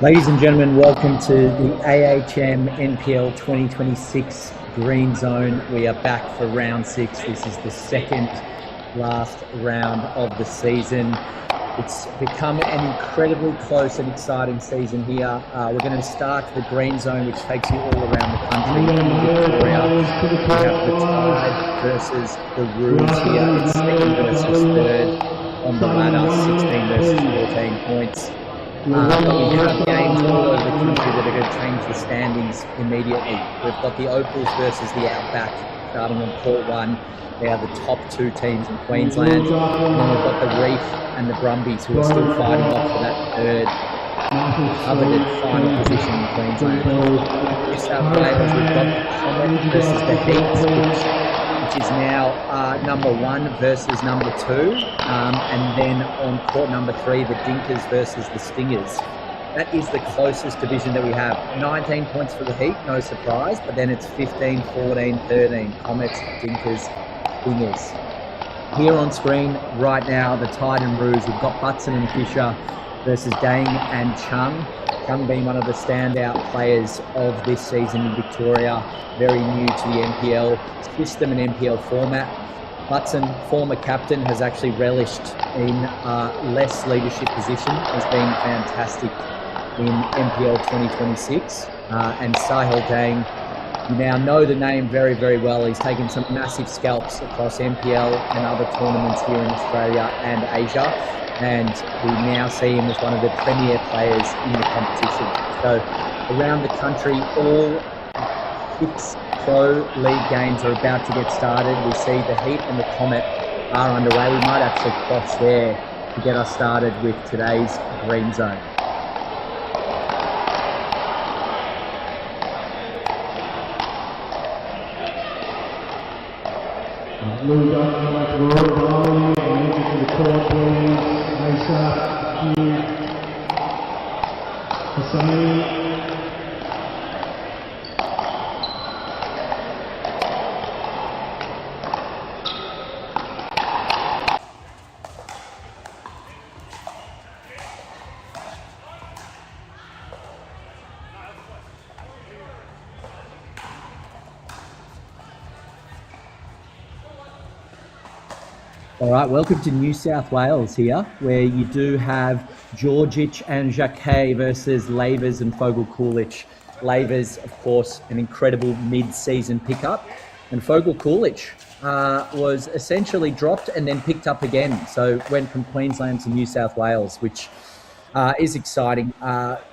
Ladies and gentlemen, welcome to the AHM NPL 2026 Greenzone. We are back for round 6. This is the second last round of the season. It's become an incredibly close and exciting season here. We're going to start the Greenzone, which takes you all around the country. In Victoria, we have the Tide versus the Roos here. It's second versus third on the ladder, 16 versus 14 points. But we have games all over the country that are going to change the standings immediately. We've got the Opals versus the Outback starting on court 1. They are the top 2 teams in Queensland. And then we've got the Reef and the Brumbies, who are still fighting off for that third coveted final position in Queensland. New South Wales, we've got the Comet versus the Heat, which is now number 1 versus number 2. And then on court number 3, the Dinkers versus the Stingers. That is the closest division that we have. 19 points for the Heat, no surprise, but then it's 15, 14, 13. Comets, Dinkers, Stingers. Here on screen right now, the Tide and Roos, we've got Butson and Fisher versus Dang and Chung. Chung being one of the standout players of this season in Victoria, very new to the NPL system and NPL format. Butson, former captain, has actually relished in less leadership position, has been fantastic in NPL 2026. And Sahil Dang, you now know the name very, very well. He's taken some massive scalps across NPL and other tournaments here in Australia and Asia. And we now see him as one of the premier players in the competition. So around the country, all 6 pro league games are about to get started. We see the Heat and the Comet are underway. We might actually cross there to get us started with today's Greenzone. Blue Diamond, like Royal Bali, and into the court, please. Nice up, here. Hussaini. All right, welcome to New South Wales here, where you do have Georgic and Jacquet versus Lavers and Fogel Coolidge. Lavers, of course, an incredible mid-season pickup, and Fogel Coolidge was essentially dropped and then picked up again. So went from Queensland to New South Wales, which is exciting.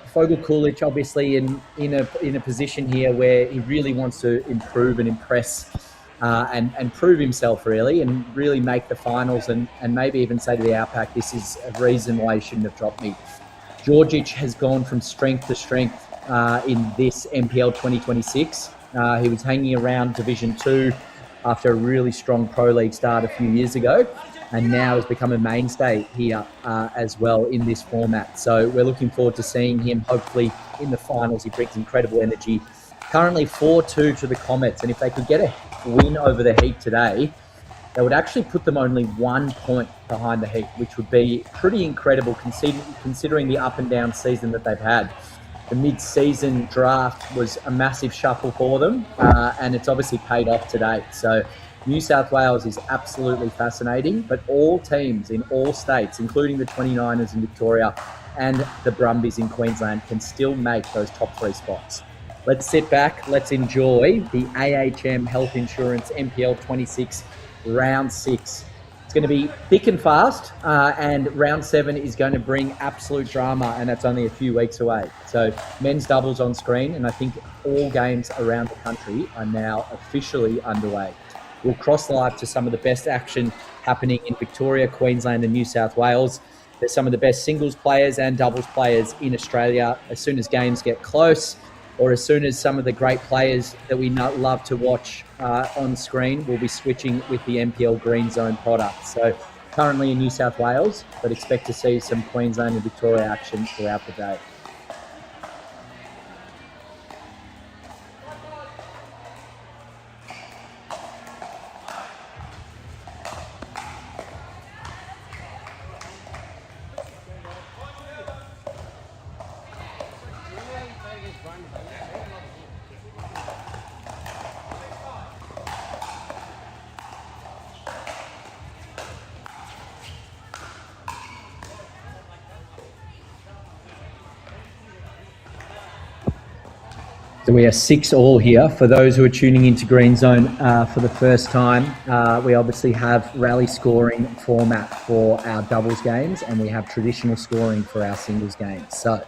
Fogel Coolidge, obviously, in a position here where he really wants to improve and impress. And prove himself, really, and really make the finals and maybe even say to the Outback, this is a reason why he shouldn't have dropped me. Georgic has gone from strength to strength in this NPL 2026. He was hanging around Division 2 after a really strong Pro League start a few years ago, and now has become a mainstay here as well in this format. So we're looking forward to seeing him, hopefully, in the finals. He brings incredible energy. Currently 4-2 to the Comets, and if they could get a win over the Heat today, they would actually put them only 1 point behind the Heat, which would be pretty incredible considering the up and down season that they've had. The mid-season draft was a massive shuffle for them, and it's obviously paid off today. So New South Wales is absolutely fascinating, but all teams in all states, including the 29ers in Victoria and the Brumbies in Queensland, can still make those top 3 spots. Let's sit back, let's enjoy the AHM Health Insurance NPL 26 Round 6. It's going to be thick and fast, and Round 7 is going to bring absolute drama, and that's only a few weeks away. So men's doubles on screen, and I think all games around the country are now officially underway. We'll cross live to some of the best action happening in Victoria, Queensland and New South Wales. There's some of the best singles players and doubles players in Australia. As soon as games get close, or as soon as some of the great players that we love to watch on screen, we'll be switching with the NPL Greenzone product. So currently in New South Wales, but expect to see some Queensland and Victoria action throughout the day. So we are 6-all here. For those who are tuning into Greenzone for the first time, we obviously have rally scoring format for our doubles games, and we have traditional scoring for our singles games. So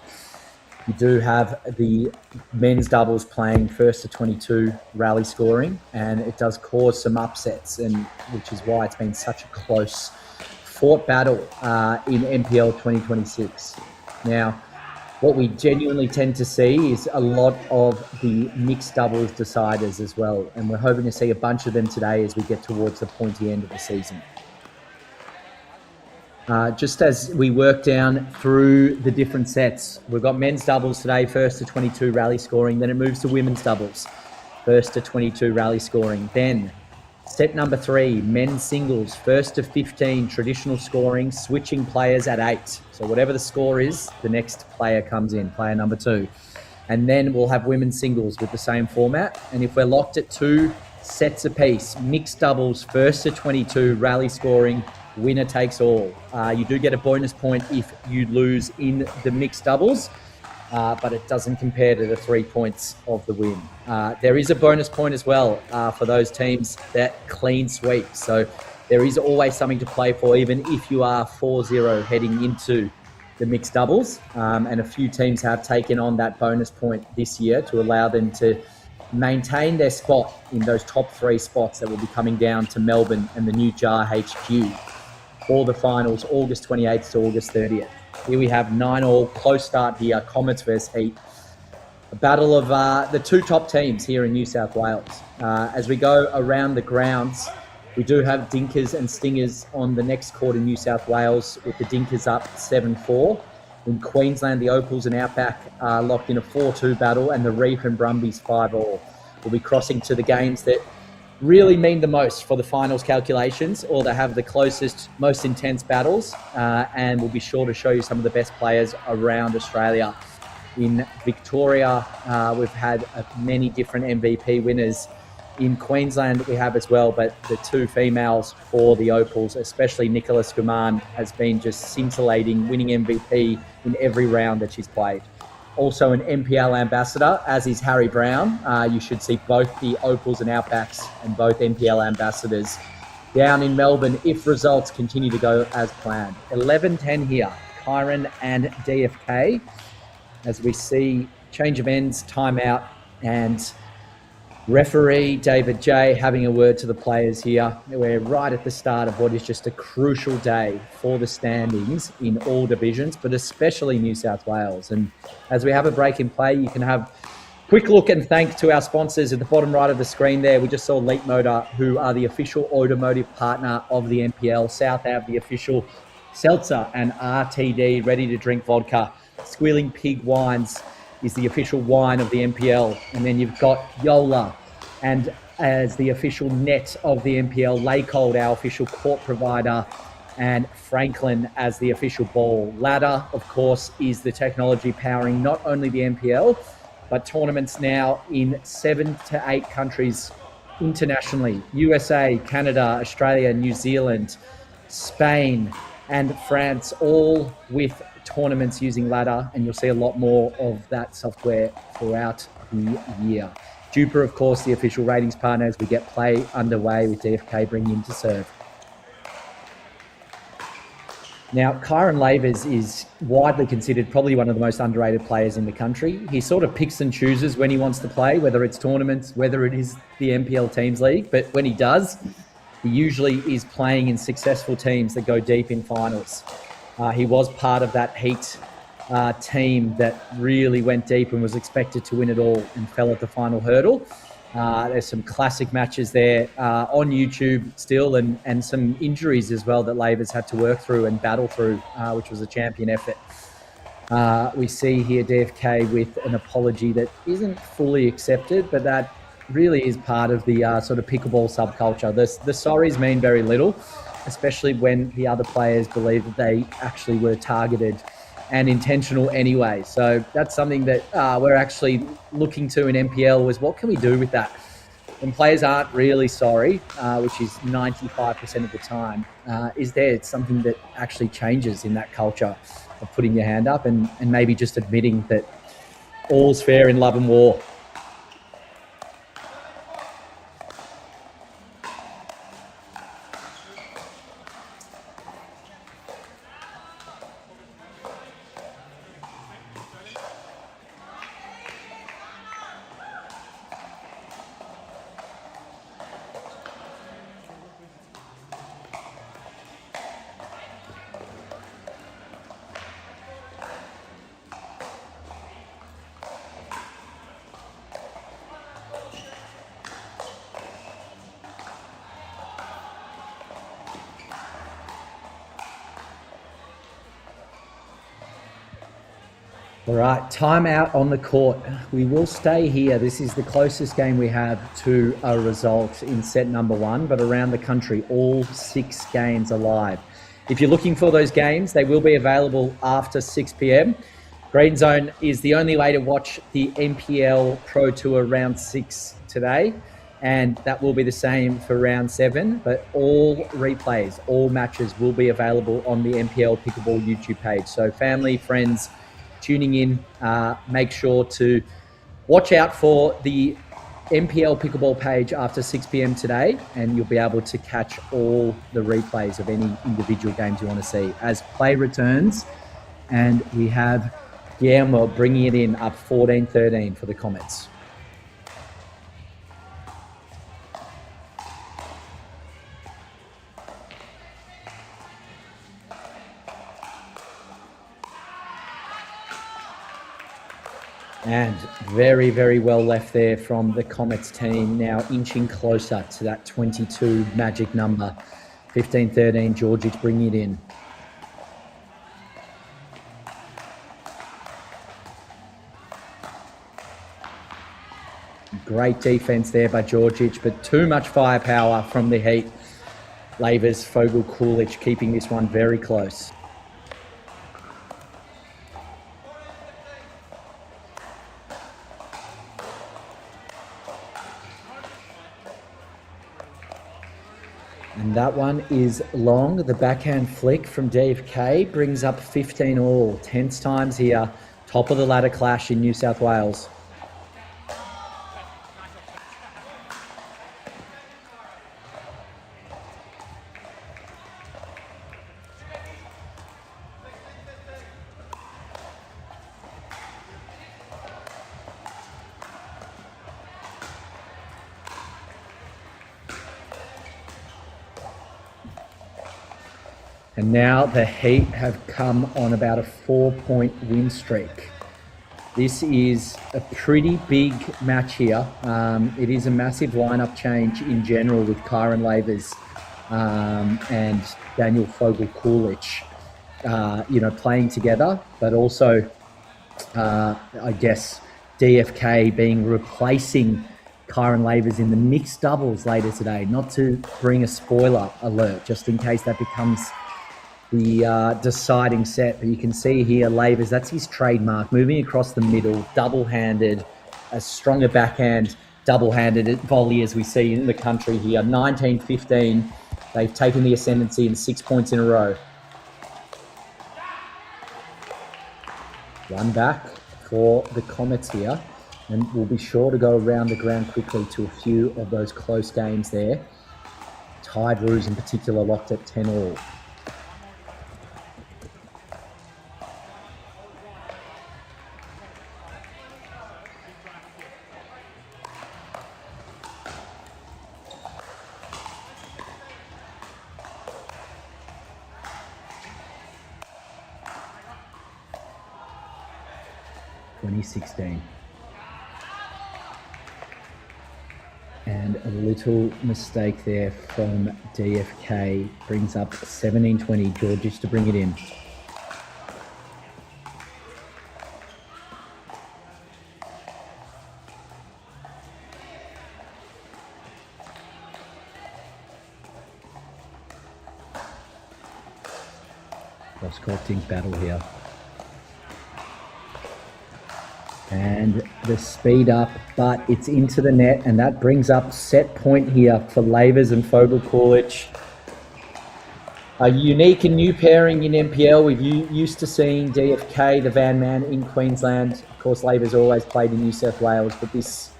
you do have the men's doubles playing first to 22 rally scoring, and it does cause some upsets, and which is why it's been such a close fought battle in NPL 2026. Now, what we genuinely tend to see is a lot of the mixed doubles deciders as well, and we're hoping to see a bunch of them today as we get towards the pointy end of the season. Just as we work down through the different sets, we've got men's doubles today, first to 22 rally scoring, then it moves to women's doubles, first to 22 rally scoring. Then set number 3, men's singles, first to 15 traditional scoring, switching players at 8. So whatever the score is, the next player comes in, player number 2. And then we'll have women's singles with the same format. And if we're locked at 2 sets apiece, mixed doubles, first to 22 rally scoring, winner takes all. You do get a bonus point if you lose in the mixed doubles, but it doesn't compare to the 3 points of the win. There is a bonus point as well for those teams that clean sweep. So there is always something to play for, even if you are 4-0 heading into the mixed doubles. And a few teams have taken on that bonus point this year to allow them to maintain their spot in those top 3 spots that will be coming down to Melbourne and the new JAR HQ for the finals, August 28th to August 30th. Here we have 9-all, close start here, Comets versus Heat. A battle of the 2 top teams here in New South Wales. As we go around the grounds, we do have Dinkers and Stingers on the next court in New South Wales, with the Dinkers up 7-4. In Queensland, the Opals and Outback are locked in a 4-2 battle, and the Reef and Brumbies 5-all. We'll be crossing to the games that really mean the most for the finals calculations, or they have the closest, most intense battles, and we'll be sure to show you some of the best players around Australia. In Victoria, we've had many different MVP winners. In Queensland, we have as well, but the 2 females for the Opals, especially Nicola Schumann, has been just scintillating, winning MVP in every round that she's played. Also an NPL ambassador, as is Harry Brown. You should see both the Opals and Outbacks and both NPL ambassadors down in Melbourne if results continue to go as planned. 11-10 here, Kyron and DFK. As we see change of ends, timeout, and referee David J having a word to the players here. We're right at the start of what is just a crucial day for the standings in all divisions, but especially New South Wales. And as we have a break in play, you can have a quick look and thank to our sponsors at the bottom right of the screen there. We just saw Leap Motor, who are the official automotive partner of the NPL. South Ave, the official seltzer, and RTD, ready to drink vodka. Squealing Pig Wines is the official wine of the NPL. And then you've got Yola, and as the official net of the NPL, Laycold, our official court provider, and Franklin as the official ball. Ladder, of course, is the technology powering not only the NPL, but tournaments now in 7 to 8 countries internationally. USA, Canada, Australia, New Zealand, Spain, and France, all with tournaments using Ladder, and you'll see a lot more of that software throughout the year. Duper, of course, the official ratings partner as we get play underway with DFK bringing in to serve. Now, Kyron Lavers is widely considered probably one of the most underrated players in the country. He sort of picks and chooses when he wants to play, whether it's tournaments, whether it is the NPL Teams League. But when he does, he usually is playing in successful teams that go deep in finals. He was part of that Heat team that really went deep and was expected to win it all and fell at the final hurdle. There's some classic matches there on YouTube still, and some injuries as well that Lavers had to work through and battle through, which was a champion effort. We see here DFK with an apology that isn't fully accepted, but that really is part of the sort of pickleball subculture. The sorries mean very little, especially when the other players believe that they actually were targeted and intentional anyway. So that's something that we're actually looking to in NPL, was what can we do with that? When players aren't really sorry, which is 95% of the time, is there something that actually changes in that culture of putting your hand up and maybe just admitting that all's fair in love and war? All right, timeout on the court. We will stay here. This is the closest game we have to a result in set number 1, but around the country, all 6 games are live. If you're looking for those games, they will be available after 6 p.m. Greenzone is the only way to watch the NPL Pro Tour Round 6 today, and that will be the same for Round 7, but all replays, all matches will be available on the NPL Pickleball YouTube page. So family, friends, tuning in, make sure to watch out for the NPL Pickleball page after 6 p.m. today, and you'll be able to catch all the replays of any individual games you want to see as play returns. And we have Guillermo bringing it in up 14-13 for the Comets. And very, very well left there from the Comets team, now inching closer to that 22 magic number. 15-13, Georgic bringing it in. Great defense there by Georgic, but too much firepower from the Heat. Lavers, Fogel, Coolidge keeping this one very close. And that one is long. The backhand flick from DFK brings up 15 all. Tense times here. Top of the ladder clash in New South Wales. And now the Heat have come on about a 4-point win streak. This is a pretty big match here. It is a massive lineup change in general with Kyron Lavers and Daniel Fogel-Coolidge, playing together, but also, I guess, DFK being replacing Kyron Lavers in the mixed doubles later today. Not to bring a spoiler alert, just in case that becomes the deciding set, but you can see here Lavers, that's his trademark, moving across the middle, double-handed, as strong a backhand, double-handed volley as we see in the country here. 19-15, they've taken the ascendancy in 6 points in a row. One back for the Comets here, and we'll be sure to go around the ground quickly to a few of those close games there. Tide Roos in particular locked at 10 all. And a little mistake there from DFK brings up 17-20. Georgic to bring it in. Cross-court dink battle here. And the speed up, but it's into the net, and that brings up set point here for Lavers and Fogel-Coolidge. A unique and new pairing in NPL. We've used to seeing DFK, the Van Man, in Queensland. Of course, Lavers always played in New South Wales, but this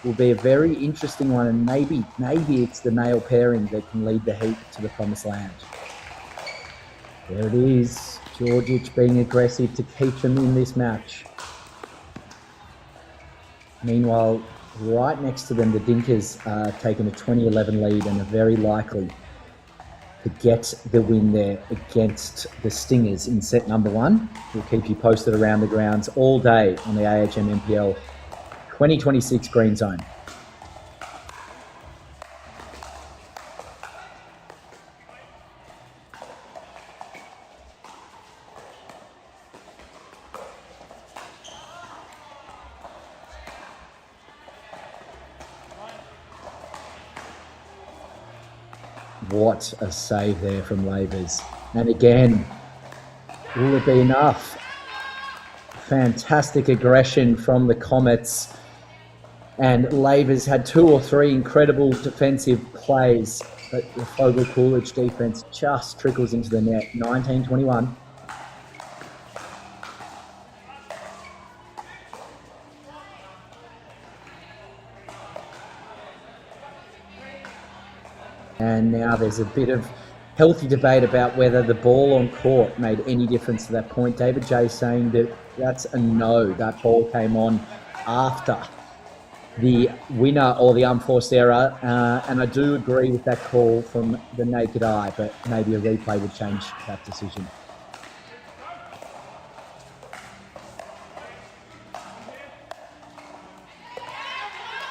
will be a very interesting one, and maybe it's the male pairing that can lead the Heat to the promised land. There it is. Georgic being aggressive to keep them in this match. Meanwhile, right next to them, the Dinkers are taking a 20-11 lead and are very likely to get the win there against the Stingers in set number 1. We'll keep you posted around the grounds all day on the AHM NPL 2026 Greenzone. What a save there from Lavers. And again, will it be enough? Fantastic aggression from the Comets. And Lavers had 2 or 3 incredible defensive plays, but the Fogel Coolidge defense just trickles into the net. 19-21. And now there's a bit of healthy debate about whether the ball on court made any difference to that point. David J saying that that's a no. That ball came on after the winner or the unforced error. And I do agree with that call from the naked eye, but maybe a replay would change that decision.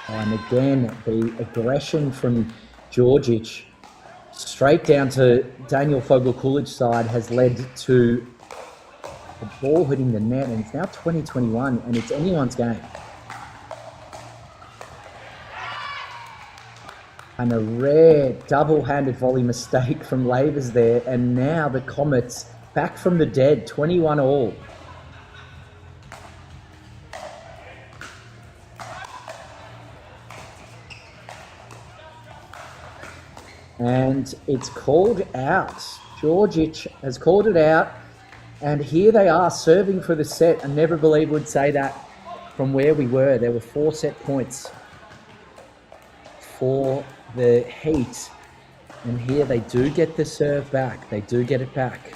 And again, the aggression from Georgic straight down to Daniel Fogel-Coolidge's side has led to the ball hitting the net, and it's now 2021, and it's anyone's game. And a rare double-handed volley mistake from Lavers there, and now the Comets back from the dead, 21 all. And it's called out. Georgic has called it out. And here they are serving for the set. I never believed we'd say that from where we were. There were 4 set points for the Heat. And here they do get the serve back. They do get it back.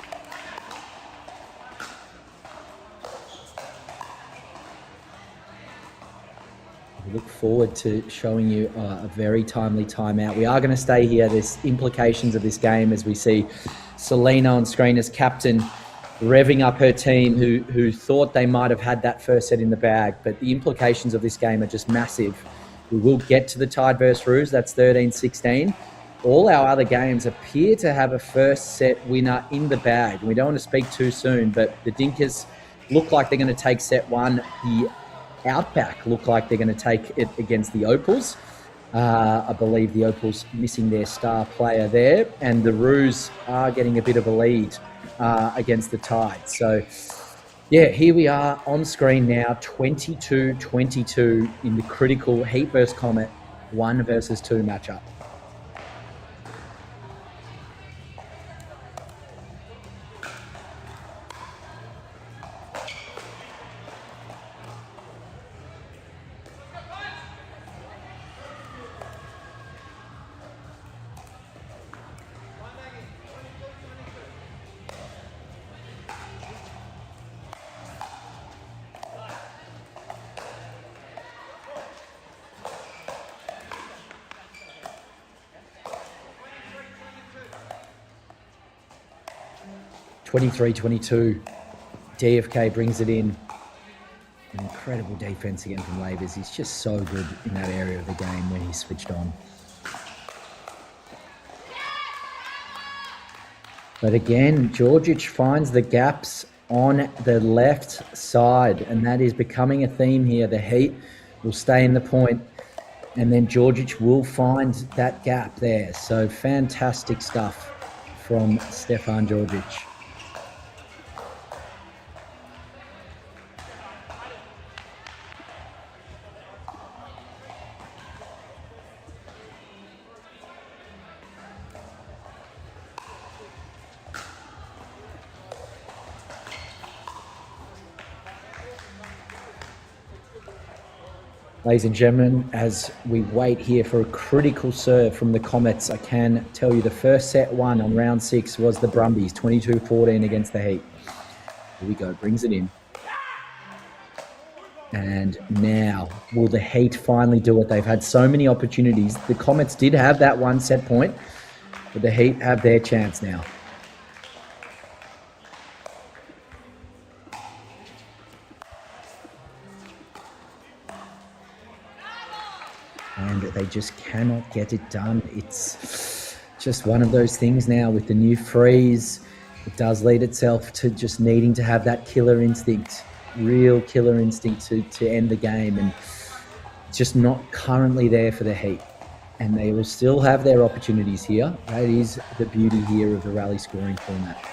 We look forward to showing you a very timely timeout. We are going to stay here. There's implications of this game as we see Selena on screen as captain, revving up her team who thought they might have had that first set in the bag. But the implications of this game are just massive. We will get to the Tide versus Roos. That's 13-16. All our other games appear to have a first set winner in the bag. We don't want to speak too soon, but the Dinkers look like they're going to take set 1. The Outback look like they're going to take it against the Opals. I believe the Opals missing their star player there, and the Roos are getting a bit of a lead against the Tide. So, yeah, here we are on screen now, 22-22 in the critical Heat versus Comet 1 versus 2 matchup. (23-22). DFK brings it in. An incredible defense again from Lavers. He's just so good in that area of the game when he's switched on. But again, Georgic finds the gaps on the left side, and that is becoming a theme here. The Heat will stay in the point, and then Georgic will find that gap there. So fantastic stuff from Stefan Georgic. Ladies and gentlemen, as we wait here for a critical serve from the Comets, I can tell you the first set won on round 6 was the Brumbies, 22-14 against the Heat. Here we go, brings it in. And now, will the Heat finally do it? They've had so many opportunities. The Comets did have that 1 set point, but the Heat have their chance now. And they just cannot get it done. It's just one of those things now with the new freeze. It does lead itself to just needing to have that killer instinct, real killer instinct to end the game. And it's just not currently there for the Heat. And they will still have their opportunities here. That is the beauty here of the rally scoring format.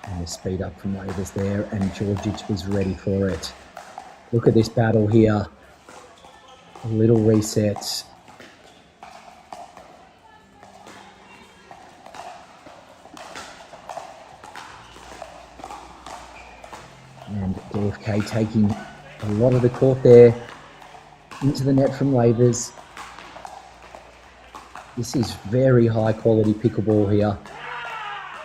And the speed up from Lavers there, and Georgic was ready for it. Look at this battle here. A little reset. And DFK taking a lot of the court there into the net from Lavers. This is very high quality pickleball here.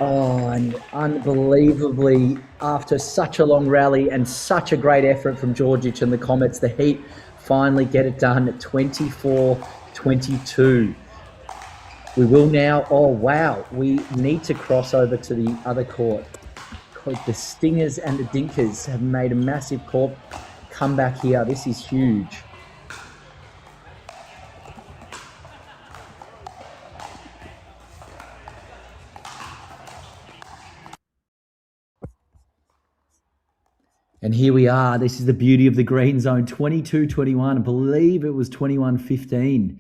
Oh, and unbelievably, after such a long rally and such a great effort from Georgic and the Comets, the Heat finally get it done at 24-22. We will now, oh wow, we need to cross over to the other court. The Stingers and the Dinkers have made a massive court comeback here. This is huge. And here we are. This is the beauty of the Greenzone, 22-21. I believe it was 21-15.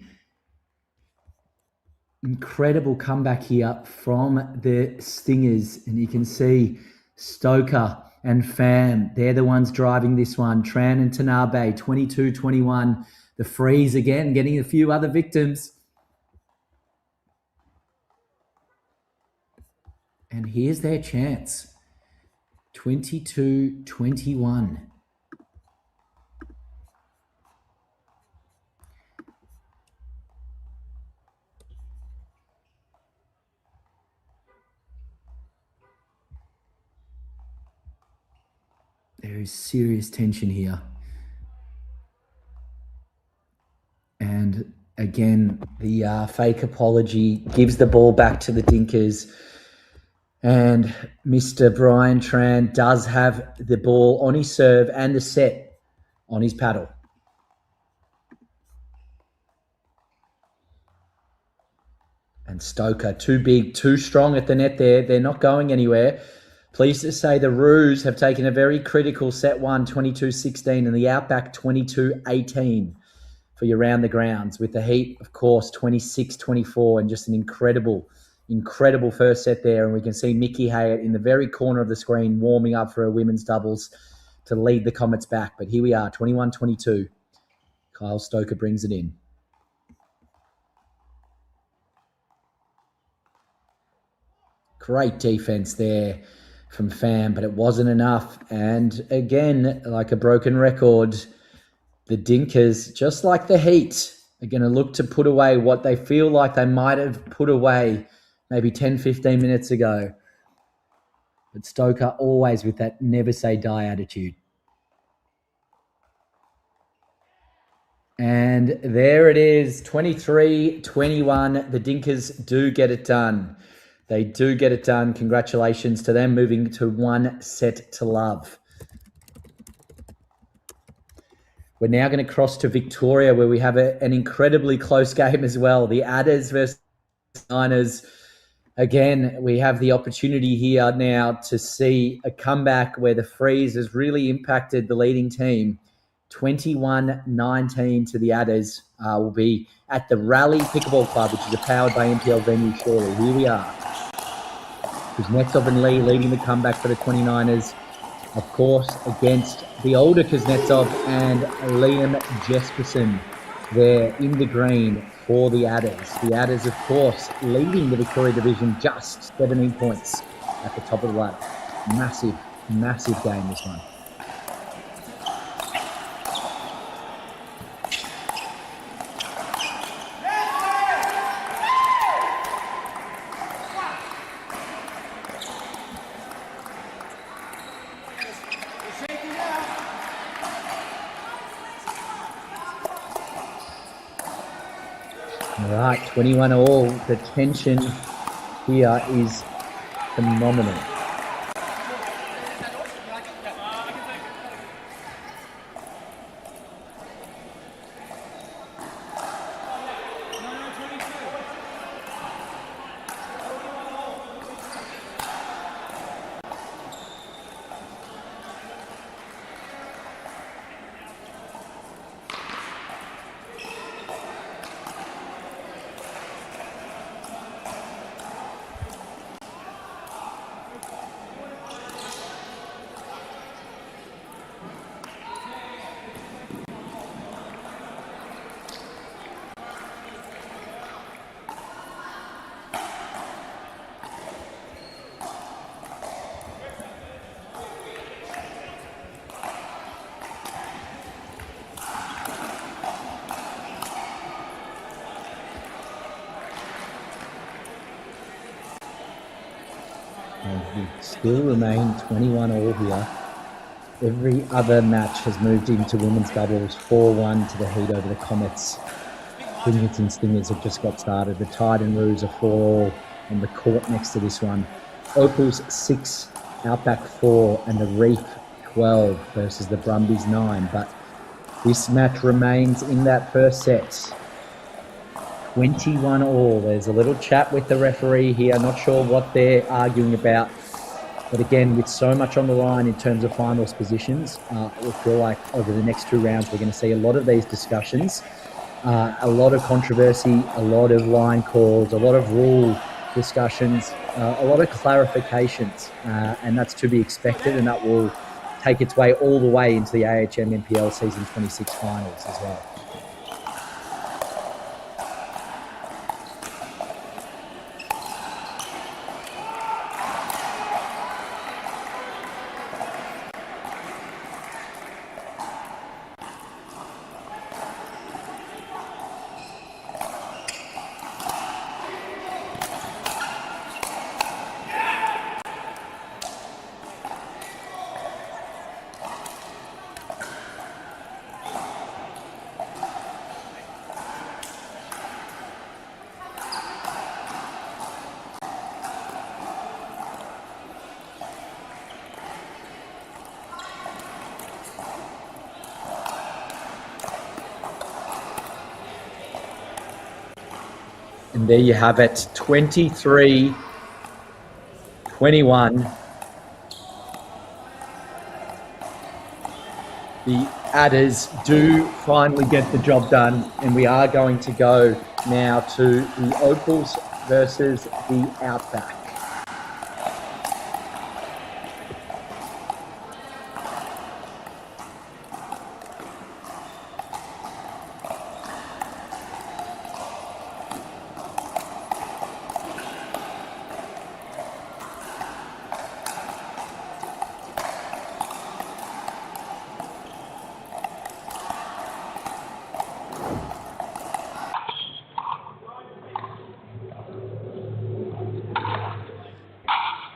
Incredible comeback here from the Stingers. And you can see Stoker and Pham, they're the ones driving this one. Tran and Tanabe, 22-21. The freeze again, getting a few other victims. And here's their chance. 22-21. There is serious tension here. And again, the fake apology gives the ball back to the Dinkers. And Mr. Brian Tran does have the ball on his serve and the set on his paddle. And Stoker, too big, too strong at the net there. They're not going anywhere. Pleased to say the Roos have taken a very critical set one, 22-16, and the Outback 22-18 for your round the grounds. With the Heat, of course, 26-24, and just an incredible first set there. And we can see Mickey Hayat in the very corner of the screen warming up for her women's doubles to lead the Comets back. But here we are, 21-22. Kyle Stoker brings it in. Great defense there from Pham, but it wasn't enough. And again, like a broken record, the Dinkers, just like the Heat, are going to look to put away what they feel like they might have put away maybe 10, 15 minutes ago. But Stoker always with that never say die attitude. And there it is, 23-21. The Dinkers do get it done. They do get it done. Congratulations to them, moving to 1-0. We're now going to cross to Victoria, where we have an incredibly close game as well. The Adders versus Niners. Again, we have the opportunity here now to see a comeback where the freeze has really impacted the leading team. 21-19 to the Adders. Will be at the Rally Pickleball Club, which is a powered by NPL venue shortly. Here we are. Kuznetsov and Lee leading the comeback for the 29ers. Of course, against the older Kuznetsov and Liam Jesperson there in the green for the Adders. The Adders, of course, leading the Victoria Division just 17 points at the top of the ladder. Massive, massive game, this one. All right, 21 all. The tension here is phenomenal. We still remain 21 all here. Every other match has moved into women's doubles, 4-1 to the heat over the Comets. Wingers and Stingers have just got started. The Tide and Roos are 4-all on the court next to this one. Opals 6, Outback 4, and the Reef 12 versus the Brumbies 9. But this match remains in that first set. 21 all. There's a little chat with the referee here. Not sure what they're arguing about. But again, with so much on the line in terms of finals positions, we feel like over the next 2 rounds, we're going to see a lot of these discussions, a lot of controversy, a lot of line calls, a lot of rule discussions, a lot of clarifications. And that's to be expected, and that will take its way all the way into the AHM NPL Season 26 finals as well. And there you have it, 23-21. The Adders do finally get the job done, and we are going to go now to the Opals versus the Outback.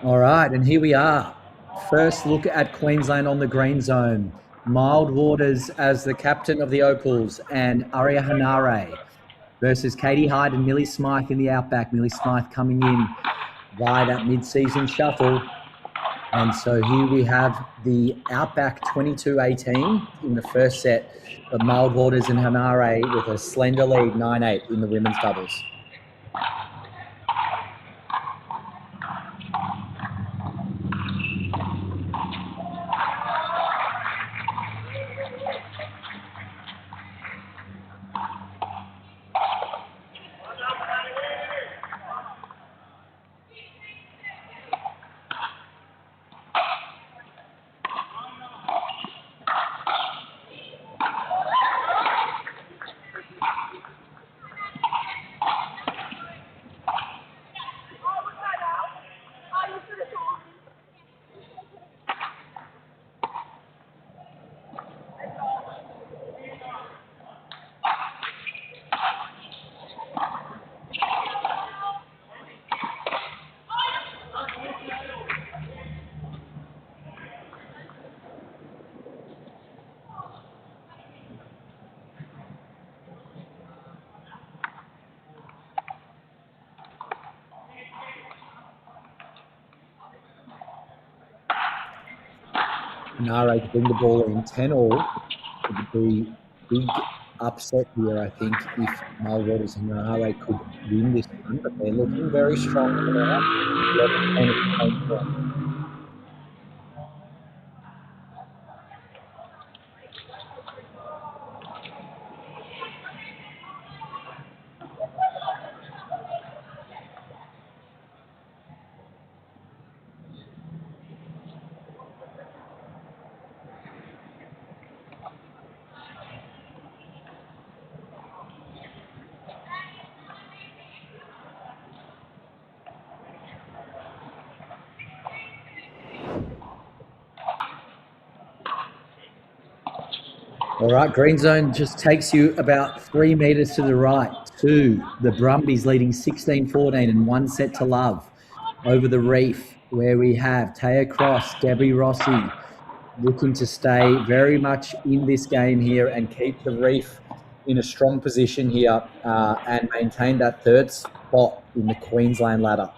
All right, and here we are. First look at Queensland on the Greenzone. Mild Waters as the captain of the Opals and Aria Hanare versus Katie Hyde and Millie Smythe in the Outback. Millie Smythe coming in via that mid-season shuffle. And so here we have the Outback 22-18 in the first set, but Mild Waters and Hanare with a slender lead 9-8 in the women's doubles. Nare to bring the ball in 10-all. It would be big upset here, I think, if Mulwaters and Nare could win this one, but they're looking very strong for now. 11-10 at the same point. All right, Greenzone just takes you about 3 metres to the right to the Brumbies leading 16-14 and 1 set to love over the reef, where we have Taya Cross, Debbie Rossi looking to stay very much in this game here and keep the reef in a strong position here and maintain that third spot in the Queensland ladder.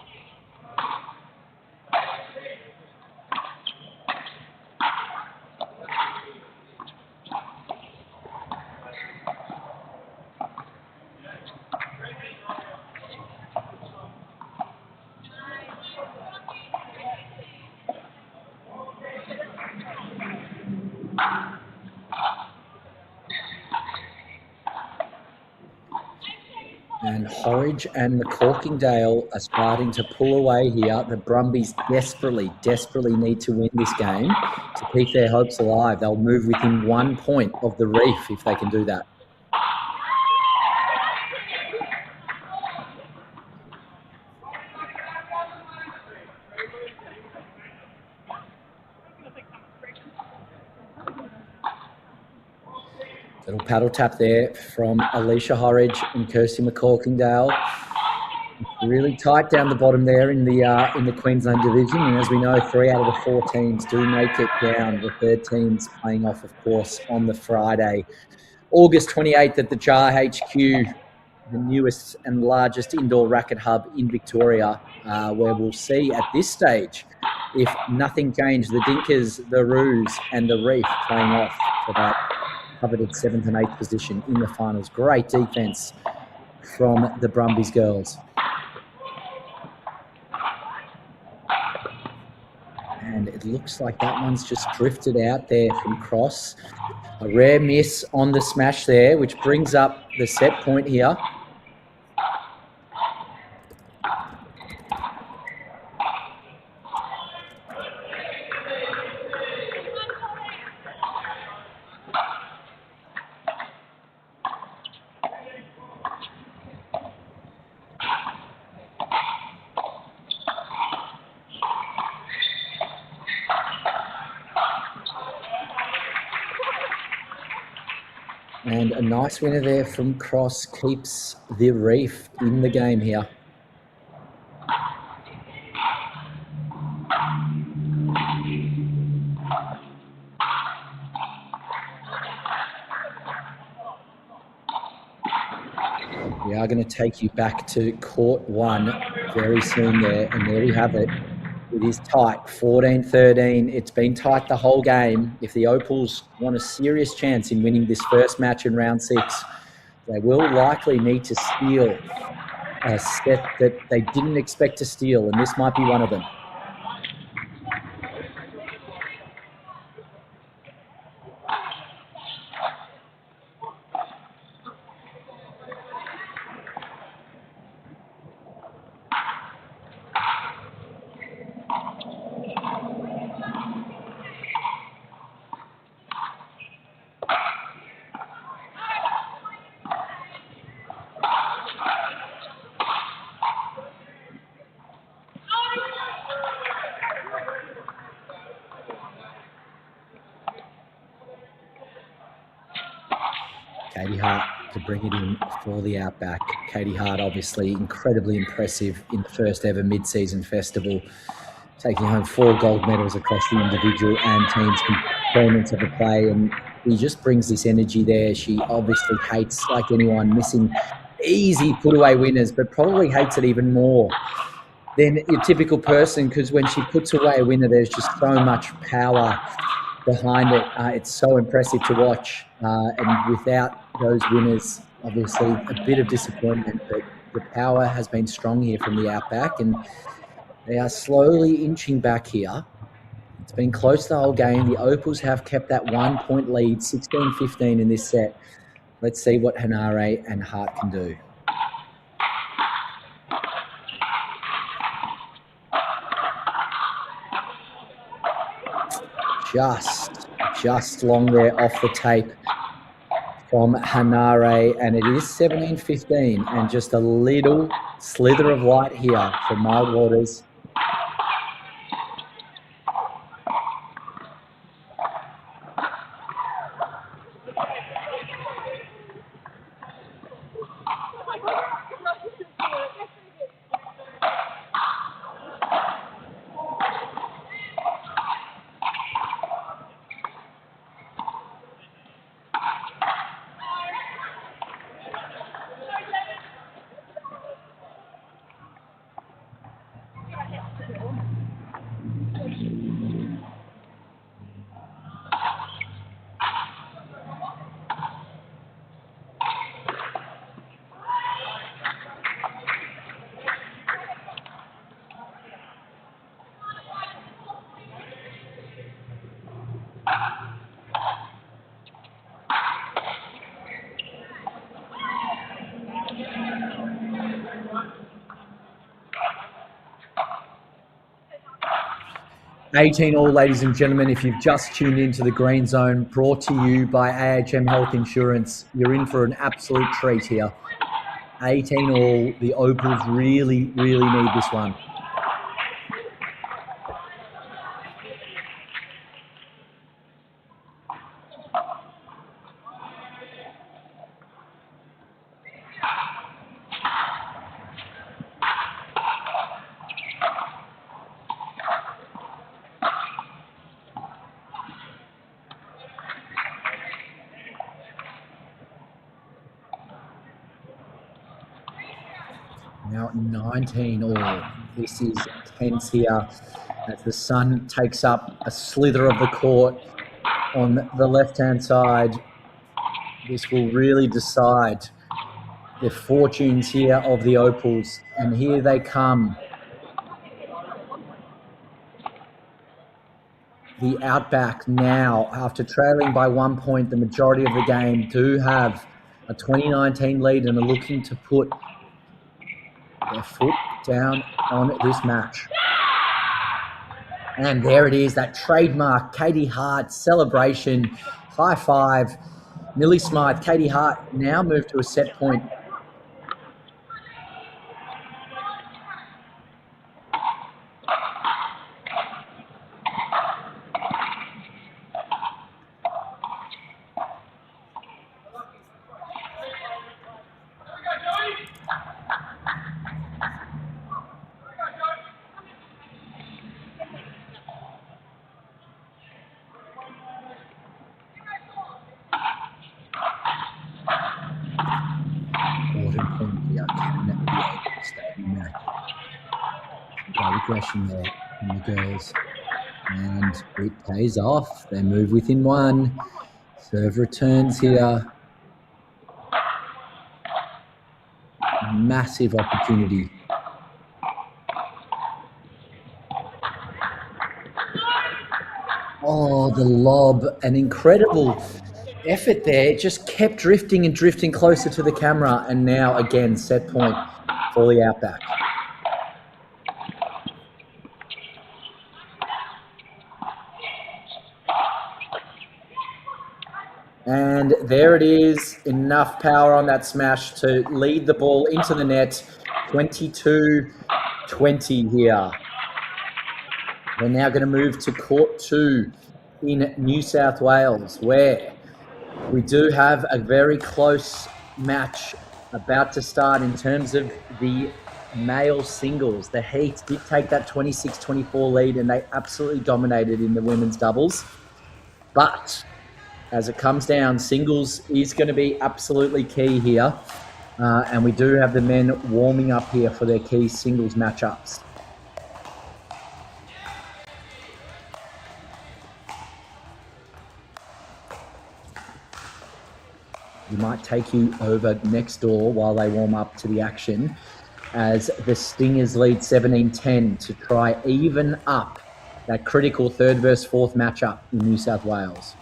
And Horridge and McCorkingdale are starting to pull away here. The Brumbies desperately need to win this game to keep their hopes alive. They'll move within 1 point of the reef if they can do that. Little paddle tap there from Alicia Horridge and Kirsty McCorkingdale. Really tight down the bottom there in the Queensland division, and as we know, 3 out of the 4 teams do make it down. The third team's playing off, of course, on the Friday, August 28th at the JAR HQ, the newest and largest indoor racket hub in Victoria, where we'll see at this stage, if nothing changed, the Dinkers, the Roos, and the Reef playing off for that coveted 7th and 8th position in the finals. Great defence from the Brumbies girls. And it looks like that one's just drifted out there from Cross. A rare miss on the smash there, which brings up the set point here. And a nice winner there from Cross keeps the Reef in the game here. We are going to take you back to court 1 very soon there, and there we have it. It is tight, 14-13. It's been tight the whole game. If the Opals want a serious chance in winning this first match in round 6, they will likely need to steal a set that they didn't expect to steal, and this might be one of them. Katie Hart to bring it in for the outback. Katie Hart, obviously incredibly impressive in the first ever mid-season festival, taking home 4 gold medals across the individual and teams components of the play, and he just brings this energy there. She obviously hates, like anyone, missing easy put-away winners, but probably hates it even more than your typical person, because when she puts away a winner, there's just so much power behind it. It's so impressive to watch. And without those winners, obviously a bit of disappointment, but the power has been strong here from the Outback, and they are slowly inching back here. It's been close the whole game. The Opals have kept that 1 point lead, 16-15 in this set. Let's see what Hanare and Hart can do. Just long there off the tape from Hanare, and it is 17-15, and just a little slither of light here for Mild Waters. $18 all, ladies and gentlemen. If you've just tuned into the Green Zone, brought to you by AHM Health Insurance, you're in for an absolute treat here. 18 all. The Opals really need this one. Now 19 all. This is tense here as the sun takes up a slither of the court on the left-hand side. This will really decide the fortunes here of the Opals. And here they come. The Outback now, after trailing by 1 point the majority of the game, do have a 2019 lead and are looking to put their foot down on this match. And there it is, that trademark Katie Hart celebration, high five. Millie Smythe, Katie Hart now moved to a set point. Regression there from the girls, and it pays off. They move within one. Serve returns here. Massive opportunity. Oh, the lob, an incredible effort there. It just kept drifting and drifting closer to the camera, and now again set point for the Outback. And there it is, enough power on that smash to lead the ball into the net, 22-20 here. We're now going to move to court 2 in New South Wales, where we do have a very close match about to start in terms of the male singles. The Heat did take that 26-24 lead, and they absolutely dominated in the women's doubles. But as it comes down, singles is going to be absolutely key here. And we do have the men warming up here for their key singles matchups. we might take you over next door while they warm up to the action, as the Stingers lead 17-10 to try even up that critical third versus fourth matchup in New South Wales.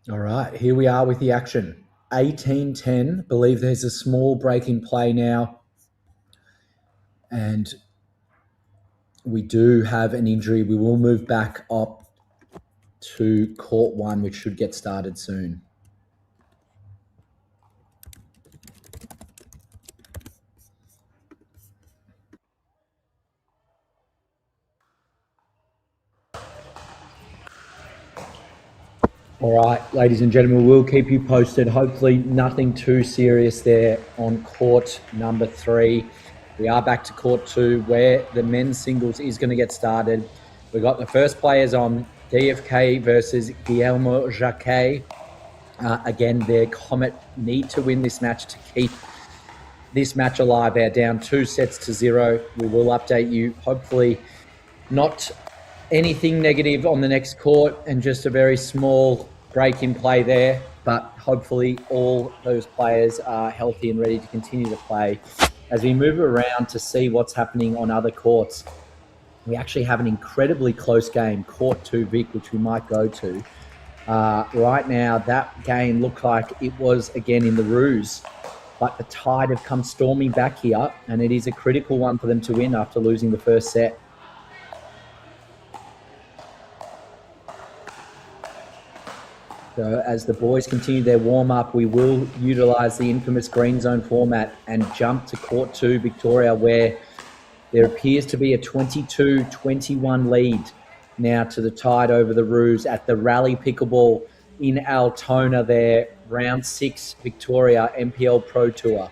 All right, here we are with the action. 18-10, believe there's a small break in play now. And we do have an injury. We will move back up to court 1, which should get started soon. All right, ladies and gentlemen, we'll keep you posted. Hopefully nothing too serious there on court number 3. We are back to court 2, where the men's singles is going to get started. We've got the first players on, DFK versus Guillermo Jacquet. Again, their Comet need to win this match to keep this match alive. They're down 2-0. We will update you, hopefully not anything negative on the next court and just a very small break in play there, but hopefully all those players are healthy and ready to continue to play. As we move around to see what's happening on other courts, we actually have an incredibly close game, court 2 Vic, which we might go to. Right now, that game looked like it was again in the Ruse, but the Tide have come storming back here, and it is a critical one for them to win after losing the first set. So as the boys continue their warm-up, we will utilise the infamous Greenzone format and jump to court 2 Victoria, where there appears to be a 22-21 lead now to the Tide over the Roos at the Rally Pickleball in Altona there, round 6 Victoria NPL Pro Tour.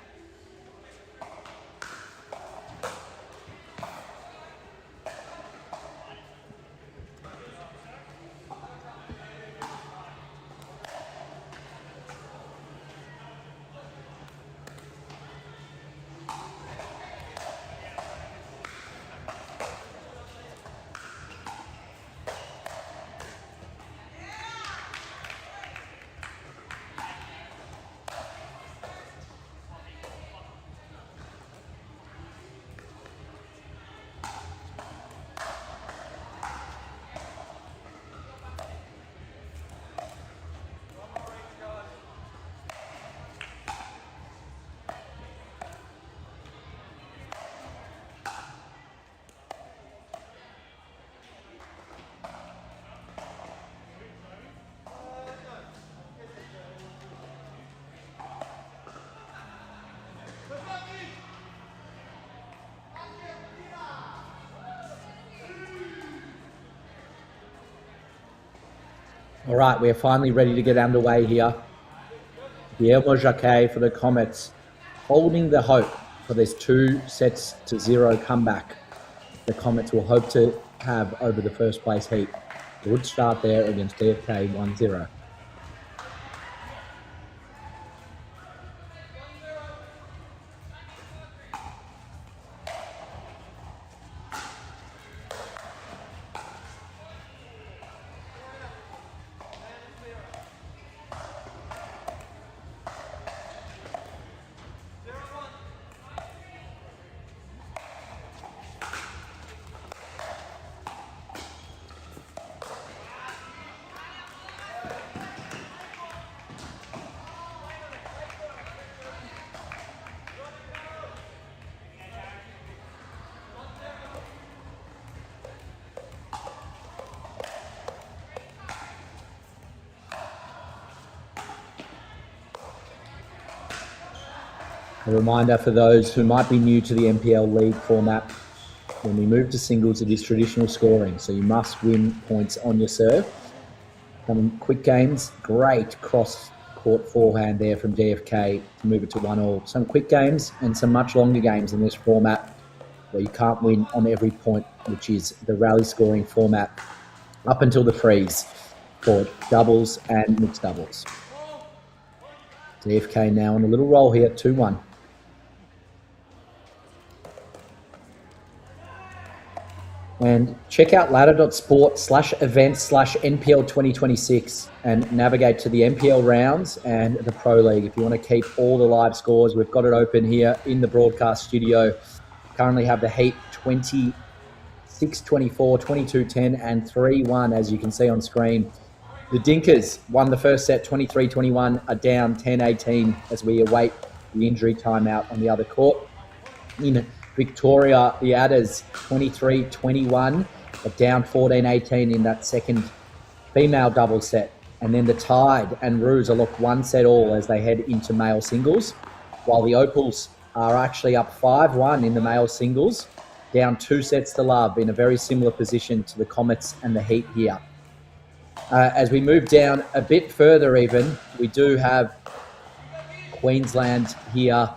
All right, we're finally ready to get underway here. Guillermo Jacquet for the Comets, holding the hope for this 2-0 comeback the Comets will hope to have over the first place heat. Good start there against DFK 1-0. A reminder for those who might be new to the NPL league format, when we move to singles, it is traditional scoring, so you must win points on your serve. Some quick games, great cross-court forehand there from DFK to move it to 1-1. Some quick games and some much longer games in this format where you can't win on every point, which is the rally scoring format up until the freeze for doubles and mixed doubles. DFK now on a little roll here, 2-1. And check out ladder.sport/events/NPL 2026 and navigate to the NPL rounds and the Pro League. If you want to keep all the live scores, we've got it open here in the broadcast studio. Currently have the Heat 26-24, 22-10, and 3-1, as you can see on screen. The Dinkers won the first set 23-21, are down 10-18 as we await the injury timeout on the other court. In Victoria, the Adders 23-21, are down 14-18 in that second female double set. And then the Tide and Roos are locked one set all as they head into male singles, while the Opals are actually up 5-1 in the male singles, down 2 sets to love in a very similar position to the Comets and the Heat here. As we move down a bit further even, we do have Queensland here,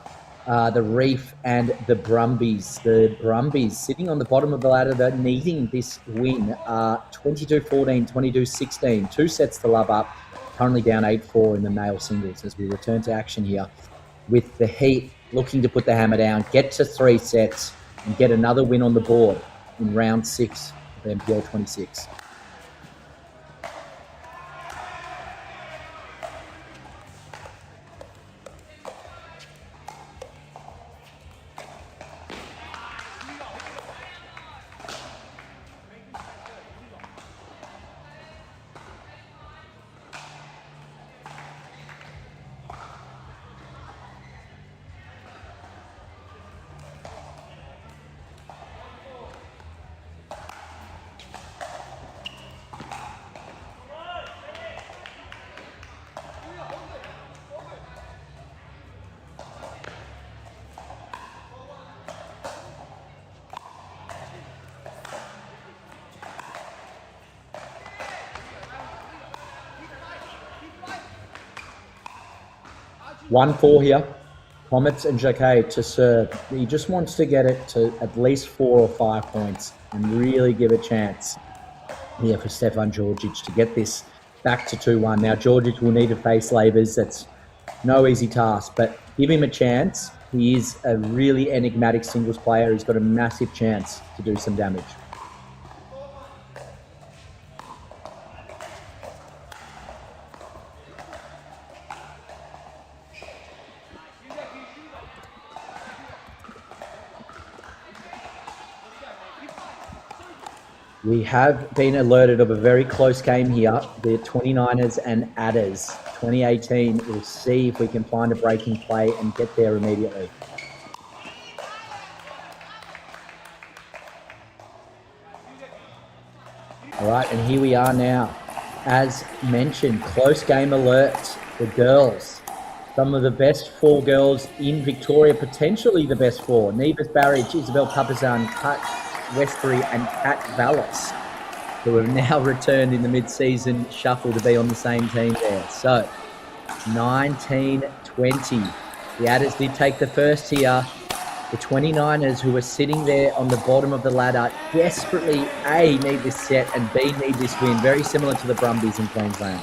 the Reef and the Brumbies. The Brumbies sitting on the bottom of the ladder, they're needing this win. 22-14, 22-16, 2 sets to love up, currently down 8-4 in the male singles as we return to action here with the Heat looking to put the hammer down, get to 3 sets and get another win on the board in round 6 of NPL 26. One 4 here. Comets and Jacquet to serve. He just wants to get it to at least 4 or 5 points and really give a chance here for Stefan Georgic to get this back to 2-1. Now, Georgic will need to face Labors. That's no easy task, but give him a chance. He is a really enigmatic singles player. He's got a massive chance to do some damage. We have been alerted of a very close game here, the 29ers and Adders. 2018, we'll see if we can find a breaking play and get there immediately. All right, and here we are now. As mentioned, close game alert. The girls, some of the best 4 girls in Victoria, potentially the best 4. Nevis Barrage, Isabel Papazan, Kat Westbury and Kat Vallis, who have now returned in the mid-season shuffle to be on the same team there. So, 19-20. The Adders did take the first here. The 29ers, who are sitting there on the bottom of the ladder, desperately, A, need this set, and B, need this win. Very similar to the Brumbies in Queensland.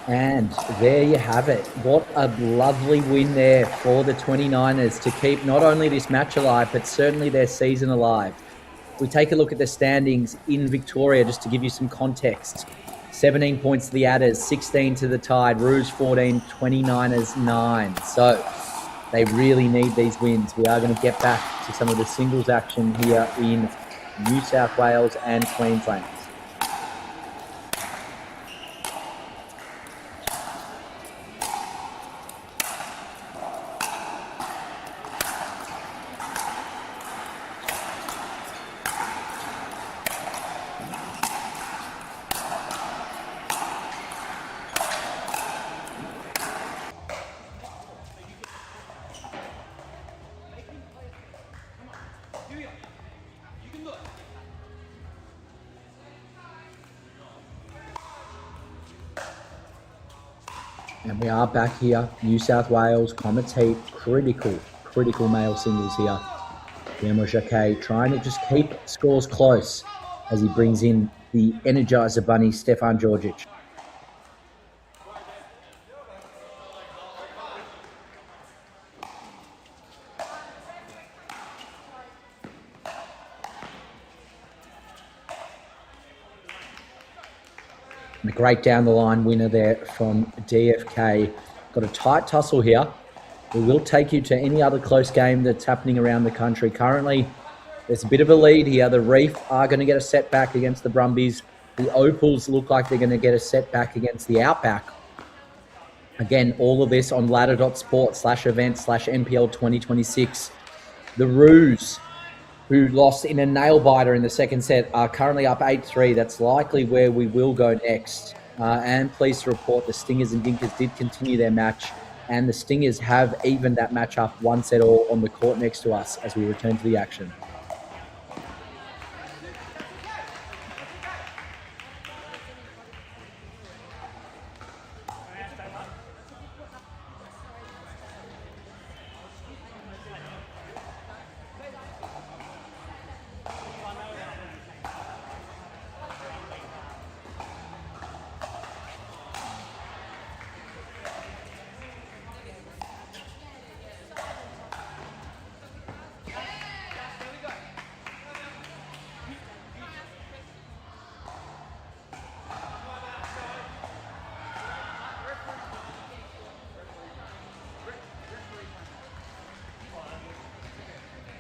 And there you have it. What a lovely win there for the 29ers to keep not only this match alive, but certainly their season alive. We take a look at the standings in Victoria, just to give you some context. 17 points to the Adders, 16 to the Tide, Rouge 14, 29ers 9. So They really need these wins. We are going to get back to some of the singles action here in New South Wales and Queensland. And we are back here, New South Wales, Comets Heat, critical male singles here. Guillermo Jacquet trying to just keep scores close as he brings in the Energizer Bunny, Stefan Djordjic. And a great down-the-line winner there from DFK. Got a tight tussle here. We will take you to any other close game that's happening around the country. Currently, there's a bit of a lead here. The Reef are going to get a setback against the Brumbies. The Opals look like they're going to get a setback against the Outback. Again, all of this on ladder.sport/event/NPL 2026. The Roos, who lost in a nail-biter in the second set, are currently up 8-3. That's likely where we will go next. And pleased to report the Stingers and Dinkers did continue their match, and the Stingers have evened that match up 1-1 on the court next to us as we return to the action.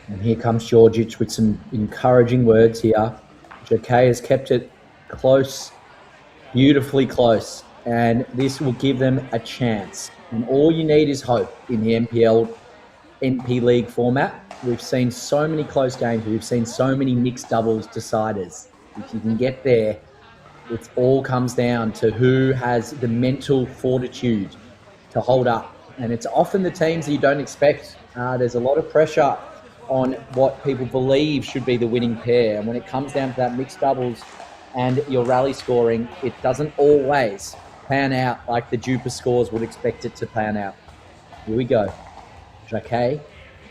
And here comes Djordjic with some encouraging words here. Jacquet has kept it close, beautifully close, and this will give them a chance. And all you need is hope in the NP League format. We've seen so many close games. We've seen so many mixed doubles deciders. If you can get there, it all comes down to who has the mental fortitude to hold up. And it's often the teams that you don't expect. There's a lot of pressure on what people believe should be the winning pair. And when it comes down to that mixed doubles and your rally scoring, it doesn't always pan out like the Jupa scores would expect it to pan out. Here we go. Jacquet,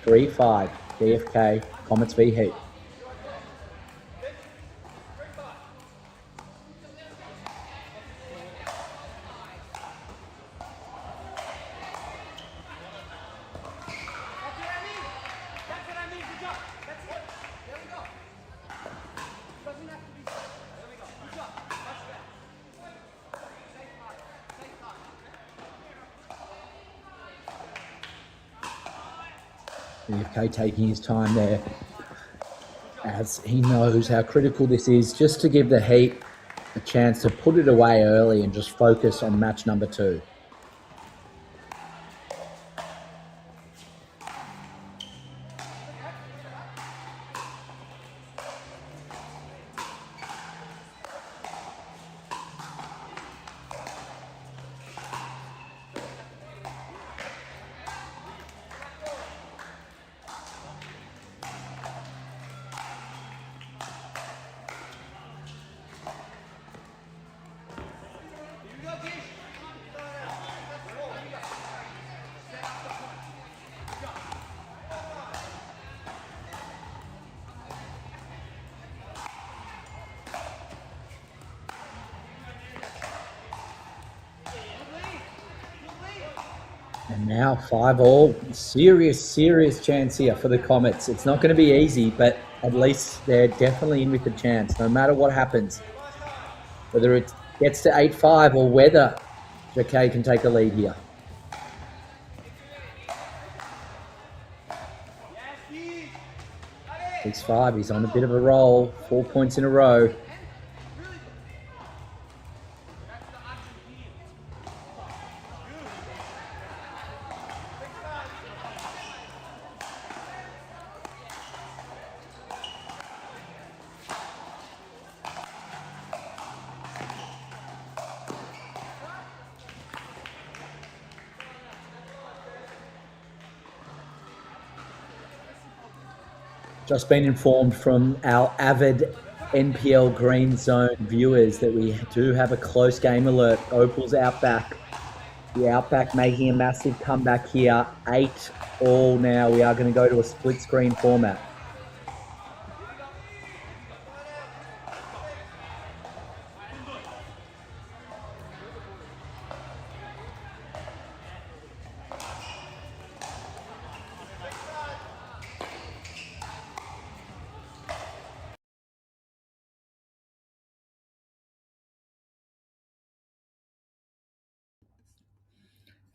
3-5, DFK, Comets v Heat. DFK taking his time there as he knows how critical this is, just to give the Heat a chance to put it away early and just focus on match number 2. And now 5-all, serious chance here for the Comets. It's not going to be easy, but at least they're definitely in with a chance, no matter what happens. Whether it gets to 8-5 or whether Jacquet can take a lead here. 6-5. He's on a bit of a roll. 4 points in a row. Just been informed from our avid NPL Greenzone viewers that we do have a close game alert. Opal's Outback. The Outback making a massive comeback here. 8-all now. We are going to go to a split screen format.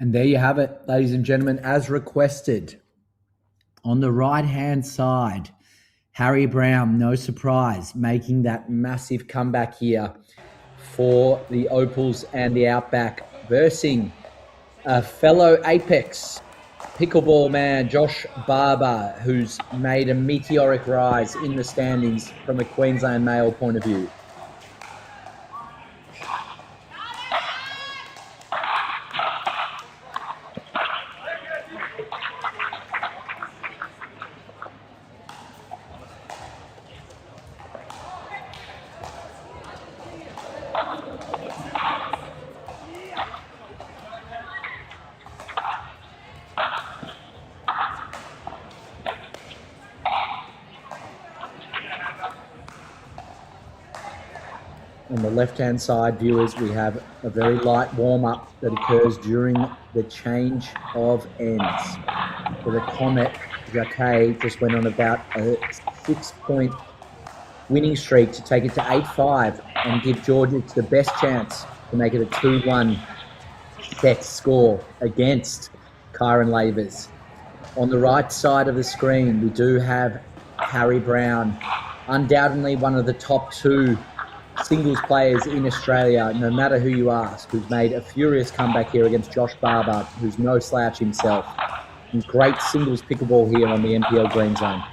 And there you have it, ladies and gentlemen, as requested. On the right-hand side, Harry Brown, no surprise, making that massive comeback here for the Opals and the Outback, versing a fellow Apex pickleball man, Josh Barber, who's made a meteoric rise in the standings from a Queensland male point of view. On the left-hand side, viewers, we have a very light warm-up that occurs during the change of ends. For the Comet, Jacquet just went on about a 6-point winning streak to take it to 8-5 and give Georgia the best chance to make it a 2-1 set score against Kyron Lavers. On the right side of the screen, we do have Harry Brown, undoubtedly one of the top 2 singles players in Australia, no matter who you ask, who's made a furious comeback here against Josh Barber, who's no slouch himself. And great singles pickleball here on the NPL Greenzone.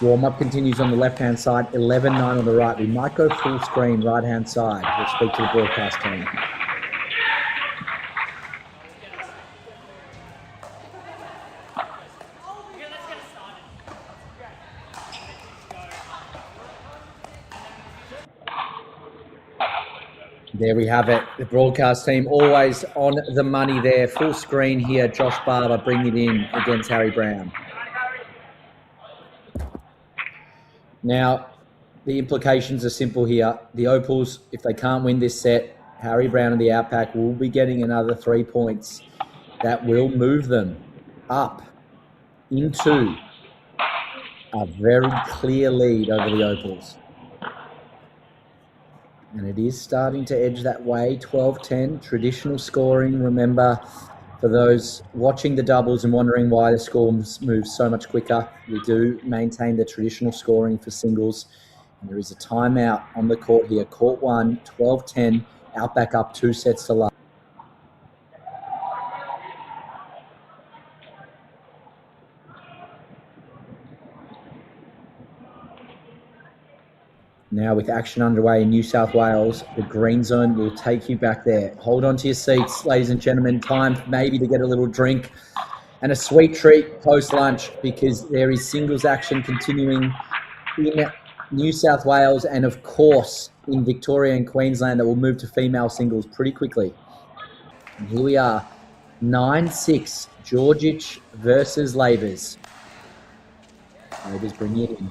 Warm-up continues on the left-hand side, 11-9 on the right. We might go full screen right-hand side. We'll speak to the broadcast team. There we have it. The broadcast team always on the money there. Full screen here. Josh Barber bringing it in against Harry Brown. Now, the implications are simple here. The Opals, if they can't win this set, Harry Brown and the Outback will be getting another 3 points that will move them up into a very clear lead over the Opals. And it is starting to edge that way, 12-10, traditional scoring. Remember, for those watching the doubles and wondering why the score moves so much quicker, we do maintain the traditional scoring for singles. And there is a timeout on the court here. Court 1, 12-10, Outback up 2 sets to love. Now with action underway in New South Wales, the Greenzone will take you back there. Hold on to your seats, ladies and gentlemen. Time maybe to get a little drink and a sweet treat post-lunch, because there is singles action continuing in New South Wales, and of course in Victoria and Queensland that will move to female singles pretty quickly. And here we are, 9-6, Georgic versus Lavers. Lavers bring it in.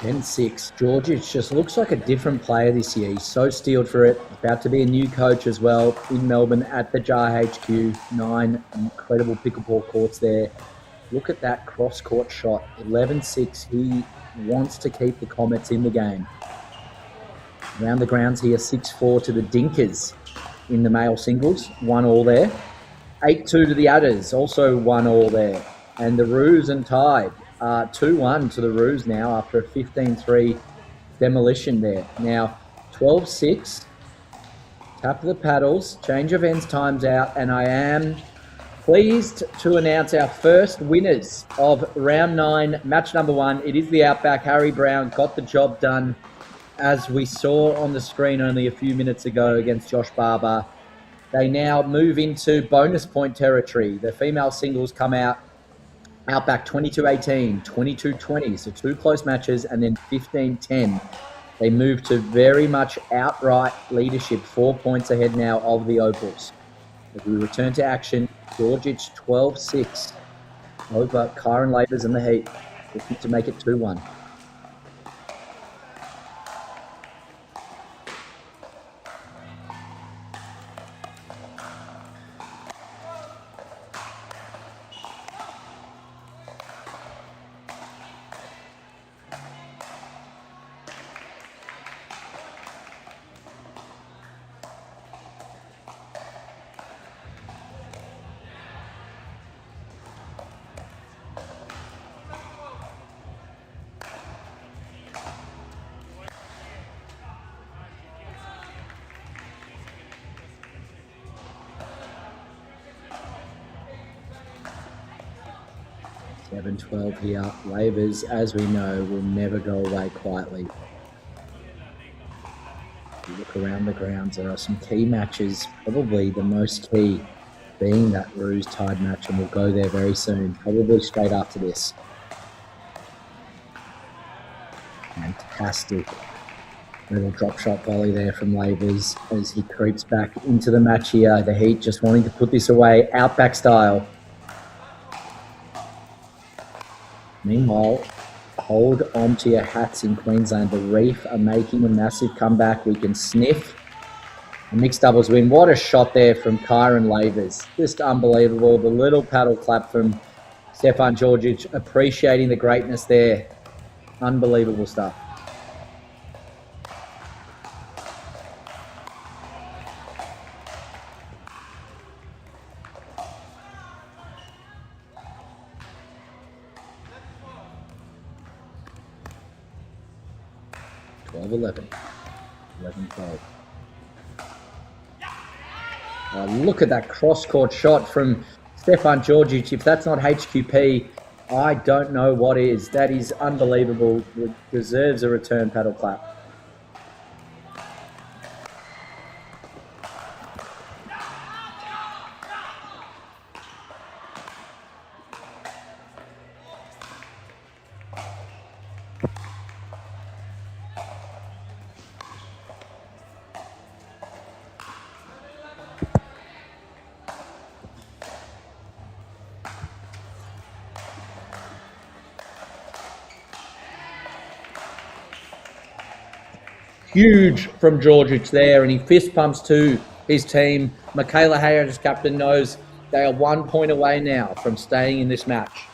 Then 6. Georgic just looks like a different player this year. He's so steeled for it. About to be a new coach as well in Melbourne at the JAR HQ. 9 incredible pickleball courts there. Look at that cross-court shot. 11-6. He wants to keep the Comets in the game. Around the grounds here, 6-4 to the Dinkers in the male singles. 1-1 there. 8-2 to the Udders. Also 1-1 there. And the Roos and tied. 2-1 to the Roos now after a 15-3 demolition there. Now, 12-6, tap of the paddles, change of ends, times out, and I am pleased to announce our first winners of round 9, match number 1. It is the Outback. Harry Brown got the job done, as we saw on the screen only a few minutes ago against Josh Barber. They now move into bonus point territory. The female singles come out Outback 22-18, 22-20, so 2 close matches, and then 15-10. They move to very much outright leadership, 4 points ahead now of the Opals. As we return to action, Georgic 12-6 over Kyron Lavers and the Heat, looking to make it 2-1. Seven 12 here. Lavers, as we know, will never go away quietly. If you look around the grounds, there are some key matches, probably the most key being that Roos tied match, and we'll go there very soon, probably straight after this. Fantastic little drop shot volley there from Lavers as he creeps back into the match here. The Heat just wanting to put this away, Outback style. Meanwhile, hold on to your hats in Queensland. The Reef are making a massive comeback. We can sniff a mixed doubles win. What a shot there from Kyron Lavers. Just unbelievable. The little paddle clap from Stefan Georgic, appreciating the greatness there. Unbelievable stuff. Twelve 11. 11-12. Look at that cross-court shot from Stefan Georgic. If that's not HQP, I don't know what is. That is unbelievable. It deserves a return paddle clap. Huge from Georgic there, and he fist pumps to his team. Michaela Hayes, as captain, knows they are 1 point away now from staying in this match.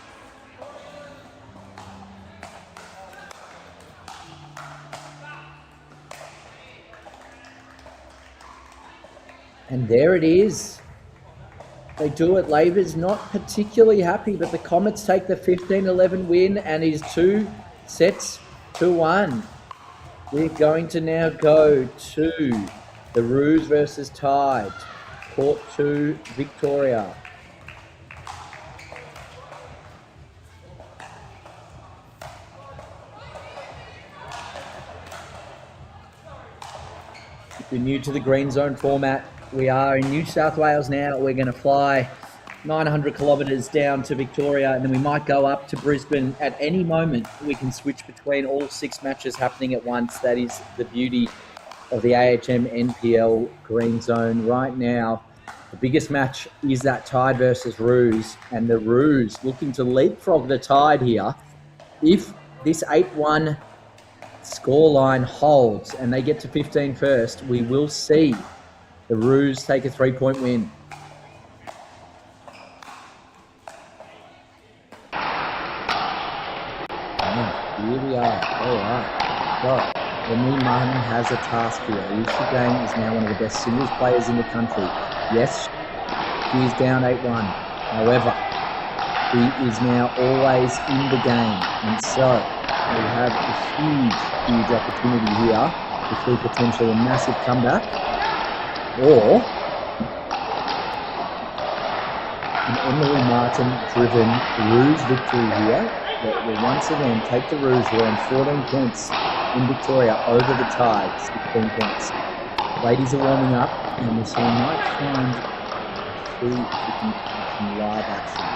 And there it is. They do it. Labor's not particularly happy, but the Comets take the 15-11 win and is 2 sets to 1. We're going to now go to the Roos versus Tide. Court 2, Victoria. If you're new to the Greenzone format, we are in New South Wales now. We're going to fly 900 kilometres down to Victoria, and then we might go up to Brisbane at any moment. We can switch between all 6 matches happening at once. That is the beauty of the AHM NPL Greenzone right now. The biggest match is that Tide versus Roos, and the Roos looking to leapfrog the Tide here. If this 8-1 scoreline holds and they get to 15 first, we will see the Roos take a 3-point win. Here we are. All right. So, Remy Martin has a task here. Alicia Dane is now one of the best singles players in the country. Yes, she is down 8-1. However, he is now always in the game. And so, we have a huge opportunity here to see potentially a massive comeback or an Emily Martin-driven Roos victory here that will once again take the Roos, who are on 14 points in Victoria, over the Tide, 16 points. Ladies are warming up, and so we might see if we can have some live action.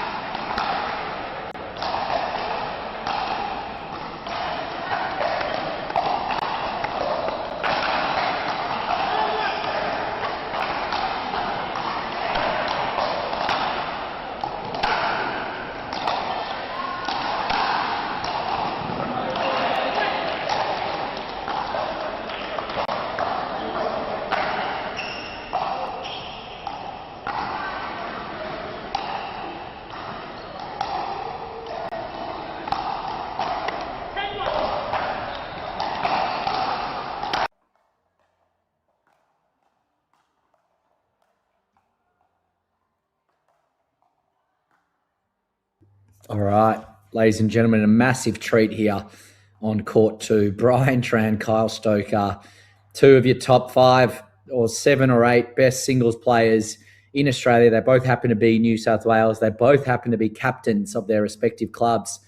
All right, ladies and gentlemen, a massive treat here on Court 2. Brian Tran, Kyle Stoker, 2 of your top 5 or 7 or 8 best singles players in Australia. They both happen to be New South Wales. They both happen to be captains of their respective clubs.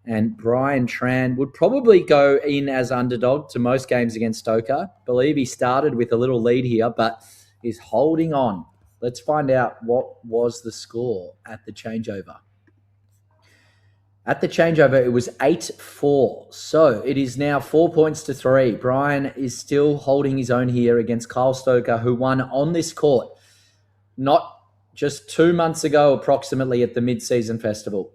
And Brian Tran would probably go in as underdog to most games against Stoker. I believe he started with a little lead here, but is holding on. Let's find out what was the score at the changeover. At the changeover, it was 8-4. So it is now 4 points to 3. Brian is still holding his own here against Kyle Stoker, who won on this court not just 2 months ago, approximately, at the mid-season festival.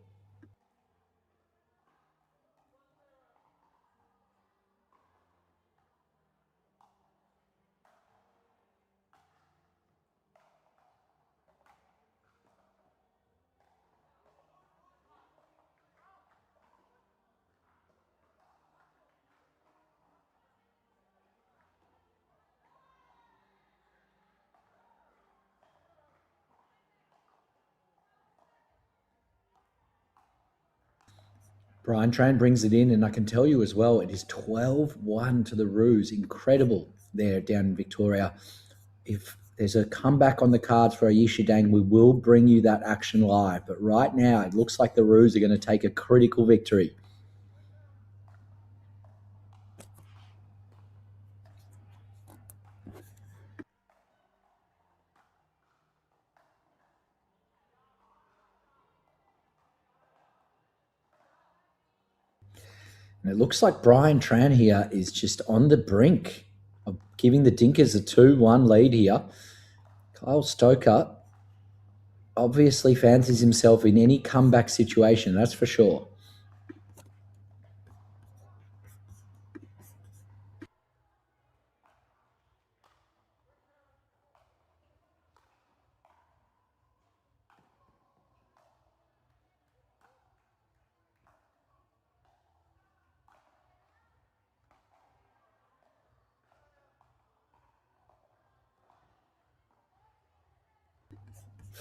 Brian Tran brings it in, and I can tell you as well, it is 12-1 to the Roos. Incredible there down in Victoria. If there's a comeback on the cards for Ayesha Dang, we will bring you that action live. But right now, it looks like the Roos are going to take a critical victory. And it looks like Brian Tran here is just on the brink of giving the Dinkers a 2-1 lead here. Kyle Stoker obviously fancies himself in any comeback situation, that's for sure.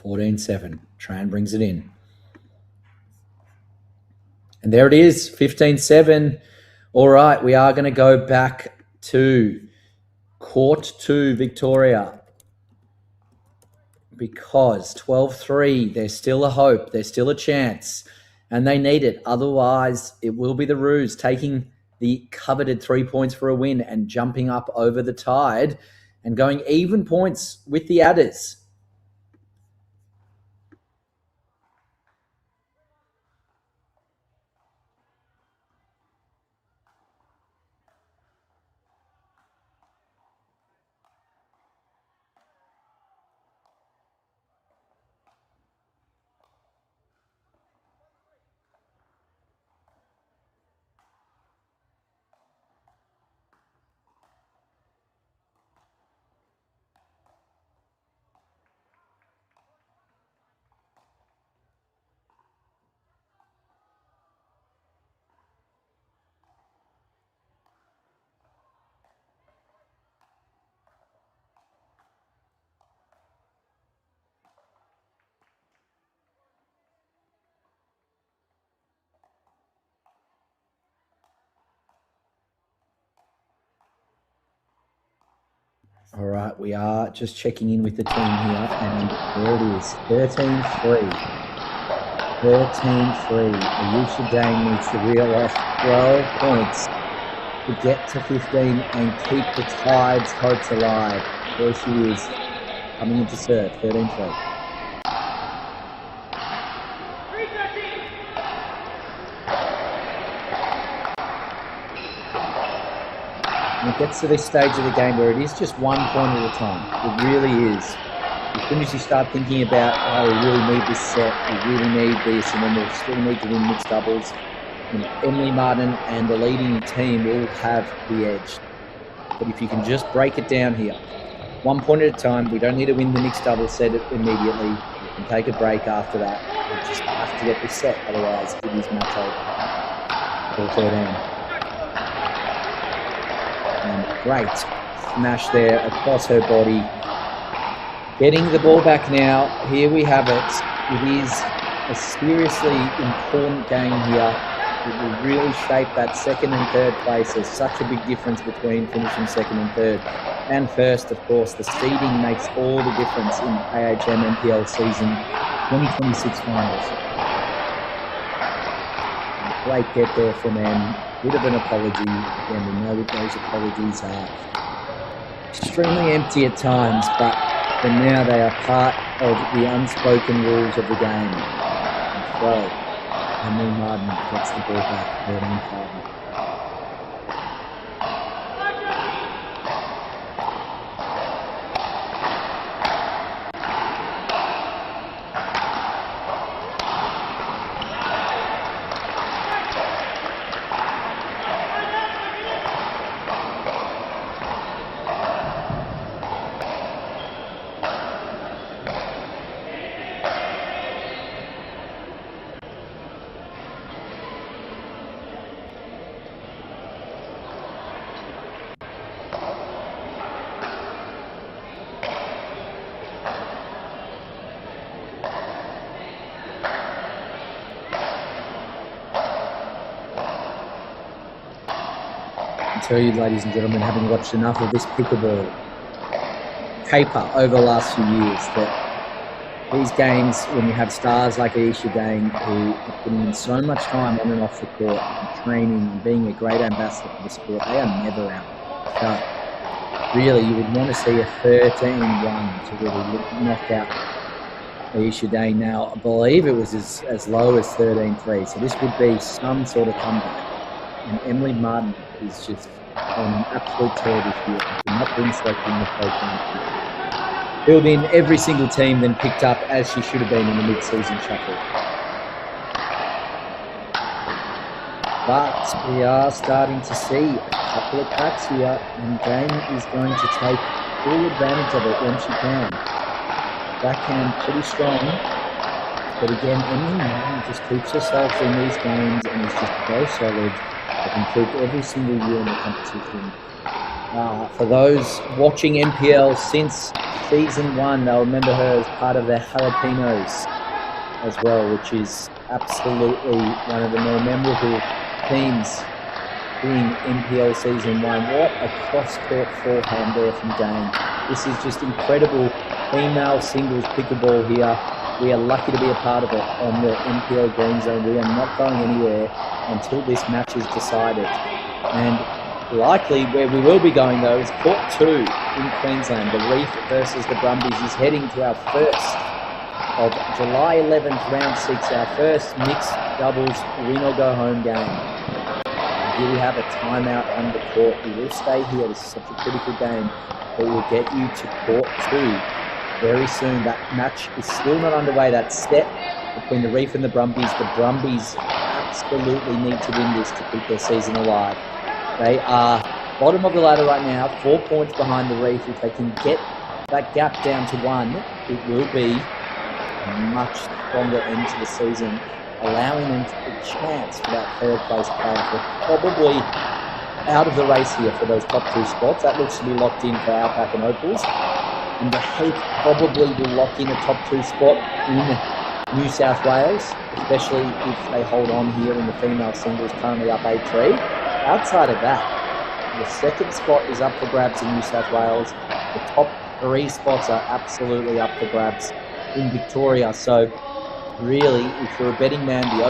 14-7. Tran brings it in. And there it is, 15-7. All right, we are going to go back to Court 2, Victoria. Because 12-3, there's still a hope, there's still a chance, and they need it. Otherwise, it will be the Roos taking the coveted 3 points for a win and jumping up over the Tide and going even points with the Adders. All right, we are just checking in with the team here, and there it is, 13-3. 13-3. Ayesha Dane needs to reel off 12 points to get to 15 and keep the Tide's hopes alive. There she is, coming into serve, 13-3. And it gets to this stage of the game where it is just 1 point at a time. It really is. As soon as you start thinking about, oh, we really need this set, we really need this, and then we'll still need to win mixed doubles, Emily Martin and the leading team will have the edge. But if you can just break it down here, 1 point at a time, we don't need to win the mixed doubles set immediately. We can take a break after that. We just have to get this set, otherwise it is match over. 4-13. And great smash there across her body. Getting the ball back now. Here we have it. It is a seriously important game here. It will really shape that second and third place. There's such a big difference between finishing second and third. And first, of course, the seeding makes all the difference in AHM NPL season 2026 finals. Great get there from them. Bit of an apology. Again, we know that those apologies are extremely empty at times, but for now they are part of the unspoken rules of the game. And so, Emily Martin gets the ball back, 13-5. Tell you, ladies and gentlemen, having watched enough of this pickleball caper over the last few years, that these games, when you have stars like Ayesha Dane, who are putting in so much time on and off the court, and training and being a great ambassador for the sport, they are never out. So, really, you would want to see a 13-1 to really knock out Ayesha Dane. Now, I believe it was as low as 13-3, so this would be some sort of comeback. And Emily Martin is just on an absolute tear this year. She's not been selected in the pro filled in every single team, then picked up as she should have been in the mid-season shuffle. But we are starting to see a couple of cracks here, and Dane is going to take full advantage of it when she can. Backhand pretty strong, but again, Emily Martin just keeps herself in these games and is just so solid. I've improved every single year in the competition. For those watching NPL since season 1, they'll remember her as part of the Jalapenos as well, which is absolutely one of the more memorable teams in NPL season 1. What a cross-court forehand there from Dane. This is just incredible female singles pickleball here. We are lucky to be a part of it on the NPL Greenzone. We are not going anywhere until this match is decided. And likely where we will be going though is Court 2 in Queensland. The Reef versus the Brumbies is heading to our first of July 11th, round 6, our first mixed doubles win or go home game. Here we have a timeout on the court. We will stay here. This is such a critical game, but we'll get you to Court 2 very soon. That match is still not underway. That set between the Reef and the Brumbies. The Brumbies absolutely need to win this to keep their season alive. They are bottom of the ladder right now, 4 points behind the Reef. If they can get that gap down to 1, it will be a much stronger end to the season, allowing them a chance for that third place playoff. They're probably out of the race here for those top 2 spots. That looks to be locked in for Outback and Opals. And the Heat probably will lock in a top 2 spot in New South Wales, especially if they hold on here in the female singles, currently up 8-3. Outside of that, the second spot is up for grabs in New South Wales. The top 3 spots are absolutely up for grabs in Victoria. So really, if you're a betting man, the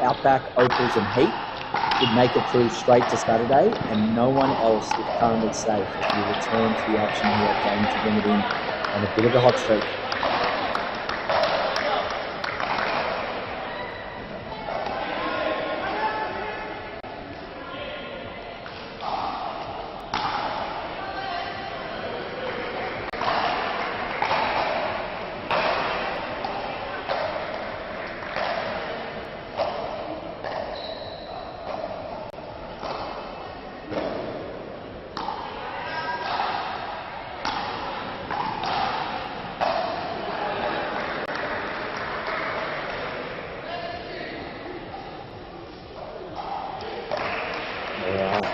Outback, Opals and Heat should make it through straight to Saturday, and no one else is currently safe as we return to the action here, going to bring it in on a bit of a hot streak. Alright,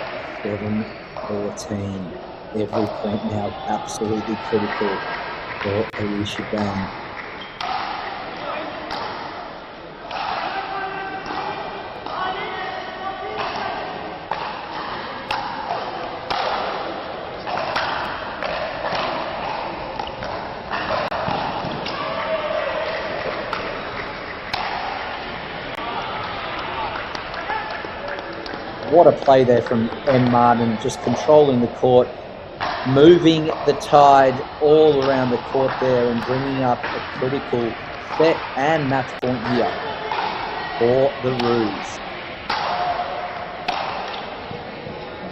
7-14. Every point now absolutely critical for Alicia Brown. What a play there from M. Martin, just controlling the court, moving the tide all around the court there and bringing up a critical set and match point here for the Roos.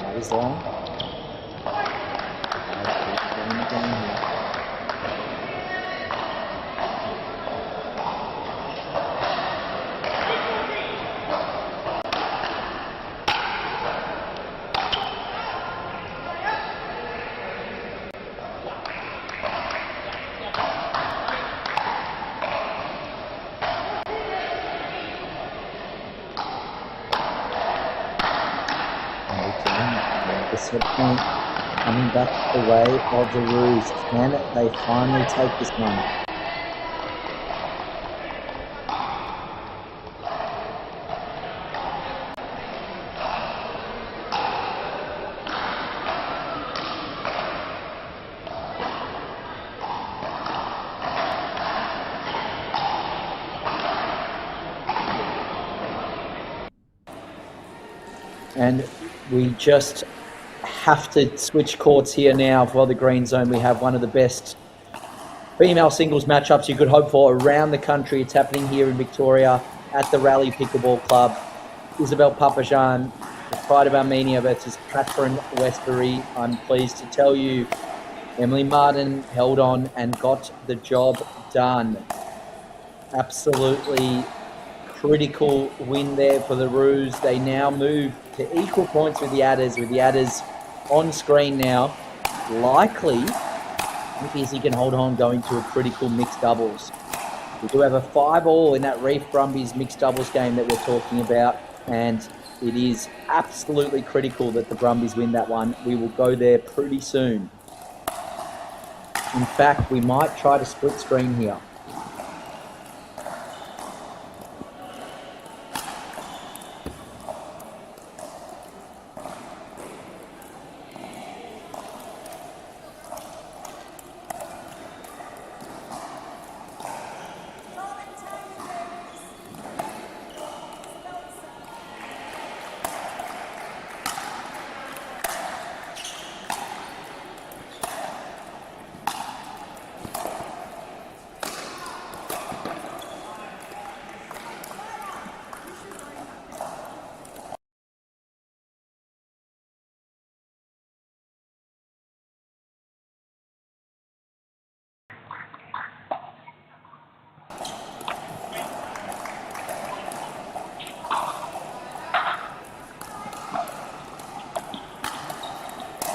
That is long. The set point coming back the way of the Roos. Can they finally take this one? And we just have to switch courts here now for the Greenzone. We have one of the best female singles matchups you could hope for around the country. It's happening here in Victoria at the Rally Pickleball Club. Isabel Papajan, the Pride of Armenia versus Catherine Westbury. I'm pleased to tell you, Emily Martin held on and got the job done. Absolutely critical win there for the Roos. They now move to equal points with the Adders on screen now. Likely, if Izzy can hold on, going to a critical mixed doubles. We do have a 5-all in that Reef Brumbies mixed doubles game that we're talking about, and It is absolutely critical that the Brumbies win that one. We will go there pretty soon. In fact, we might try to split screen here.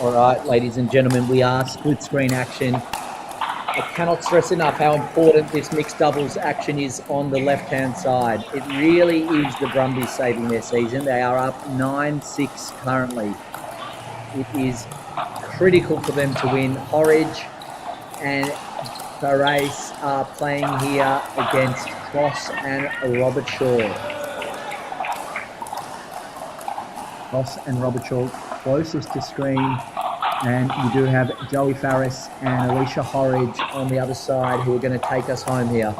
All right, ladies and gentlemen, we are split screen action. I cannot stress enough how important this mixed doubles action is on the left-hand side. It really is the Brumbies saving their season. They are up 9-6 currently. It is critical for them to win. Horridge and Barrace are playing here against Cross and Robert Shaw. Cross and Robert Shaw closest to screen, and you do have Joey Farris and Alicia Horridge on the other side who are going to take us home here.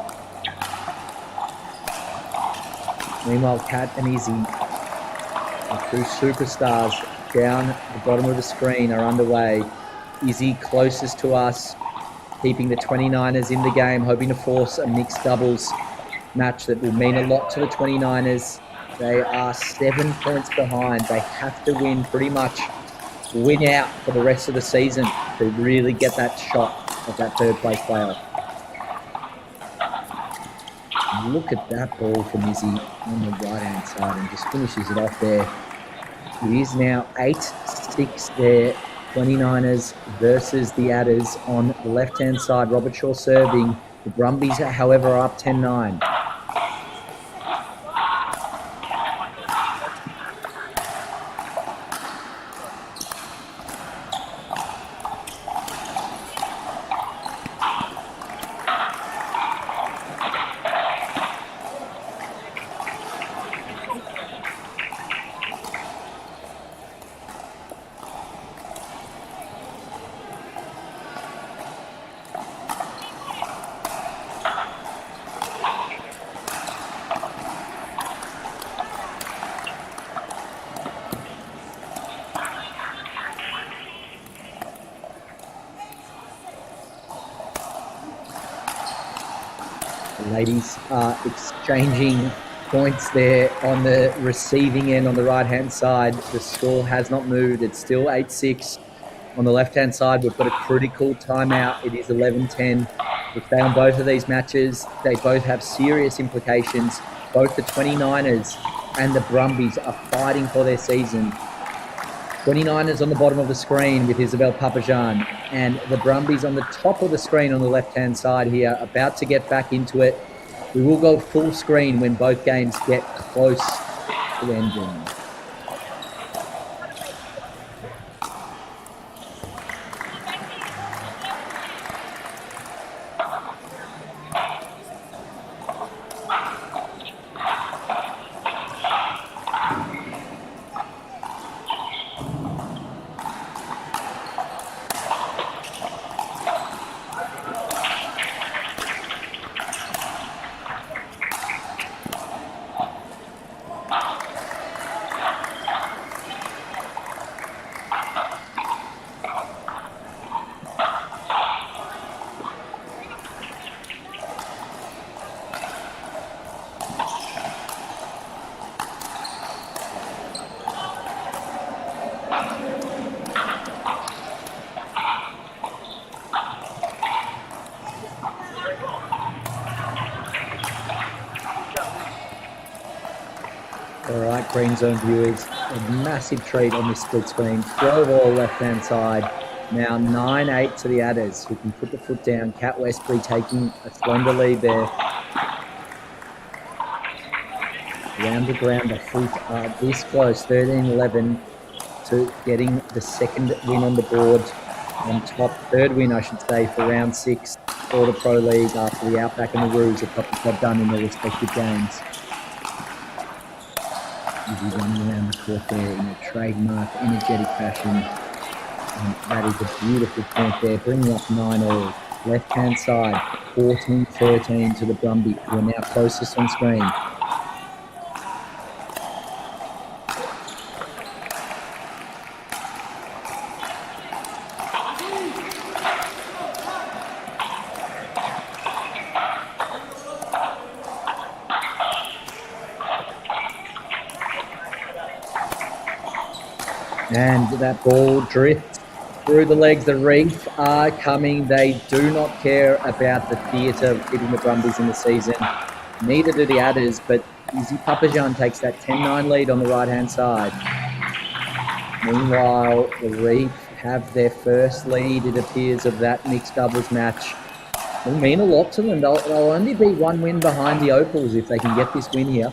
Meanwhile, Kat and Izzy, the two superstars down the bottom of the screen, are underway. Izzy closest to us, keeping the 29ers in the game, hoping to force a mixed doubles match that will mean a lot to the 29ers. They are 7 points behind. They have to win pretty much, win out for the rest of the season to really get that shot at that third place playoff. Look at that ball from Izzy on the right hand side and just finishes it off there. It is now 8-6 there, 29ers versus the Adders on the left hand side. Robert Shaw serving. The Brumbies, however, are up 10-9. Ladies are exchanging points there on the receiving end on the right-hand side. The score has not moved. It's still 8-6. On the left-hand side, we've got a critical timeout. It is 11-10. If they on both of these matches, they both have serious implications. Both the 29ers and the Brumbies are fighting for their season. 29ers on the bottom of the screen with Isabel Papajan, and the Brumbies on the top of the screen on the left-hand side here, about to get back into it. We will go full screen when both games get close to ending. All right, Greenzone viewers, a massive treat on this split screen. 12 all left-hand side. Now 9-8 to the Adders, who can put the foot down. Kat Westbury taking a slender lead there. Round to ground, the Heat are this close, 13-11, to getting the second win on the board, on top, third win, I should say, for round 6 for the Pro League after the Outback and the Roos have got the job done in their respective games. Izzy running around the court there in a trademark, energetic fashion. And that is a beautiful point there, bringing up 9-all. Left-hand side, 14-13 to the Brumbies, who are now closest on screen. And that ball drifts through the legs. The Reef are coming. They do not care about the theatre of hitting the Brumbies in the season. Neither do the Adders, but Izzy Papajan takes that 10-9 lead on the right-hand side. Meanwhile, the Reef have their first lead, it appears, of that mixed doubles match. It will mean a lot to them. They'll only be one win behind the Opals if they can get this win here.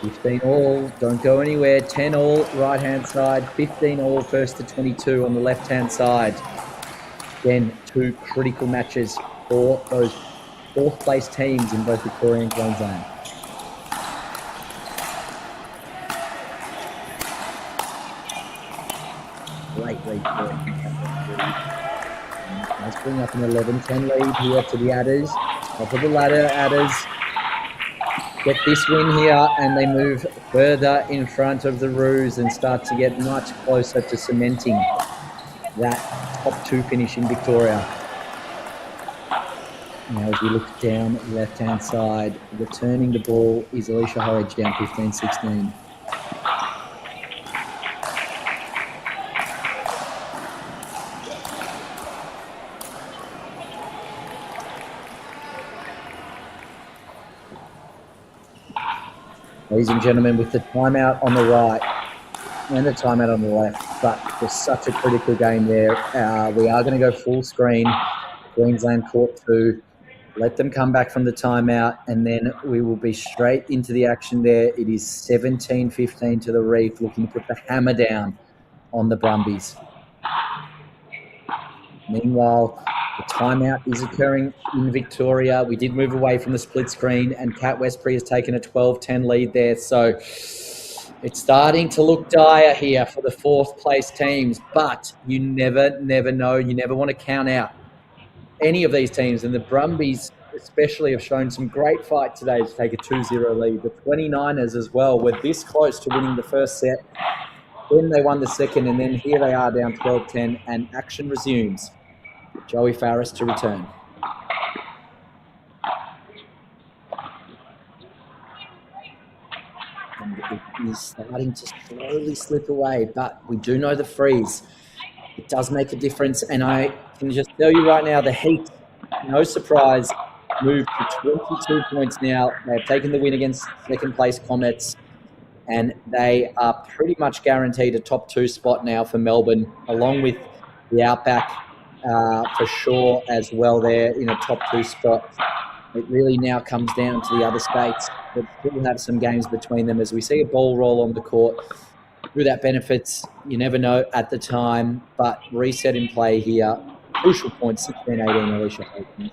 15-all, don't go anywhere. 10-all, right-hand side. 15-all, first to 22 on the left-hand side. Again, two critical matches for those fourth-place teams in both Victoria and Greenzone. Great lead for it. Let's bring up an 11-10 lead here to the Adders. Top of the ladder, Adders get this win here, and they move further in front of the Roos and start to get much closer to cementing that top 2 finish in Victoria. Now, as we look down the left-hand side, returning the ball is Alicia Horridge, down 15-16. Ladies and gentlemen, with the timeout on the right and the timeout on the left, but for such a critical game there, we are going to go full screen, Queensland Court 2, let them come back from the timeout, and then we will be straight into the action there. It is 17-15 to the Reef, looking to put the hammer down on the Brumbies. Meanwhile, the timeout is occurring in Victoria. We did move away from the split screen, and Kat Westbury has taken a 12-10 lead there. So it's starting to look dire here for the fourth-place teams, but you never know. You never want to count out any of these teams, and the Brumbies especially have shown some great fight today to take a 2-0 lead. The 29ers as well were this close to winning the first set. Then they won the second, and then here they are down 12-10, and action resumes. Joey Farris to return. And it is starting to slowly slip away, but we do know the freeze. It does make a difference, and I can just tell you right now, the Heat, no surprise, moved to 22 points now. They've taken the win against second-place Comets, and they are pretty much guaranteed a top 2 spot now for Melbourne, along with the Outback for sure as well there in a top 2 spot. It really now comes down to the other states that still have some games between them as we see a ball roll on the court. Who that benefits, you never know at the time, but reset in play here. Crucial point, 16-18, Alicia Hawkins.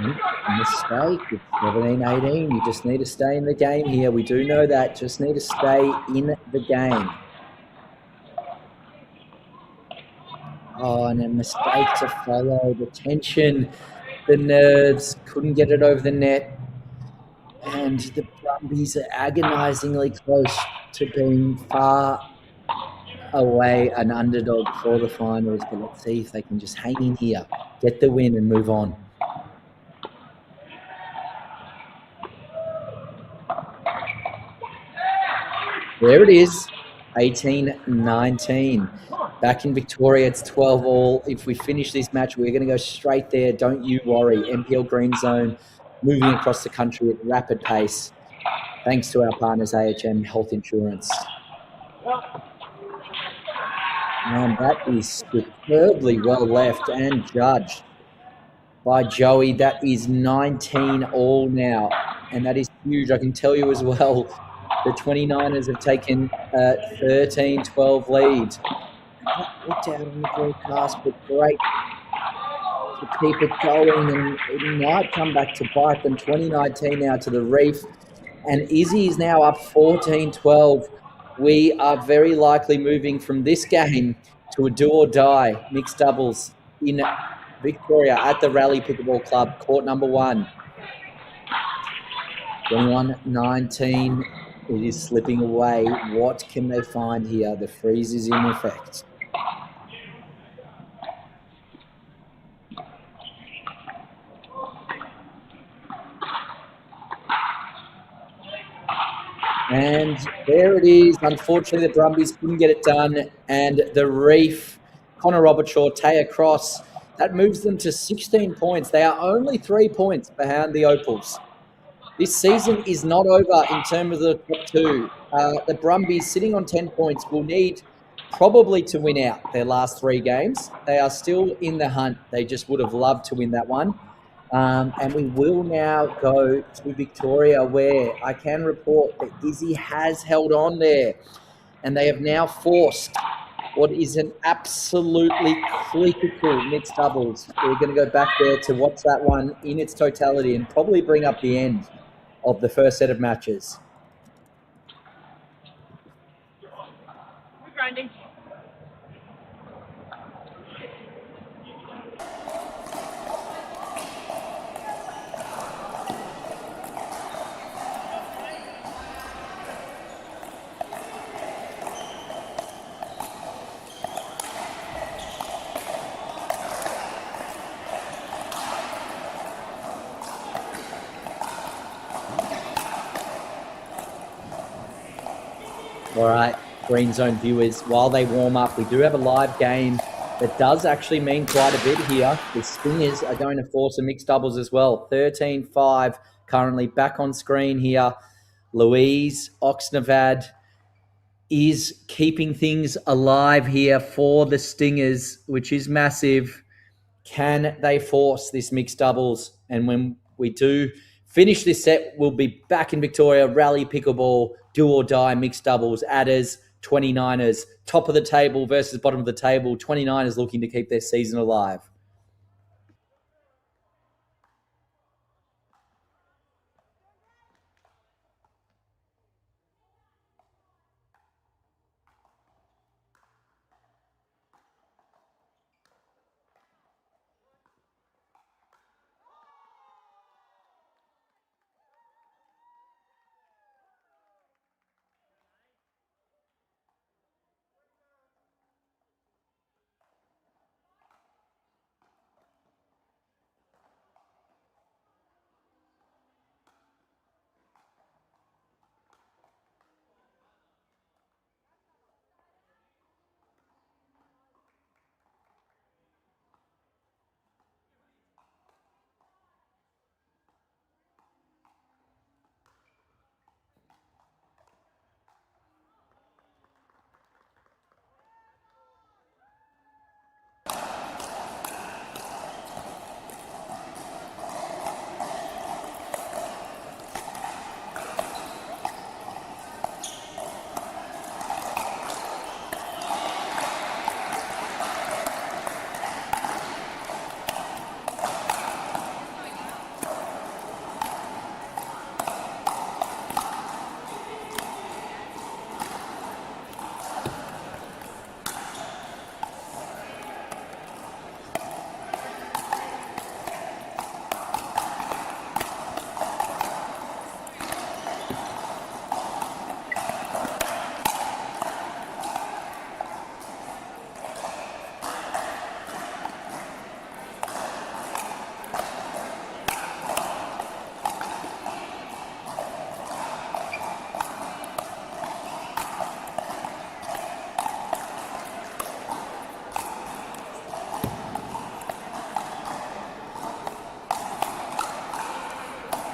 A mistake, it's 17-18. You just need to stay in the game here. We do know that. Just need to stay in the game. Oh, and a mistake to follow. The tension, the nerves, couldn't get it over the net. And the Brumbies are agonisingly close to being far away an underdog for the finals. But let's see if they can just hang in here, get the win and move on. There it is, 18-19. Back in Victoria, it's 12-all. If we finish this match, we're going to go straight there. Don't you worry. NPL Greenzone moving across the country at rapid pace, thanks to our partners, AHM Health Insurance. And that is superbly well left and judged by Joey. That is 19 all now, and that is huge. I can tell you as well, the 29ers have taken a 13-12 lead. That looked out on the broadcast, but great to keep it going, and it might come back to bite them. 2019 now to the Reef, and Izzy is now up 14-12. We are very likely moving from this game to a do or die mixed doubles in Victoria at the Rally Pickleball Club, court number 1. 21-19. It is slipping away. What can they find here? The freeze is in effect. And there it is. Unfortunately, the Brumbies couldn't get it done. And the Reef, Connor Robertshaw, Taya Cross, that moves them to 16 points. They are only 3 points behind the Opals. This season is not over in terms of the top 2. The Brumbies, sitting on 10 points, will need probably to win out their last 3 games. They are still in the hunt. They just would have loved to win that one. And we will now go to Victoria, where I can report that Izzy has held on there. And they have now forced what is an absolutely critical mixed doubles. We're going to go back there to watch that one in its totality and probably bring up the end of the first set of matches. We're grinding. All right, Greenzone viewers, while they warm up, we do have a live game that does actually mean quite a bit here. The Stingers are going to force a mixed doubles as well. 13-5 currently back on screen here. Louise Oxnevad is keeping things alive here for the Stingers, which is massive. Can they force this mixed doubles? And when we do finish this set, we'll be back in Victoria, Rally Pickleball, do or die, mixed doubles, adders, 29ers, top of the table versus bottom of the table, 29ers looking to keep their season alive.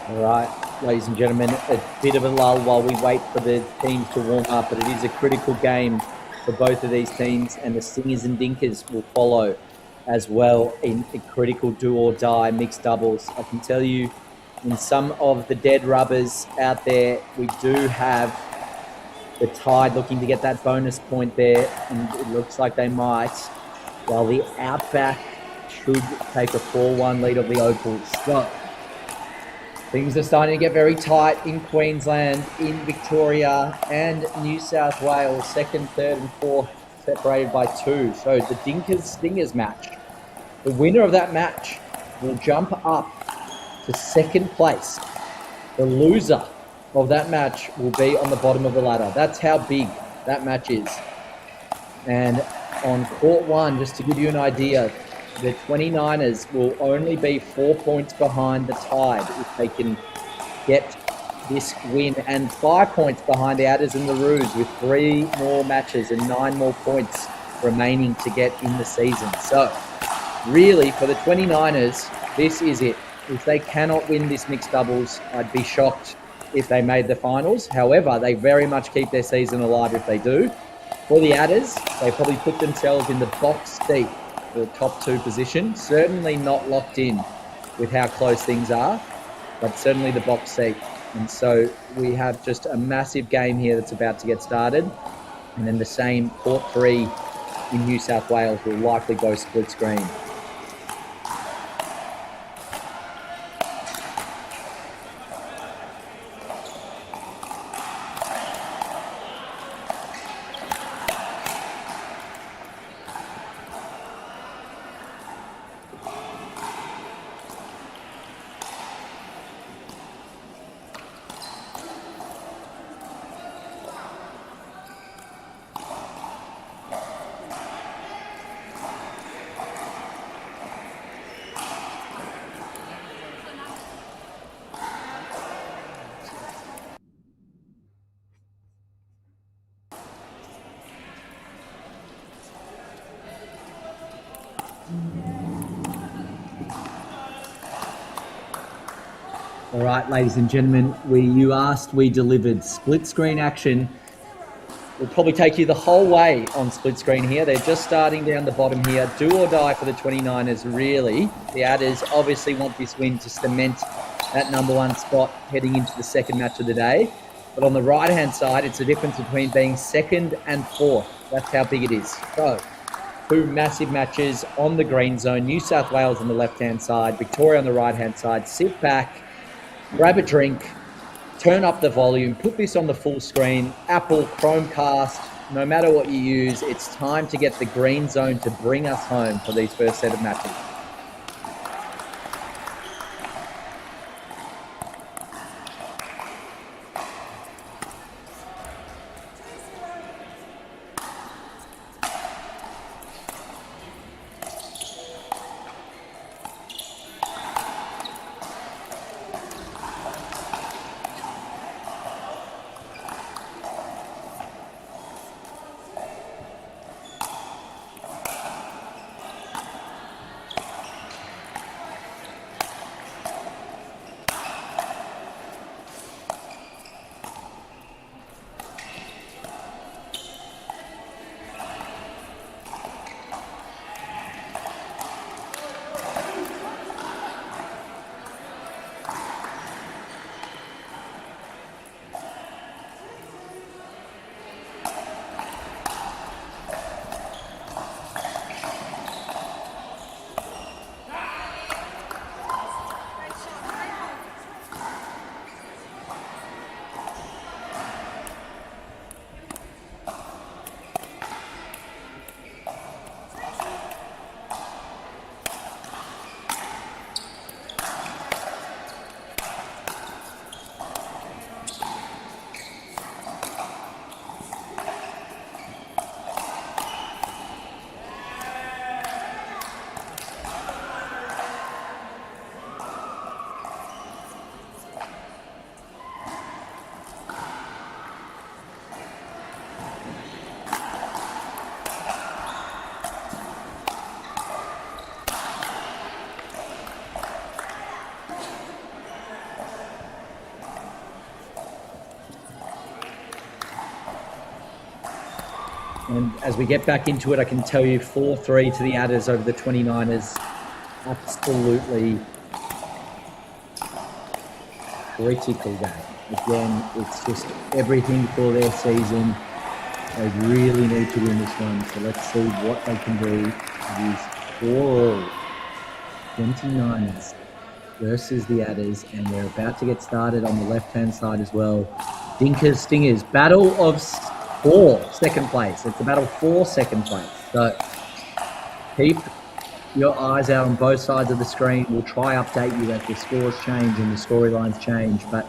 All right, ladies and gentlemen, a bit of a lull while we wait for the teams to warm up, but it is a critical game for both of these teams, and the Stingers and Dinkers will follow as well in a critical do or die mixed doubles. I can tell you, in some of the dead rubbers out there, we do have the Tide looking to get that bonus point there, and it looks like they might, while the Outback should take a 4-1 lead of the Opals. So things are starting to get very tight in Queensland, in Victoria and New South Wales. Second, third and fourth separated by 2. So the Dinkers-Stingers match, the winner of that match will jump up to second place. The loser of that match will be on the bottom of the ladder. That's how big that match is. And on court 1, just to give you an idea, the 29ers will only be 4 points behind the Tide if they can get this win, and 5 points behind the Adders and the Roos with 3 more matches and 9 more points remaining to get in the season. So really, for the 29ers, this is it. If they cannot win this mixed doubles, I'd be shocked if they made the finals. However, they very much keep their season alive if they do. For the Adders, they probably put themselves in the box seat for the top 2 position. Certainly not locked in with how close things are, but certainly the box seat. And so we have just a massive game here that's about to get started. And then the same court 3 in New South Wales will likely go split screen. All right, ladies and gentlemen, you asked, we delivered. Split screen action will probably take you the whole way on split screen here. They're just starting down the bottom here. Do or die for the 29ers, really. The Adders obviously want this win to cement that number 1 spot heading into the second match of the day. But on the right-hand side, it's the difference between being second and 4th. That's how big it is. So 2 massive matches on the Greenzone. New South Wales on the left-hand side, Victoria on the right-hand side. Sit back, grab a drink, turn up the volume, put this on the full screen, Apple, Chromecast, no matter what you use, it's time to get the Greenzone to bring us home for these first set of matches. And as we get back into it, I can tell you 4-3 to the Adders over the 29ers. Absolutely critical game. Again, it's just everything for their season. They really need to win this one. So let's see what they can do. It is 4-all. 29ers versus the Adders, and we're about to get started on the left-hand side as well. Dinkers, Stingers, battle of 4, second place. It's a battle for second place. So keep your eyes out on both sides of the screen. We'll try update you as the scores change and the storylines change. But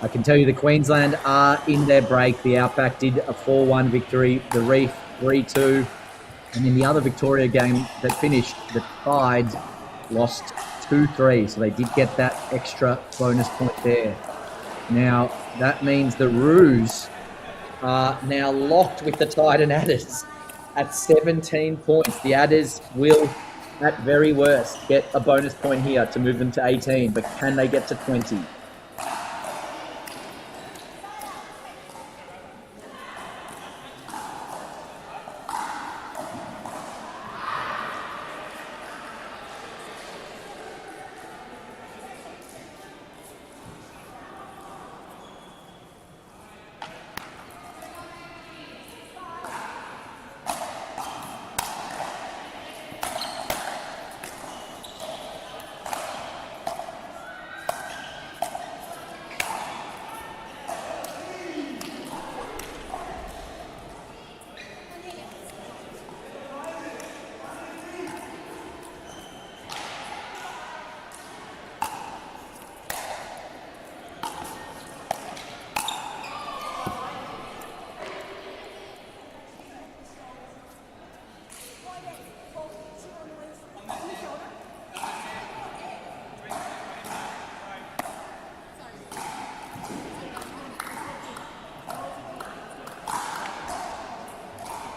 I can tell you the Queensland are in their break. The Outback did a 4-1 victory. The Reef 3-2. And in the other Victoria game that finished, the Tide lost 2-3. So they did get that extra bonus point there. Now, that means the Roos are now locked with the Tide and Adders at 17 points. The Adders will, at very worst, get a bonus point here to move them to 18. But can they get to 20?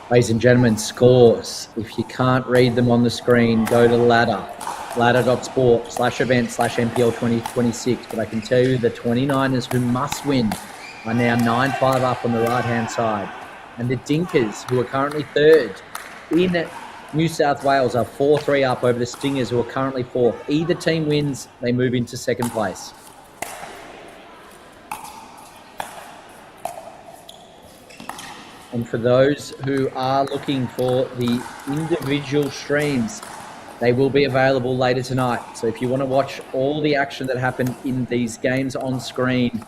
Ladies and gentlemen, scores. If you can't read them on the screen, go to ladder, ladder.sport/event/NPL 2026. But I can tell you the 29ers who must win are now 9-5 up on the right-hand side. And the Dinkers, who are currently third in New South Wales, are 4-3 up over the Stingers, who are currently fourth. Either team wins, they move into second place. And for those who are looking for the individual streams, they will be available later tonight. So if you want to watch all the action that happened in these games on screen,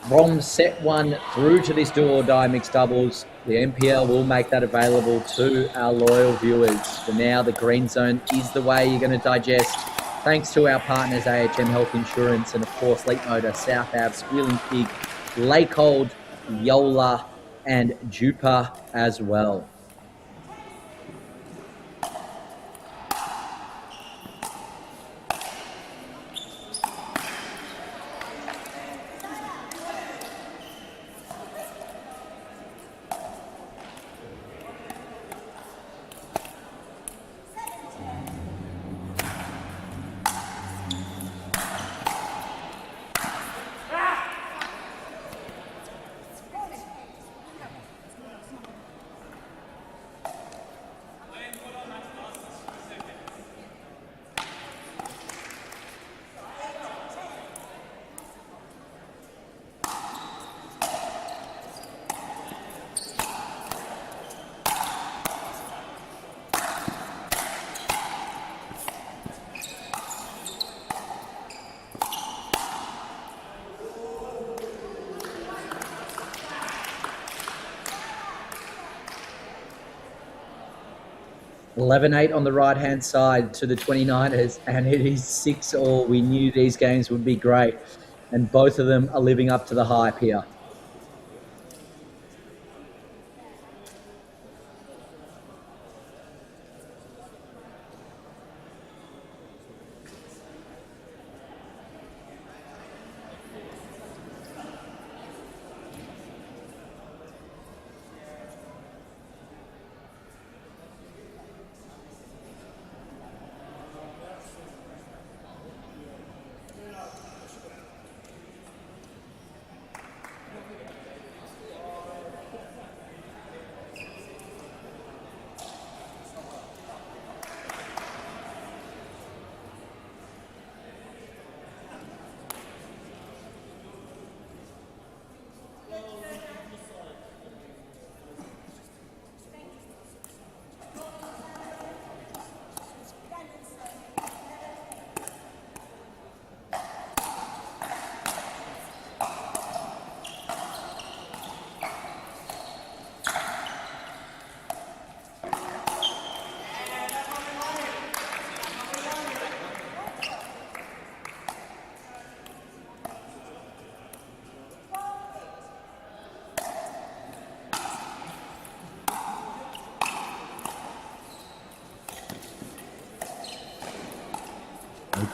from set 1 through to this do or die mixed doubles, the NPL will make that available to our loyal viewers. For now, the Greenzone is the way you're going to digest. Thanks to our partners, AHM Health Insurance, and of course, Leap Motor, South Ave, Squealing Pig, Lakehold, Yola, and Jupa as well. $11-8 on the right-hand side to the 29ers, and it is 6-all. We knew these games would be great, and both of them are living up to the hype here.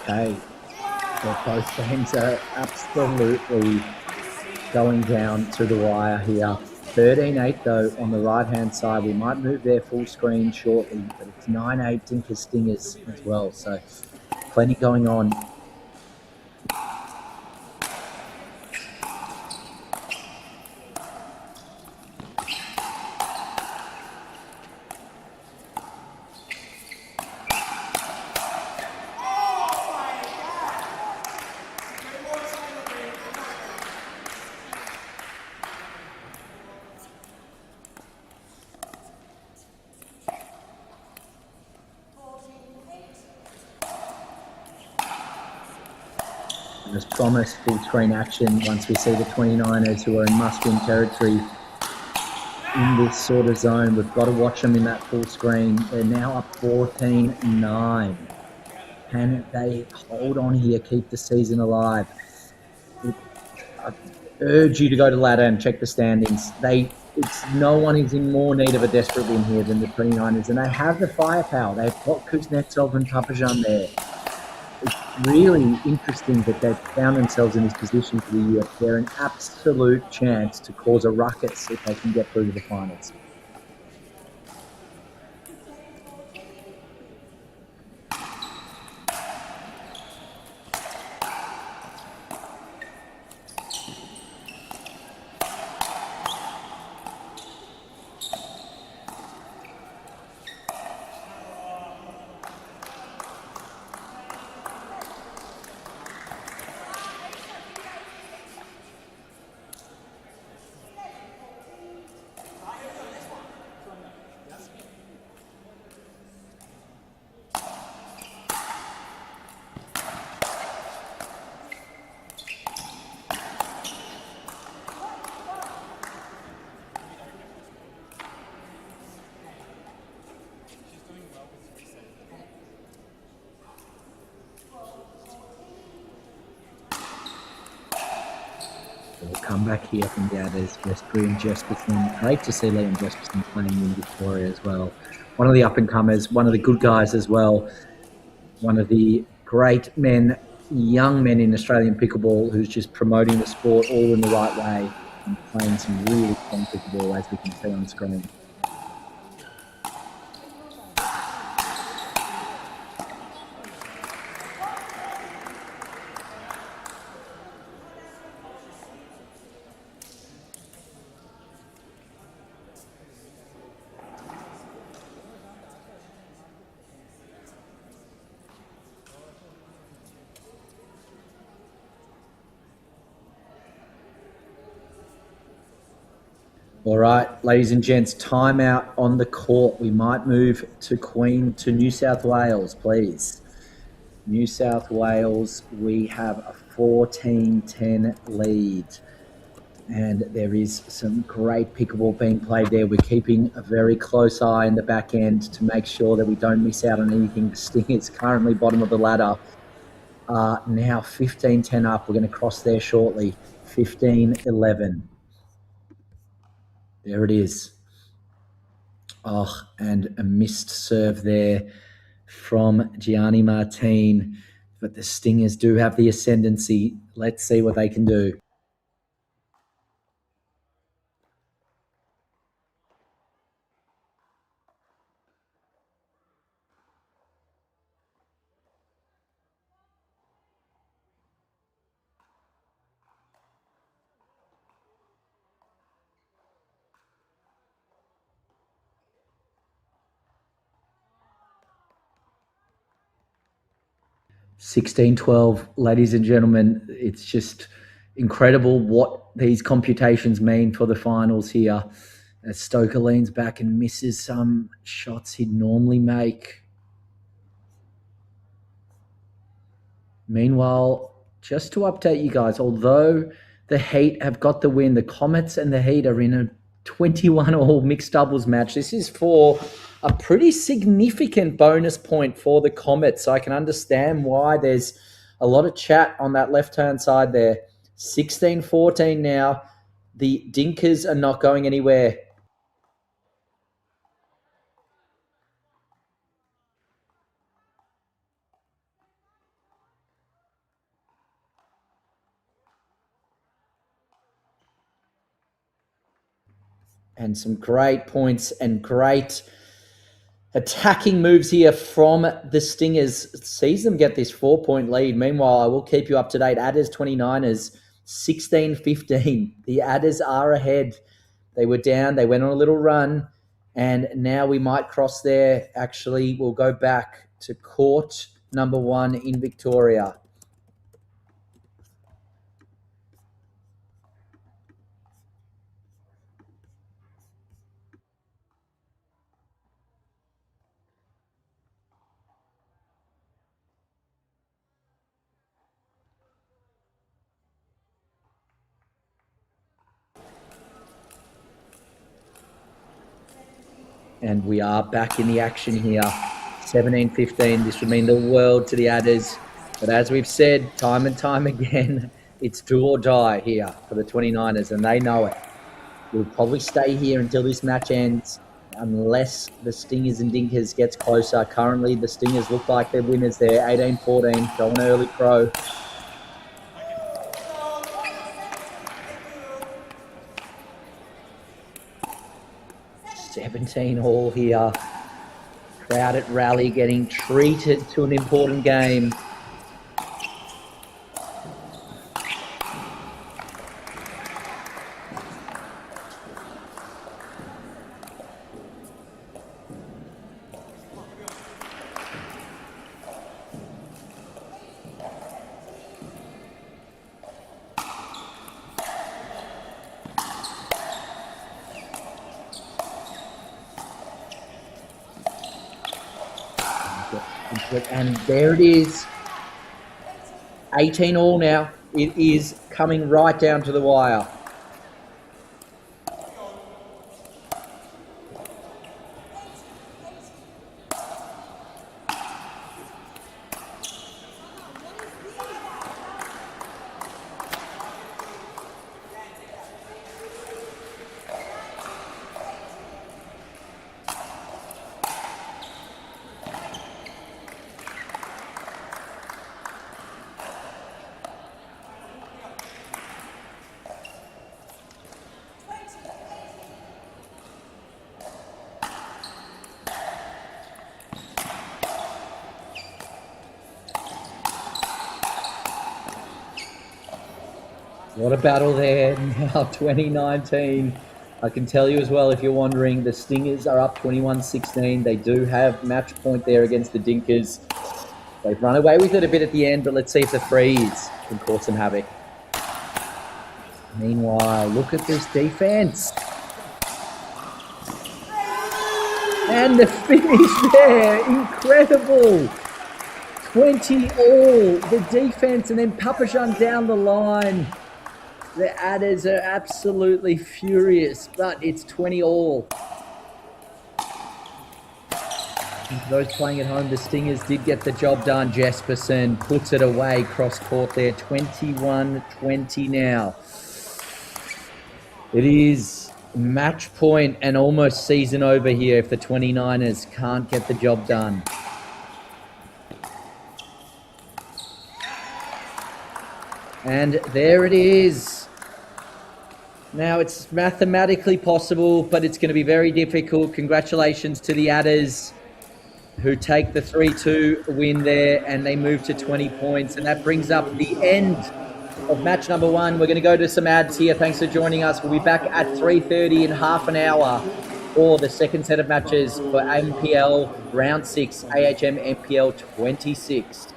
Okay. So both games are absolutely going down to the wire here. 13-8 though on the right-hand side. We might move their full screen shortly, but it's 9-8 Dinker Stingers as well. So plenty going on. As promised, full screen action once we see the 29ers who are in must-win territory in this sort of zone. We've got to watch them in that full screen. They're now up 14-9. Can they hold on here, keep the season alive? I urge you to go to the ladder and check the standings. No one is in more need of a desperate win here than the 29ers, and they have the firepower. They've got Kuznetsov and Papajan there. It's really interesting that they've found themselves in this position for the year. They're an absolute chance to cause a ruckus if they can get through to the finals. We'll come back here from the others, Westbury and Jesperson. Great to see Liam Jesperson playing in Victoria as well. One of the up-and-comers, one of the good guys as well. One of the great men, young men in Australian pickleball who's just promoting the sport all in the right way and playing some really strong pickleball, as we can see on screen. All right, ladies and gents, timeout on the court. We might move to New South Wales, please. New South Wales, we have a 14-10 lead. And there is some great pickleball being played there. We're keeping a very close eye in the back end to make sure that we don't miss out on anything. The Stingers currently bottom of the ladder. Now 15-10 up. We're going to cross there shortly. 15-11. There it is. Oh, and a missed serve there from Gianni Martin. But the Stingers do have the ascendancy. Let's see what they can do. $16-12, ladies and gentlemen. It's just incredible what these computations mean for the finals here. As Stoker leans back and misses some shots he'd normally make. Meanwhile, just to update you guys, although the Heat have got the win, the Comets and the Heat are in a 21-all mixed doubles match. This is for a pretty significant bonus point for the Comets. So I can understand why there's a lot of chat on that left-hand side there. 16-14 now. The Dinkers are not going anywhere. And some great points and great attacking moves here from the Stingers. Sees them get this 4-point lead. Meanwhile, I will keep you up to date. Adders 29ers 16-15. The Adders are ahead. They were down. They went on a little run. And now we might cross there. Actually, we'll go back to court number 1 in Victoria. And we are back in the action here. 17-15. This would mean the world to the Adders. But as we've said time and time again, it's do or die here for the 29ers, and they know it. We'll probably stay here until this match ends, unless the Stingers and Dinkers gets closer. Currently, the Stingers look like they're winners there. 18-14, go on early crow. 17 all here. Crowd at Rally getting treated to an important game. And there it is. 18 all now. It is coming right down to the wire. What a battle there now, 2019. I can tell you as well, if you're wondering, the Stingers are up 21-16. They do have match point there against the Dinkers. They've run away with it a bit at the end, but let's see if the freeze can cause some havoc. Meanwhile, look at this defense. And the finish there, incredible. 20 all, the defense, and then Papashan down the line. The Adders are absolutely furious, but it's 20 all. And for those playing at home, the Stingers did get the job done. Jesperson puts it away cross court there, 21-20 now. It is match point and almost season over here if the 29ers can't get the job done. And there it is. Now, it's mathematically possible, but it's going to be very difficult. Congratulations to the Adders, who take the 3-2 win there, and they move to 20 points. And that brings up the end of match number 1. We're going to go to some ads here. Thanks for joining us. We'll be back at 3:30 in half an hour for the second set of matches for NPL Round 6, AHM NPL 26.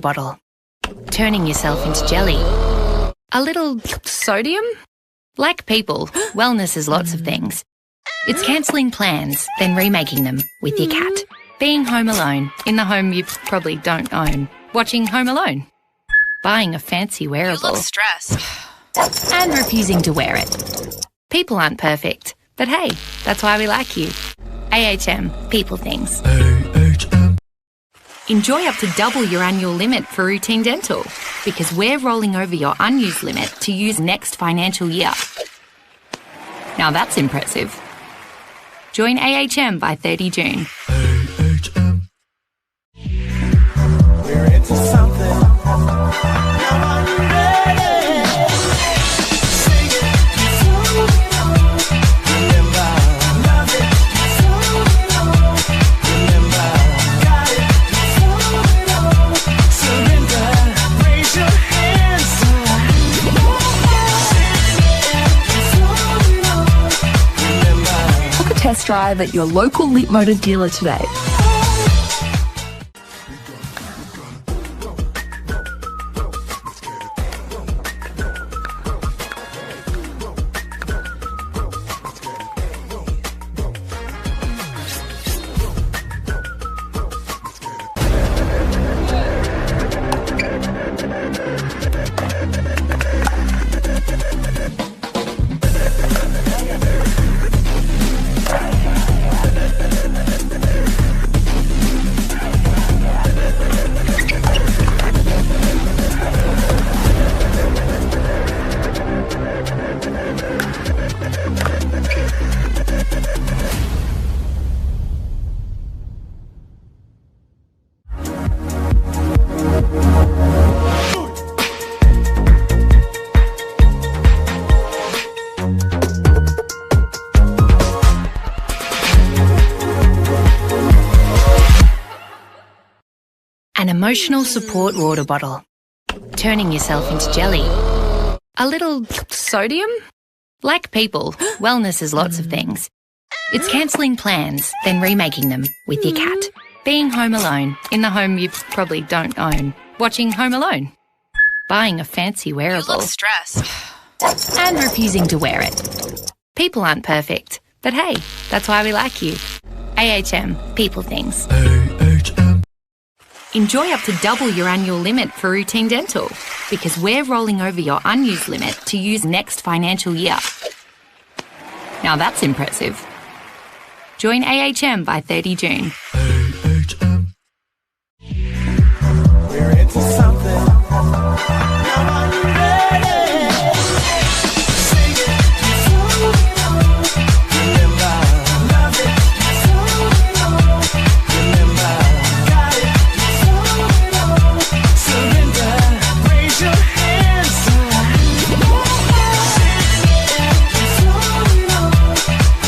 Bottle, turning yourself into jelly. A little sodium? Like people, wellness is lots of things. It's cancelling plans, then remaking them with your cat. Being home alone, in the home you probably don't own. Watching Home Alone. buying a fancy wearable, You look stressed. and refusing to wear it. People aren't perfect, but hey, that's why we like you. AHM, people things. Enjoy up to double your annual limit for routine dental because we're rolling over your unused limit to use next financial year. Now that's impressive. Join AHM by 30 June. We're into something. Now are you ready? Sing it. Remember, love it. Remember, got it. Surrender. Raise your hands high. Remember. Book a test drive at your local Leapmotor dealer today. An emotional support water bottle. Turning yourself into jelly. A little sodium? Like people, wellness is lots of things. It's cancelling plans, then remaking them with your cat. Being home alone, in the home you probably don't own. Watching Home Alone. Buying a fancy wearable. You look stressed. And refusing to wear it. People aren't perfect, but hey, that's why we like you. AHM, people things. Enjoy up to double your annual limit for routine dental because we're rolling over your unused limit to use next financial year. Now that's impressive. Join AHM by 30 June. We're into something. Now are you ready? Sing it. Remember, love it. Remember, got it. Surrender. Raise your hands high.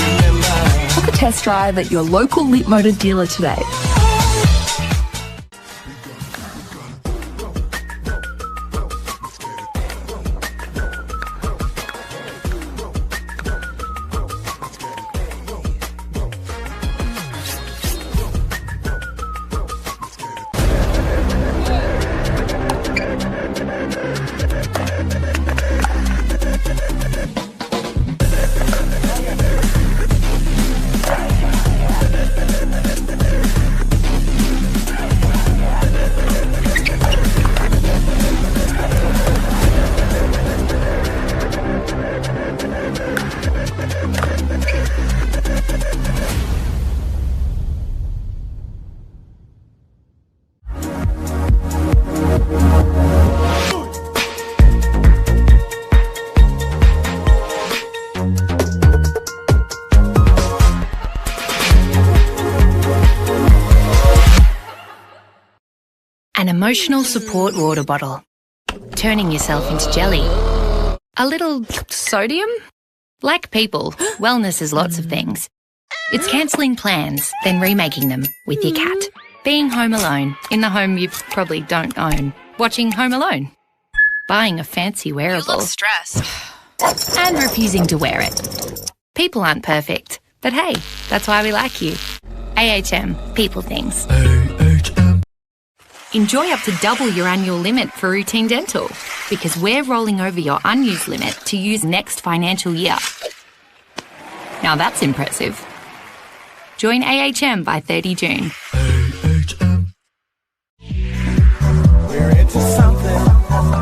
Remember. Book a test drive at your local Leapmotor dealer today. An emotional support water bottle. Turning yourself into jelly. A little sodium? Like people, wellness is lots of things. It's cancelling plans, then remaking them with your cat. Being home alone, in the home you probably don't own. Watching Home Alone. Buying a fancy You wearable. look stressed. And refusing to wear it. People aren't perfect, but hey, that's why we like you. AHM, people things. Enjoy up to double your annual limit for routine dental because we're rolling over your unused limit to use next financial year. Now that's impressive. Join AHM by 30 June. We're into something.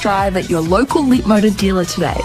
drive at your local Leapmotor dealer today.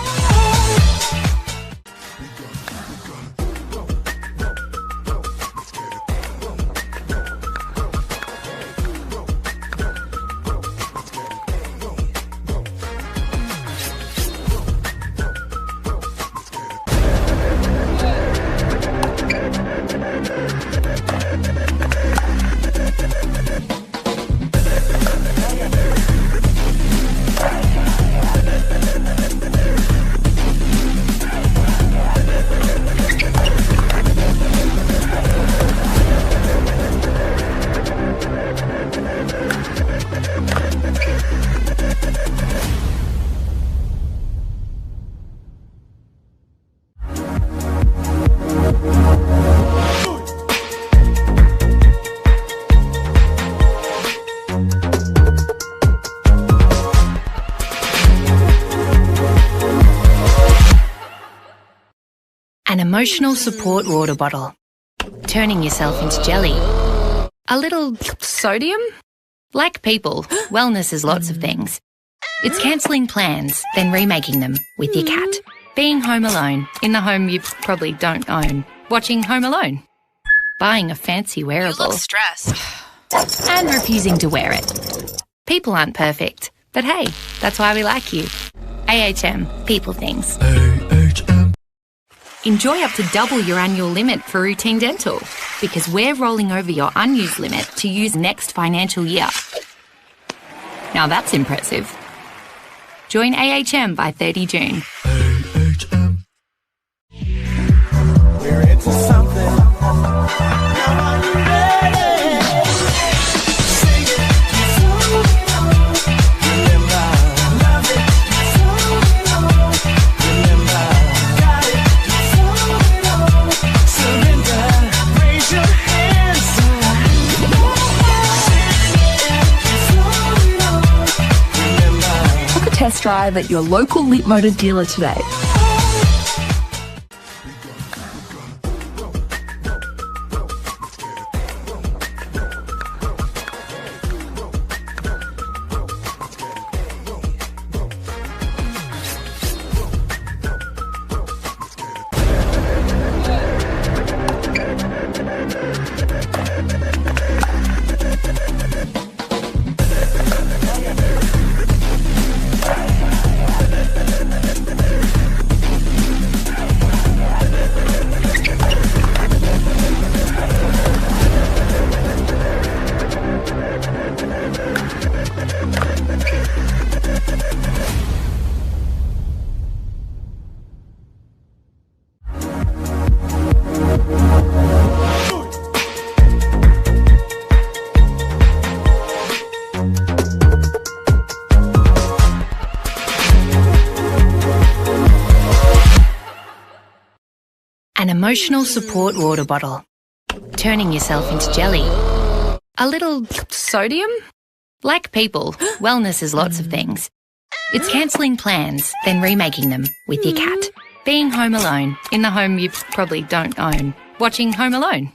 An emotional support water bottle. Turning yourself into jelly. A little sodium? Like people, wellness is lots of things. It's cancelling plans, then remaking them with your cat. Being home alone, in the home you probably don't own. Watching Home Alone. Buying a fancy wearable. You look stressed. And refusing to wear it. People aren't perfect, but hey, that's why we like you. AHM, people things. Enjoy up to double your annual limit for routine dental because we're rolling over your unused limit to use next financial year. Now that's impressive. Join AHM by 30 June. We're into something. Now are you ready? Sing it. Remember, love it. Remember, got it. Surrender. Raise your hands up. Remember. Book a test drive at your local Leapmotor dealer today. An emotional support water bottle. Turning yourself into jelly. A little sodium? Like people, wellness is lots of things. It's cancelling plans, then remaking them with your cat. Being home alone, in the home you probably don't own. Watching Home Alone.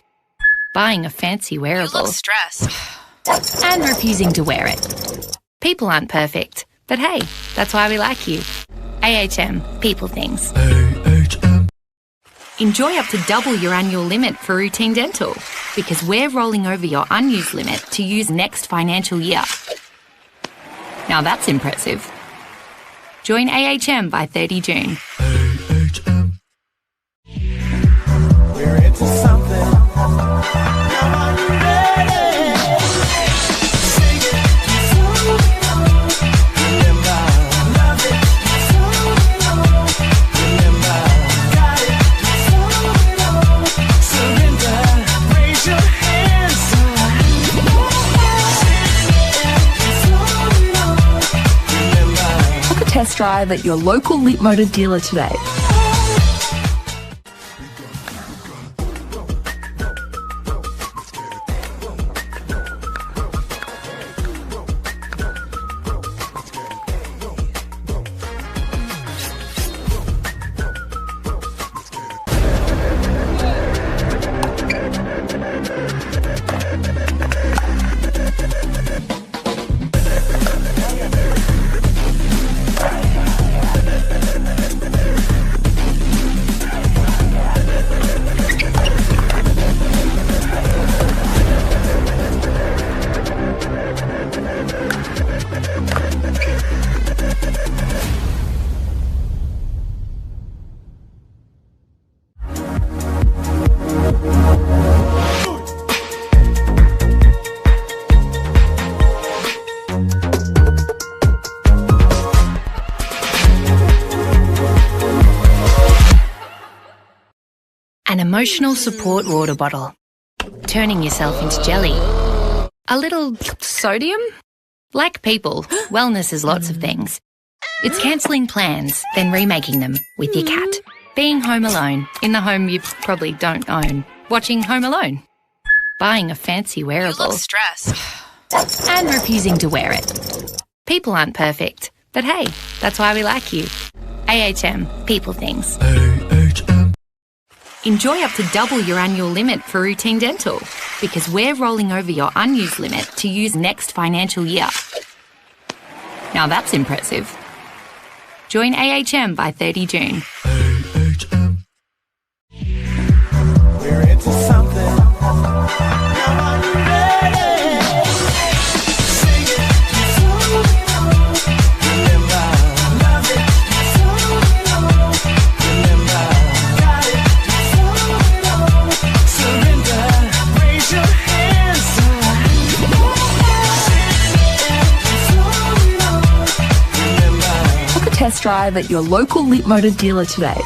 Buying a fancy You wearable. look stressed. And refusing to wear it. People aren't perfect, but hey, that's why we like you. AHM, people things. Enjoy up to double your annual limit for routine dental because we're rolling over your unused limit to use next financial year. Now that's impressive. Join AHM by 30 June. We're into something. Now are you ready? Sing it. Remember, love it. Remember, got it. Surrender. Raise your hands up. Remember. Book a test drive at your local Leapmotor dealer today. An emotional support water bottle. Turning yourself into jelly. A little sodium? Like people, wellness is lots of things. It's cancelling plans, then remaking them with your cat. Being home alone, in the home you probably don't own. Watching Home Alone. Buying a fancy wearable. You look stressed. And refusing to wear it. People aren't perfect, but hey, that's why we like you. AHM, people things. Enjoy up to double your annual limit for routine dental because we're rolling over your unused limit to use next financial year. Now that's impressive. Join AHM by 30 June. We're into something. Now are you ready? Sing it. Remember, love it. Remember, got it. Surrender. Raise your hands. Remember. Book a test drive at your local Leapmotor dealer today.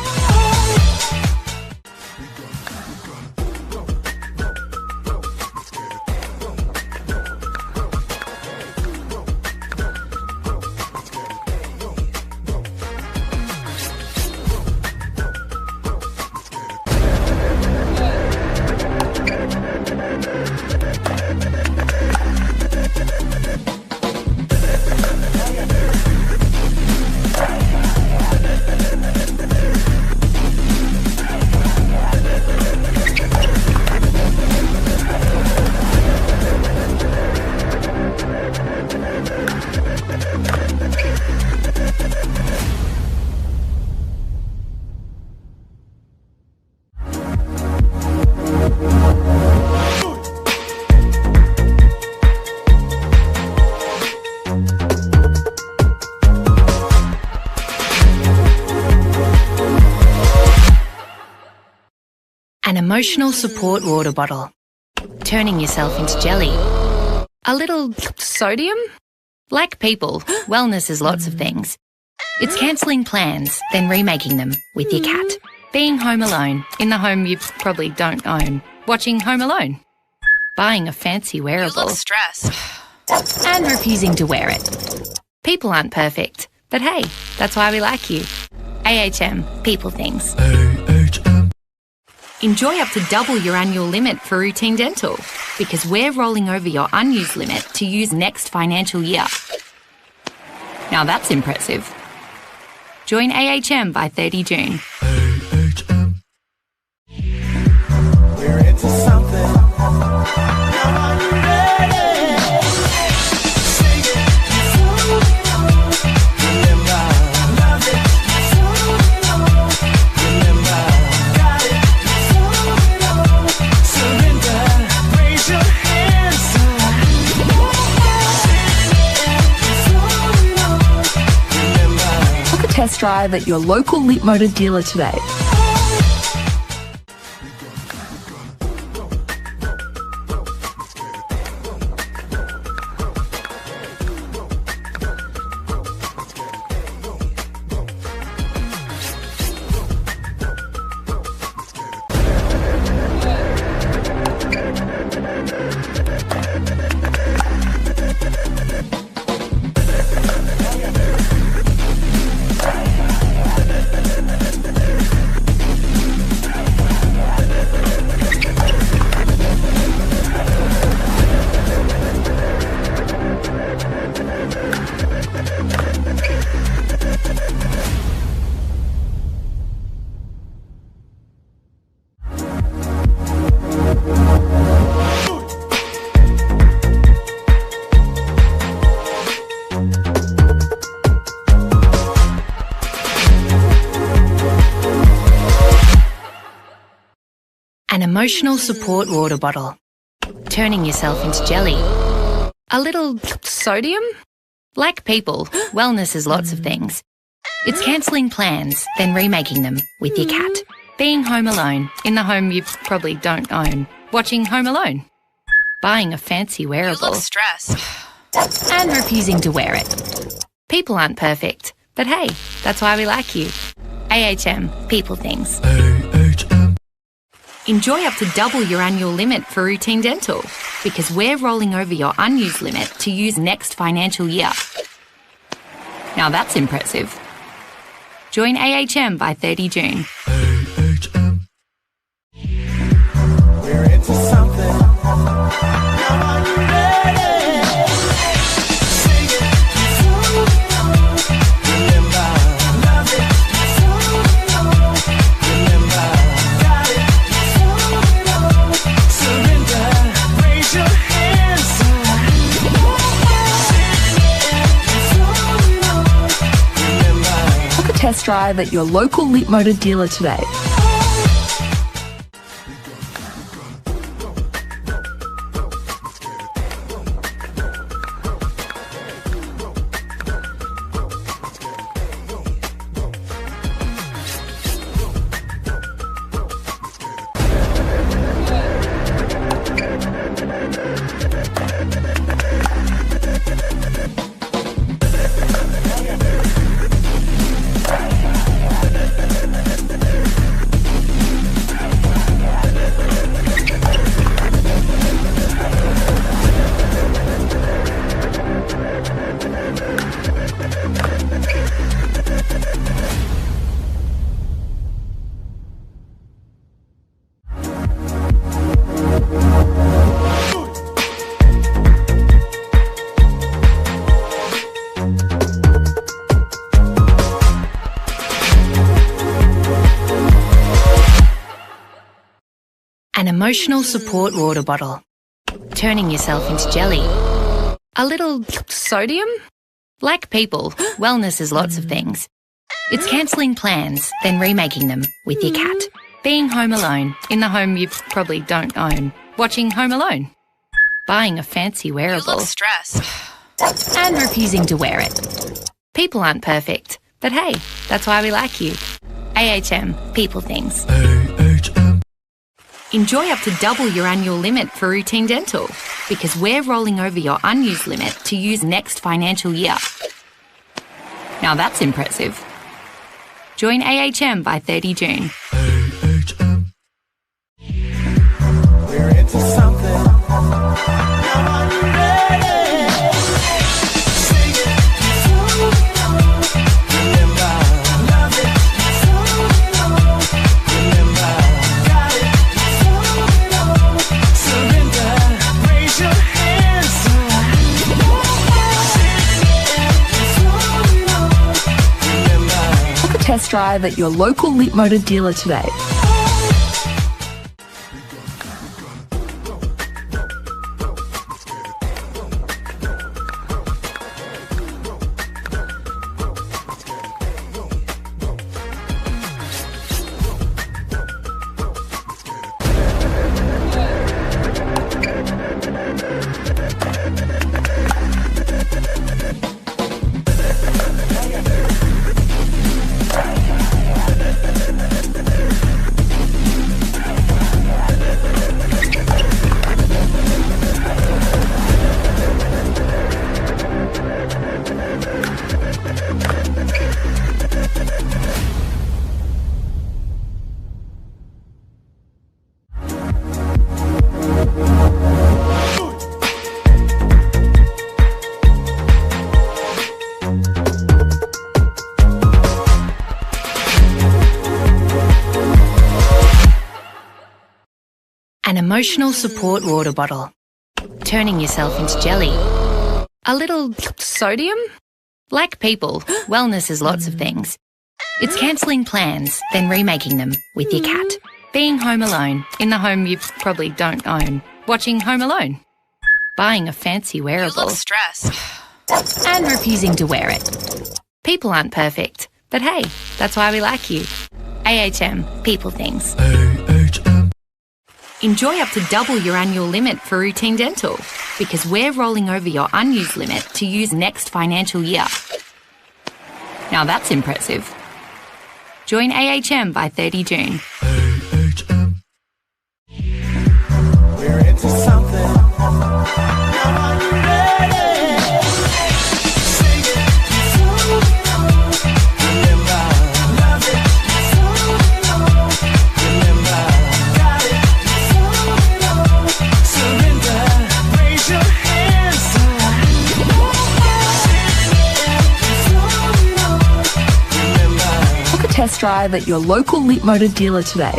An emotional support water bottle. Turning yourself into jelly. A little sodium? Like people, wellness is lots of things. It's cancelling plans, then remaking them with your cat. Being home alone, in the home you probably don't own. Watching Home Alone. Buying a fancy You wearable. look stressed. And refusing to wear it. People aren't perfect, but hey, that's why we like you. AHM, people things. Enjoy up to double your annual limit for routine dental because we're rolling over your unused limit to use next financial year. Now that's impressive. Join AHM by 30 June. We're into something. Now are you ready? Sing it. Remember, love it. Remember, got it. Surrender. Raise your hands. Remember. Book a test drive at your local Leapmotor dealer today. An emotional support water bottle. Turning yourself into jelly. A little sodium? Like people, wellness is lots of things. It's cancelling plans, then remaking them with your cat. Being home alone, in the home you probably don't own. Watching Home Alone. Buying a fancy You wearable. look stressed. And refusing to wear it. People aren't perfect, but hey, that's why we like you. AHM, people things. Enjoy up to double your annual limit for routine dental because we're rolling over your unused limit to use next financial year. Now that's impressive. Join AHM by 30 June. We're into something. Now are you ready? Sing it. Remember, love it. Remember, got it. Surrender. Raise your hands. Book a test drive at your local Leapmotor dealer today. An emotional support water bottle. Turning yourself into jelly. A little sodium? Like people, wellness is lots of things. It's cancelling plans, then remaking them with your cat. Being home alone, in the home you probably don't own. Watching Home Alone. Buying a fancy wearable. You look stressed. And refusing to wear it. People aren't perfect, but hey, that's why we like you. AHM, people things. Enjoy up to double your annual limit for routine dental because we're rolling over your unused limit to use next financial year. Now that's impressive. Join AHM by 30 June. We're into something. Now are you ready? Sing it. Remember, love it. Remember, got it. Surrender. Raise your hands. Remember. Book a test drive at your local Leapmotor dealer today. An emotional support water bottle. Turning yourself into jelly. A little sodium? Like people, wellness is lots of things. It's cancelling plans, then remaking them with your cat. Being home alone, in the home you probably don't own. Watching Home Alone. Buying a fancy You wearable. look stressed. And refusing to wear it. People aren't perfect, but hey, that's why we like you. AHM, people things. Enjoy up to double your annual limit for routine dental because we're rolling over your unused limit to use next financial year. Now that's impressive. Join AHM by 30 June. We're into something. Now are you ready? Sing it. Remember, love it. Remember, got it. test drive at your local Leapmotor dealer today.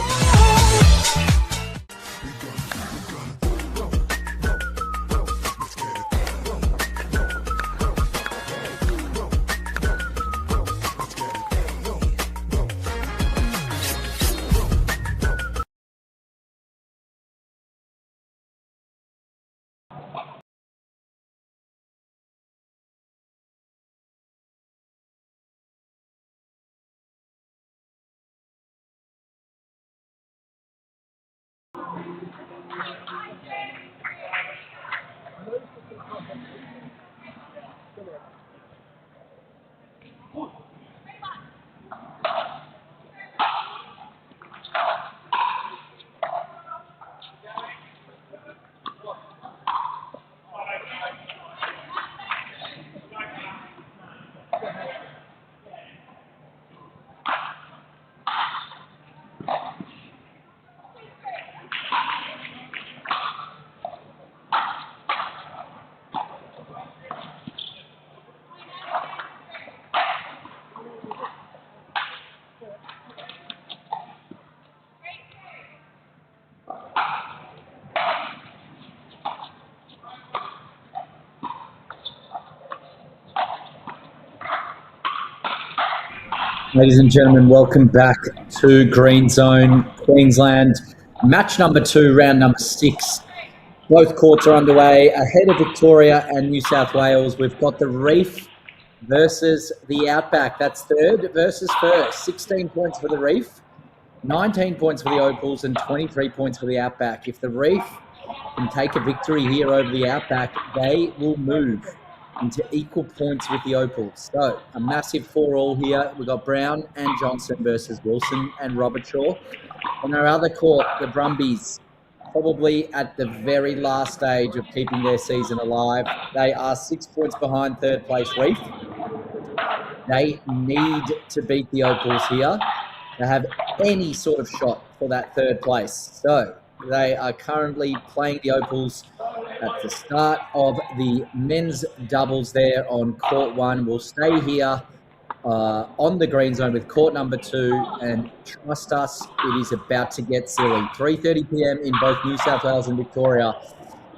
Ladies and gentlemen, welcome back to Greenzone, Queensland. Match number 2, round number 6. Both courts are underway. Ahead of Victoria and New South Wales, we've got the Reef versus the Outback. That's third versus first. 16 points for the Reef, 19 points for the Opals, and 23 points for the Outback. If the Reef can take a victory here over the Outback, they will move into equal points with the Opals. So a massive 4-all here. We've got Brown and Johnson versus Wilson and Robertshaw. On our other court, the Brumbies, probably at the very last stage of keeping their season alive. They are 6 points behind third place Reef. They need to beat the Opals here to have any sort of shot for that third place. So they are currently playing the Opals at the start of the men's doubles there on court 1. We'll stay here on the Greenzone with court number 2, and trust us, it is about to get silly. 3:30 p.m. in both New South Wales and Victoria.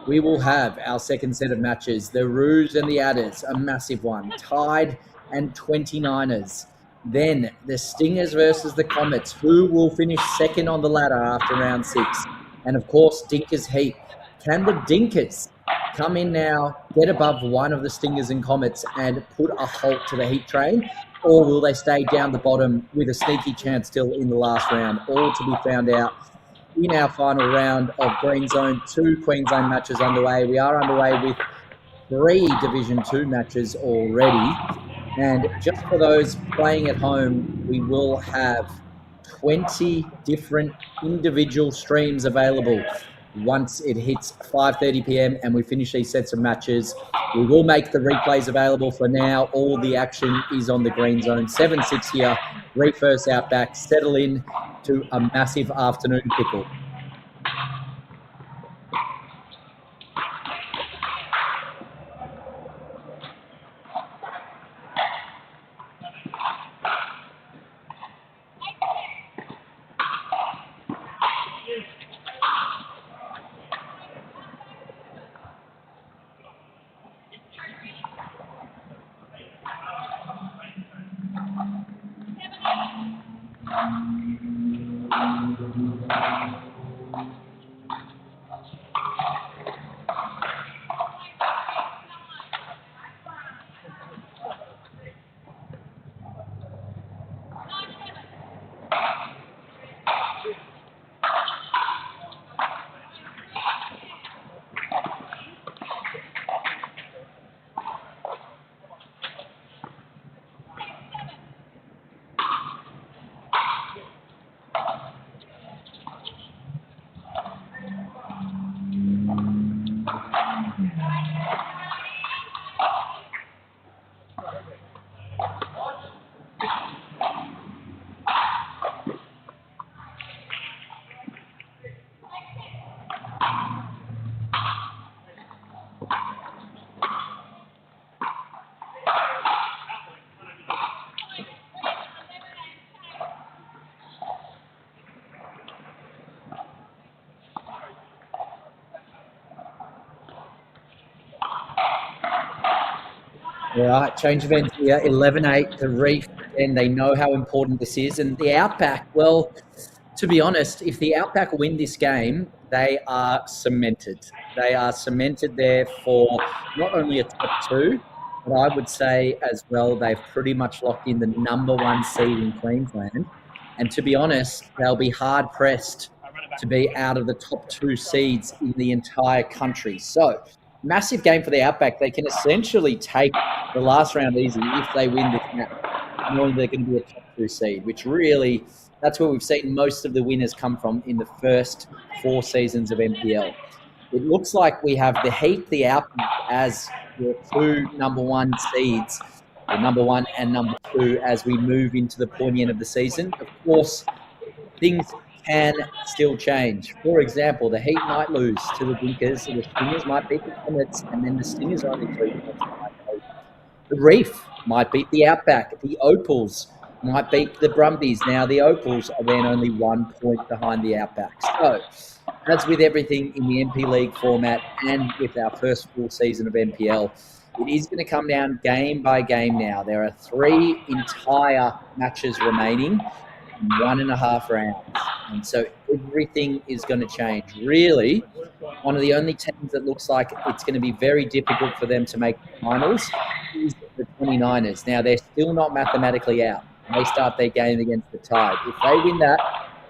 We will have our second set of matches. The Roos and the Adders, a massive one. Tide and 29ers. Then the Stingers versus the Comets. Who will finish second on the ladder after round 6? And of course, Dinkers Heat. Can the Dinkers come in now, get above one of the Stingers and Comets and put a halt to the Heat train? Or will they stay down the bottom with a sneaky chance still in the last round? All to be found out in our final round of Greenzone. 2 Queensland matches underway. We are underway with 3 Division 2 matches already. And just for those playing at home, we will have 20 different individual streams available once it hits 5:30 p.m. and we finish these sets of matches. We will make the replays available. For now, all the action is on the Greenzone. 7-6 here, Reef versus Outback. Settle in to a massive afternoon pickle. All right, change of ends here. 11-8, the Reef, and they know how important this is. And the Outback, well, to be honest, if the Outback win this game, they are cemented. They are cemented there for not only a top two, but I would say as well, they've pretty much locked in the number one seed in Queensland. And to be honest, they'll be hard pressed to be out of the top two seeds in the entire country. So, massive game for the Outback. They can essentially take the last round easy if they win this match, knowing they're going to be a top two seed, which really, that's where we've seen most of the winners come from in the first 4 seasons of NPL. It looks like we have the Heat, the Outback as your 2 number 1 seeds, or number 1 and number 2 as we move into the pointy end of the season. Of course, things can still change. For example, the Heat might lose to the Dinkers, the Stingers might beat the Comets, and then the Stingers are only 3 points behind the Heat. The Reef might beat the Outback. The Opals might beat the Brumbies. Now, the Opals are then only 1 point behind the Outback. So, as with everything in the NP League format and with our first full season of NPL, it is going to come down game by game now. There are 3 entire matches remaining in 1.5 rounds. And so everything is going to change. Really, one of the only teams that looks like it's going to be very difficult for them to make the finals is the 29ers. Now, they're still not mathematically out. They start their game against the Tide. If they win that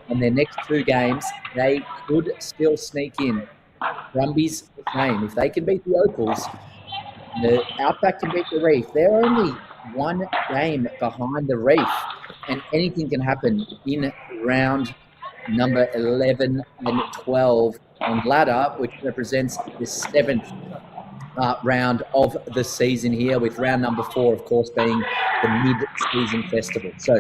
and their next 2 games, they could still sneak in. Brumbies, the same. If they can beat the Opals, the Outback can beat the Reef. They're only 1 game behind the Reef, and anything can happen in round number 11 and 12 on ladder, which represents the 7th round of the season here, with round number 4, of course, being the mid-season festival. So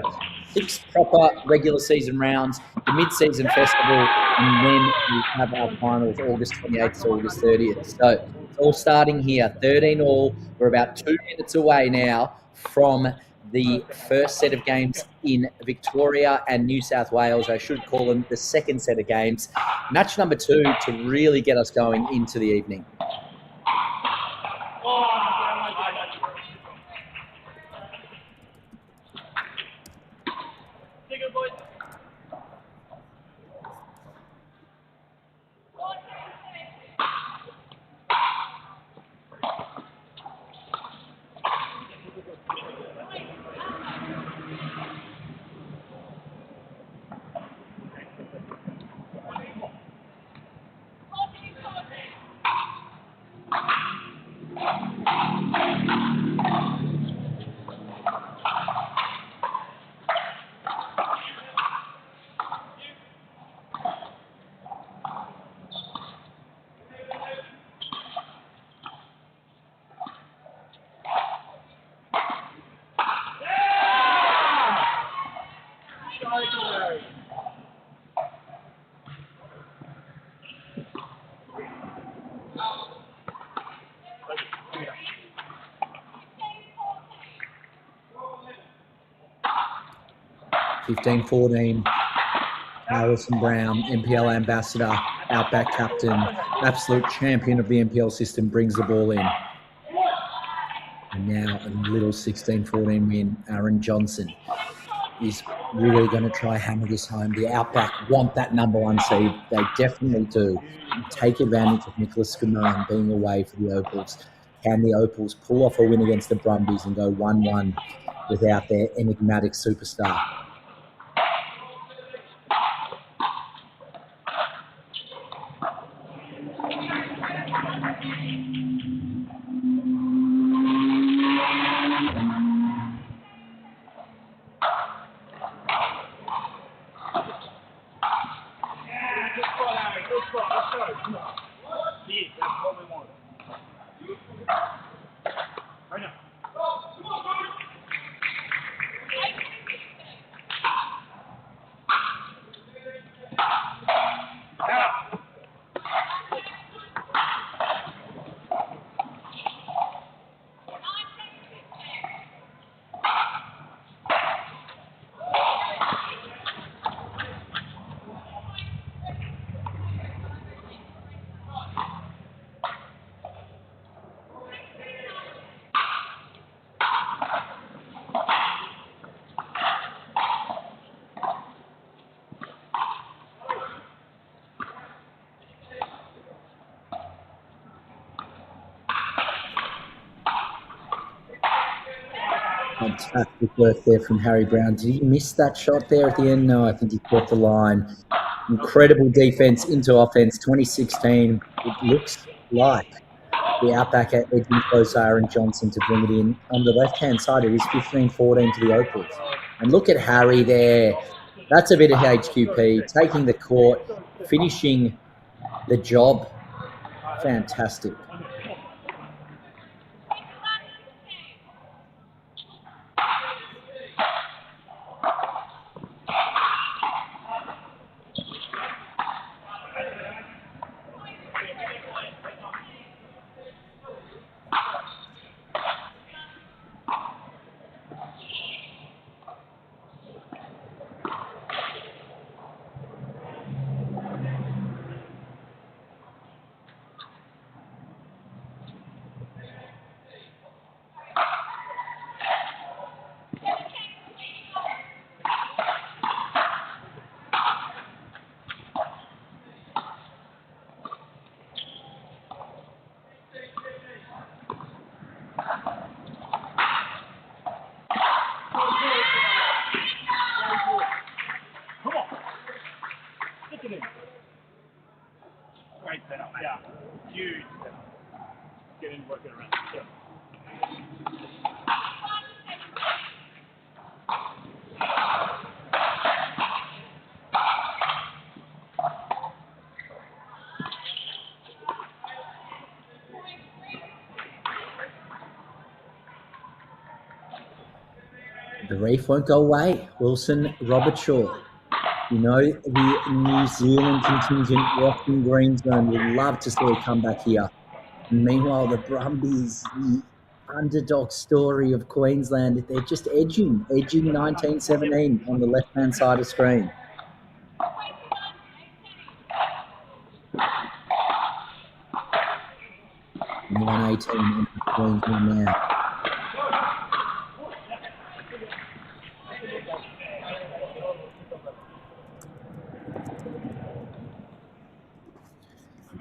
6 proper regular season rounds, the mid-season festival, and then we have our finals August 28th to August 30th. So it's all starting here, 13 all. We're about 2 minutes away now from the first set of games in Victoria and New South Wales. I should call them the second set of games. Match number 2 to really get us going into the evening. 15-14, Alison Brown, NPL ambassador, Outback captain, absolute champion of the NPL system, brings the ball in. And now a little 16-14 win. Aaron Johnson is really going to try hammer this home. The Outback want that number 1 seed. They definitely do. Take advantage of Nicholas Scammone being away for the Opals. Can the Opals pull off a win against the Brumbies and go 1-1 without their enigmatic superstar? Fantastic work there from Harry Brown. Did he miss that shot there at the end? No, I think he caught the line. Incredible defense into offense. 2016. It looks like the Outback are edging closer, Aaron Johnson, to bring it in. On the left-hand side, it is 15-14 to the Opals. And look at Harry there. That's a bit of HQP, taking the court, finishing the job. Fantastic. Great setup, yeah. Huge setup. Get in, work it around. Yeah. The reef won't go away. Wilson Robertshaw. You know, the New Zealand contingent watching Greenzone would love to see a comeback here. And meanwhile, the Brumbies, the underdog story of Queensland, they're just edging 1917 on the left-hand side of screen. And 118 into Queensland now.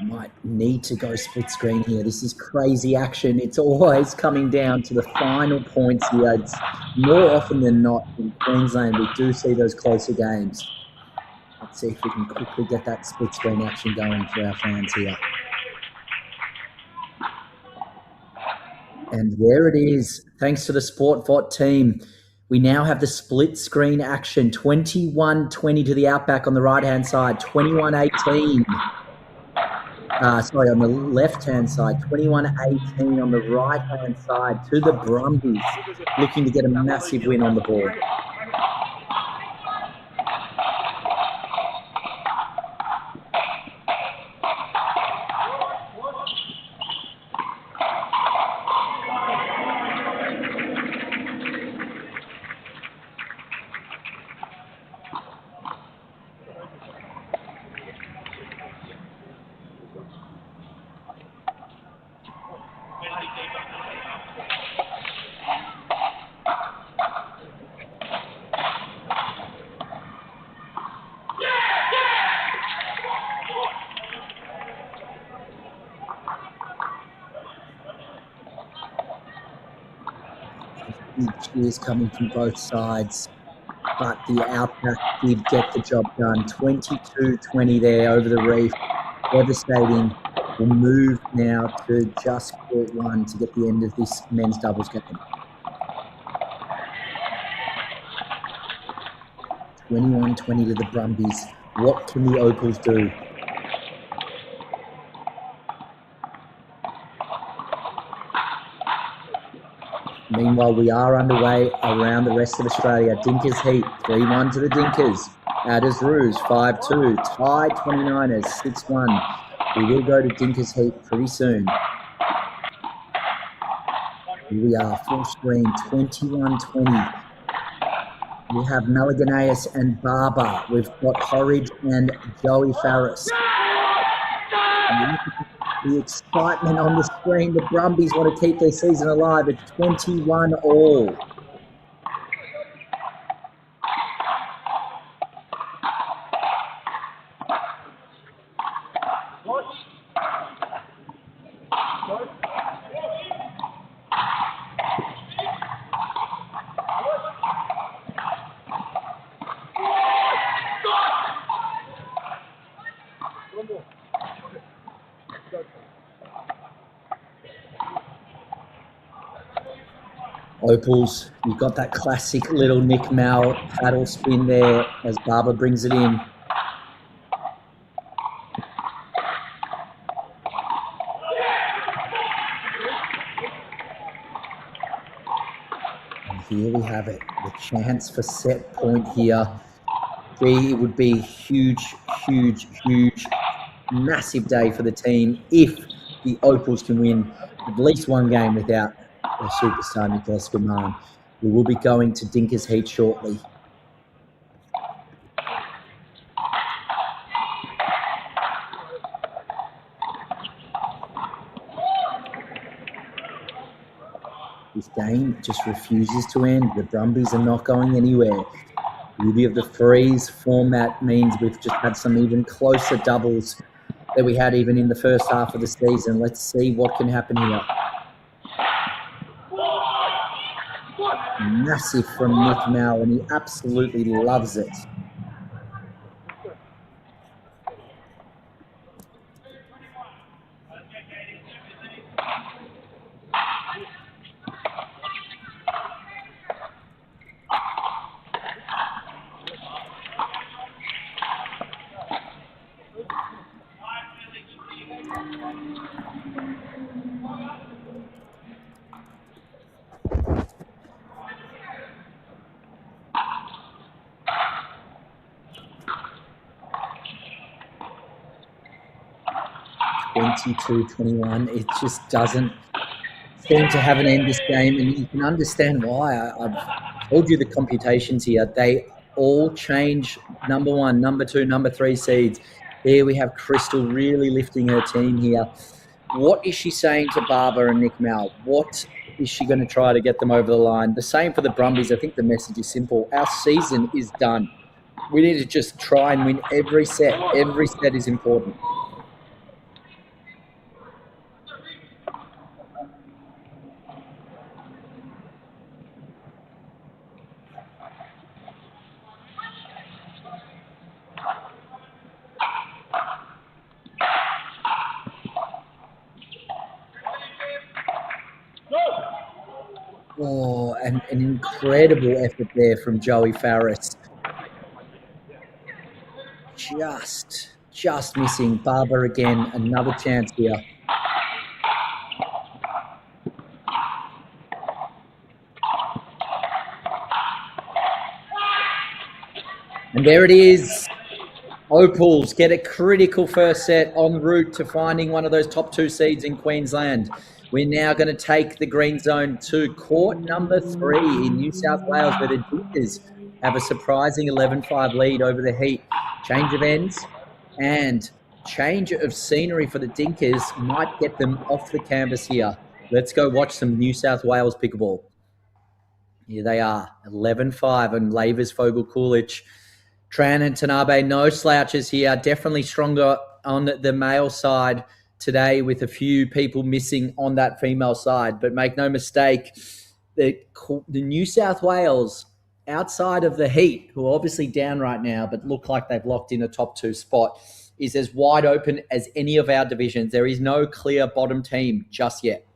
Might need to go split screen here. This is crazy action. It's always coming down to the final points here. It's more often than not in Queensland, we do see those closer games. Let's see if we can quickly get that split screen action going for our fans here. And there it is. Thanks to the SportVot team, we now have the split screen action. 21-20 to the Outback on the right-hand side. 21-18. On the left-hand side, 21-18 on the right-hand side to the Brumbies, looking to get a massive win on the board. Cheers coming from both sides, but the Outback did get the job done. 22-20 there over the reef. Devastating. We'll move now to just court one to get the end of this men's doubles game. 21-20 to the Brumbies. What can the Opals do? Meanwhile, we are underway around the rest of Australia. Dinkers Heat, 3-1 to the Dinkers. Adders Roos, 5-2. Tied 29ers, 6-1. We will go to Dinkers Heat pretty soon. Here we are, full screen, 21-20. We have Malaganaeus and Barber. We've got Horridge and Joey Farris. The excitement on the screen. The Brumbies want to keep their season alive. It's 21-all. Opals, you've got that classic little Nick Mal paddle spin there as Barber brings it in. And here we have it, the chance for set point here. It would be huge, huge, huge, massive day for the team if the Opals can win at least one game without their superstar Nicholas Gaman. We will be going to Dinker's Heat shortly. This game just refuses to end. The Brumbies are not going anywhere. The beauty of the freeze format means we've just had some even closer doubles that we had even in the first half of the season. Let's see what can happen here. Massive from Nick Mal, and he absolutely loves it. (22-21). It just doesn't seem to have an end this game, and you can understand why. I've told you the computations here. They all change number 1, number 2, number 3 seeds. Here we have Crystal really lifting her team here. What is she saying to Barber and Nick Mal? What is she going to try to get them over the line? The same for the Brumbies. I think the message is simple. Our season is done. We need to just try and win every set. Every set is important. Oh, and an incredible effort there from Joey Farris. Just missing. Barber again, another chance here. And there it is. Opals get a critical first set en route to finding one of those top 2 seeds in Queensland. We're now going to take the Greenzone to court number 3 in New South Wales, where the Dinkers have a surprising 11-5 lead over the Heat. Change of ends and change of scenery for the Dinkers might get them off the canvas here. Let's go watch some New South Wales pickleball. Here they are, 11-5 and Lavers, Fogel, Coolidge. Tran and Tanabe, no slouches here. Definitely stronger on the male side today, with a few people missing on that female side. But make no mistake, the New South Wales, outside of the Heat, who are obviously down right now but look like they've locked in a top 2 spot, is as wide open as any of our divisions. There is no clear bottom team just yet.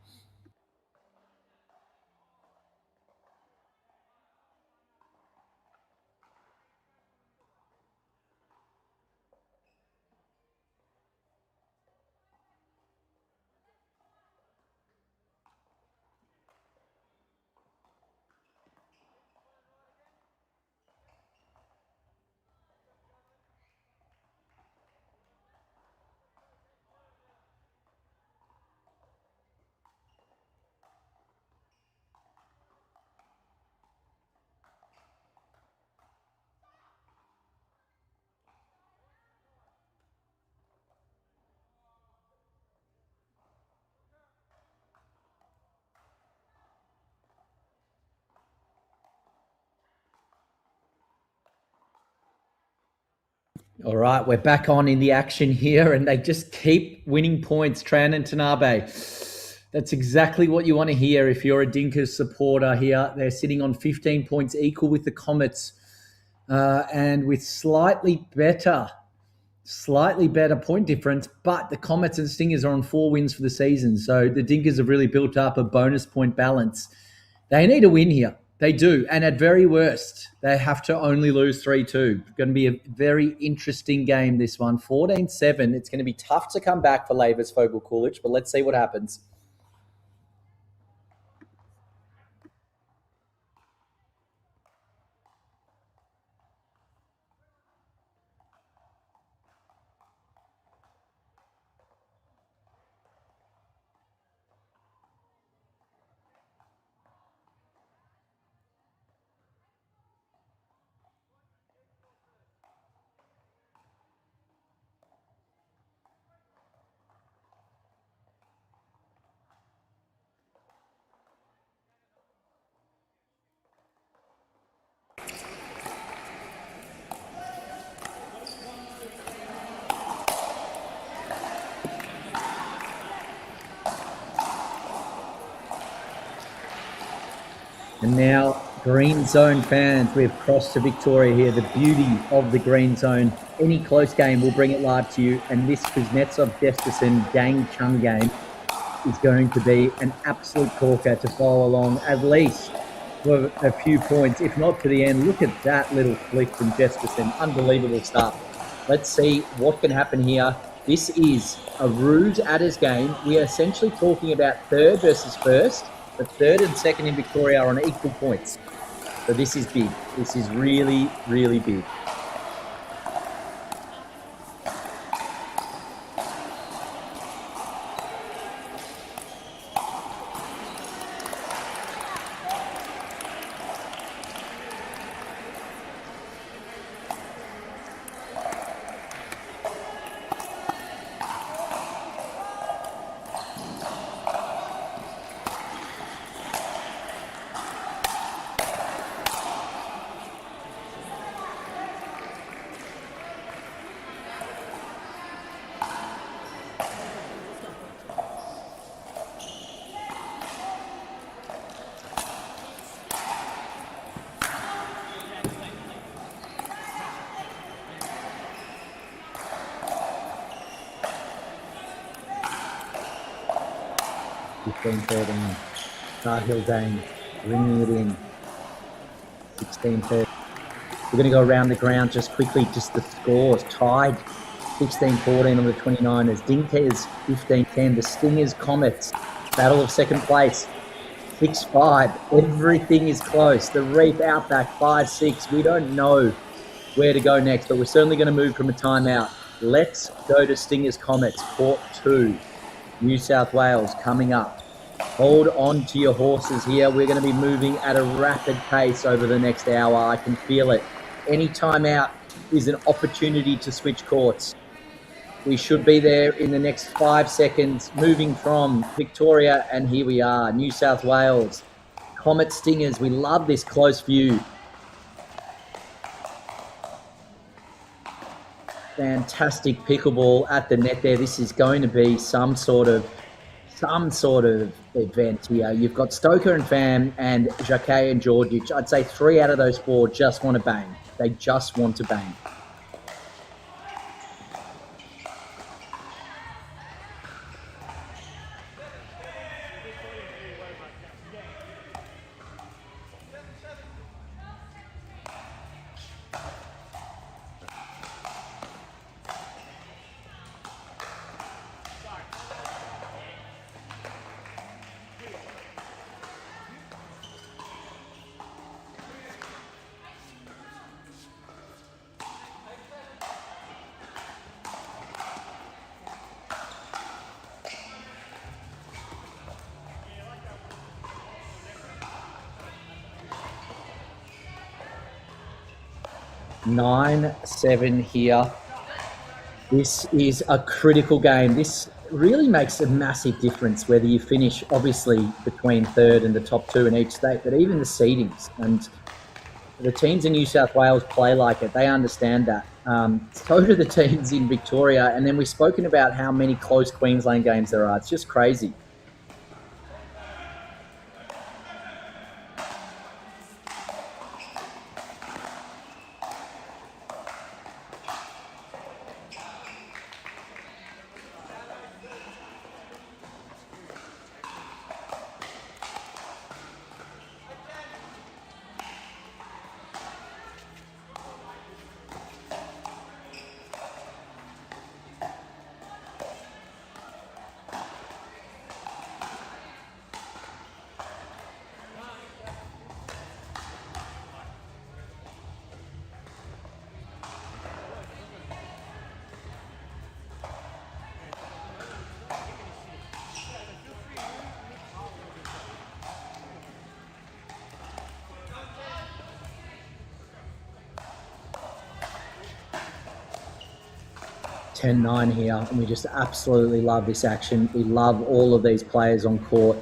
All right, we're back on in the action here, and they just keep winning points, Tran and Tanabe. That's exactly what you want to hear if you're a Dinkers supporter here. They're sitting on 15 points, equal with the Comets, and with slightly better slightly better point difference, but the Comets and Stingers are on 4 wins for the season. So the Dinkers have really built up a bonus point balance. They need a win here. They do. And at very worst, they have to only lose 3-2. Going to be a very interesting game, this one. 14-7. It's going to be tough to come back for Lavers Fogel Coolidge, but let's see what happens. And now, Greenzone fans, we've crossed to Victoria here. The beauty of the Greenzone. Any close game, we'll bring it live to you. And this Kuznetsov-Jespersen Gang Chung game is going to be an absolute corker to follow along, at least for a few points, if not to the end. Look at that little flick from Jespersen. Unbelievable stuff. Let's see what can happen here. This is a Rouge Adders game. We are essentially talking about third versus first. The third and second in Victoria are on equal points. So this is big. This is really, really big. Sahil Dane bringing it in. 16-30. We're going to go around the ground just quickly. Just the scores tied. 16-14 on the 29ers. Dinkers 15-10. The Stingers Comets. Battle of second place. 6-5. Everything is close. The Reef Outback 5-6. We don't know where to go next, but we're certainly going to move from a timeout. Let's go to Stingers Comets. Court 2. New South Wales coming up. Hold on to your horses here. We're going to be moving at a rapid pace over the next hour. I can feel it. Any timeout is an opportunity to switch courts. We should be there in the next 5 seconds, moving from Victoria, and here we are, New South Wales. Comet Stingers, we love this close view. Fantastic pickleball at the net there. This is going to be some sort of event here. You've got Stoker and Pham and Jacquet and Georgic. I'd say 3 out of those 4 just want to bang. They just want to bang. Nine-7 here. This is a critical game. This really makes a massive difference whether you finish, obviously, between third and the top 2 in each state, but even the seedings. And the teams in New South Wales play like it. They understand that. So do the teams in Victoria. And then we've spoken about how many close Queensland games there are. It's just crazy. 10-9 here, and we just absolutely love this action. We love all of these players on court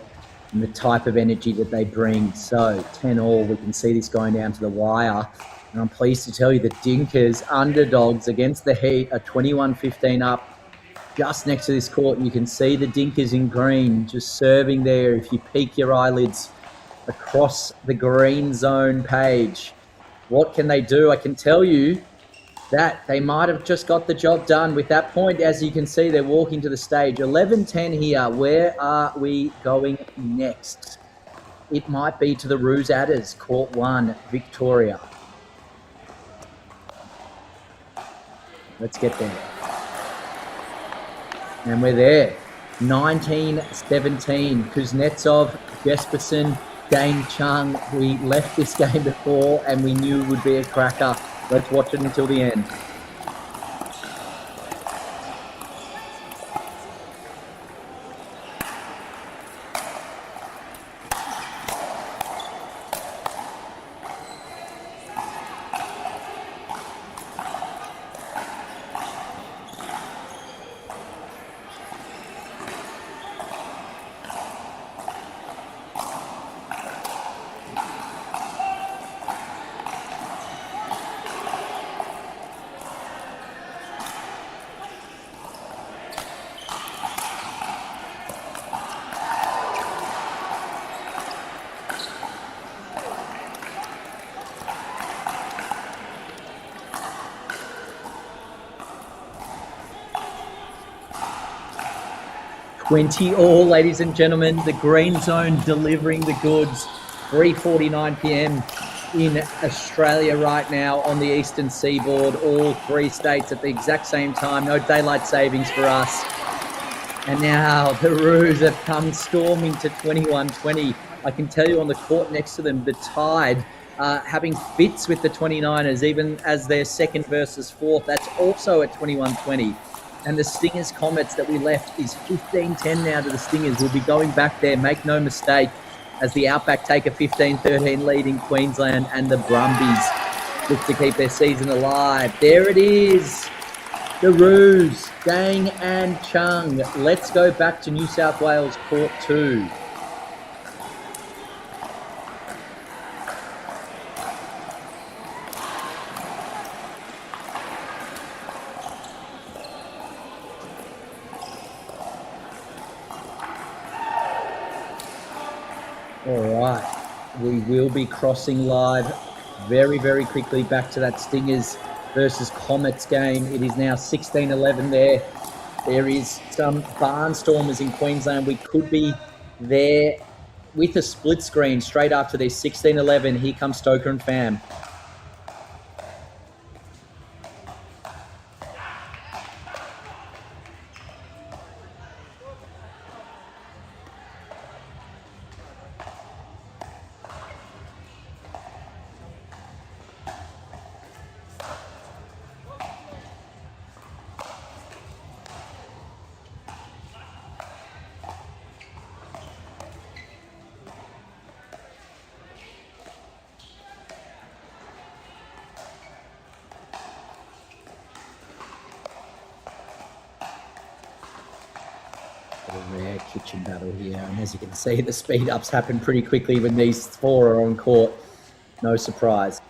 and the type of energy that they bring. So 10-all, we can see this going down to the wire. And I'm pleased to tell you that Dinkers, underdogs against the Heat, are 21-15 up. Just next to this court, you can see the Dinkers in green just serving there. If you peek your eyelids across the Greenzone page, what can they do? I can tell you that they might have just got the job done with that point. As you can see, they're walking to the stage. 11-10 here. Where are we going next? It might be to the Roos Adders, court 1, Victoria. Let's get there. And we're there. 19-17. Kuznetsov, Jesperson, Dane Chung. We left this game before and we knew it would be a cracker. Let's watch it until the end. All, ladies and gentlemen, the Greenzone delivering the goods. 3:49 p.m. in Australia right now on the eastern seaboard. All 3 states at the exact same time. No daylight savings for us. And now the Roos have come storming to 21-20. I can tell you on the court next to them, the Tide having fits with the 29ers, even as their second versus fourth. That's also at 21-20. And the Stingers Comets that we left is 15-10 now to the Stingers. We'll be going back there, make no mistake, as the Outback take a 15-13 lead in Queensland, and the Brumbies look to keep their season alive. There it is. The Roos, Dang and Chung. Let's go back to New South Wales Court 2. All right, we will be crossing live very, very quickly back to that Stingers versus Comets game. It is now 16-11 there. There is some barnstormers in Queensland. We could be there with a split screen straight after this. 16-11, here comes Stoker and Pham. Rare kitchen battle here, and as you can see, the speed ups happen pretty quickly when these 4 are on court. No surprise.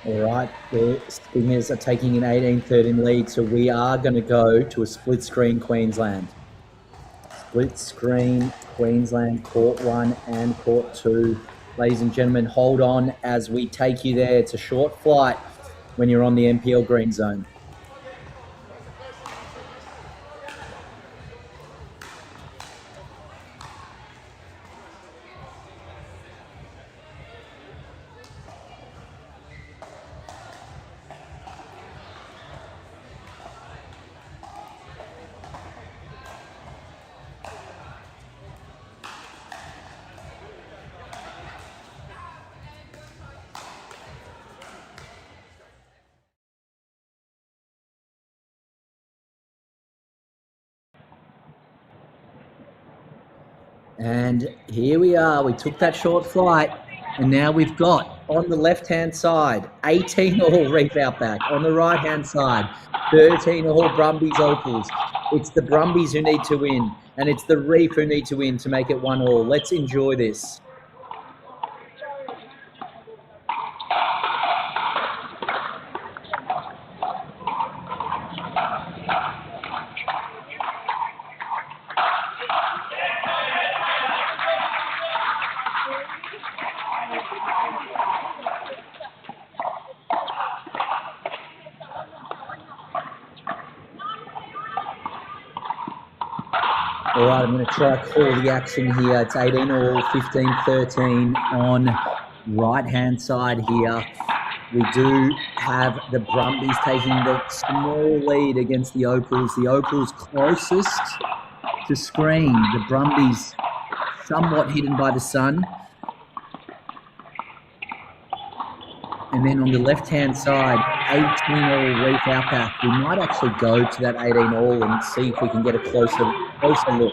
All right, the Stingers are taking an 18-13 lead, so we are going to go to a split screen Queensland. Split screen Queensland, Court 1 and Court 2. Ladies and gentlemen, hold on as we take you there. It's a short flight when you're on the NPL Green Zone. And here we are. We took that short flight, and now we've got on the left-hand side 18 all Reef Outback. On the right-hand side, 13 all Brumbies Opals. It's the Brumbies who need to win, and it's the Reef who need to win to make it 1-all. Let's enjoy this. All right, I'm going to try to call the action here. It's 18 all, 15-13 on right-hand side here. We do have the Brumbies taking the small lead against the Opals. The Opals closest to screen. The Brumbies somewhat hidden by the sun. And then on the left-hand side, 18 all Reef Outback. We might actually go to that 18 all and see if we can get a closer look.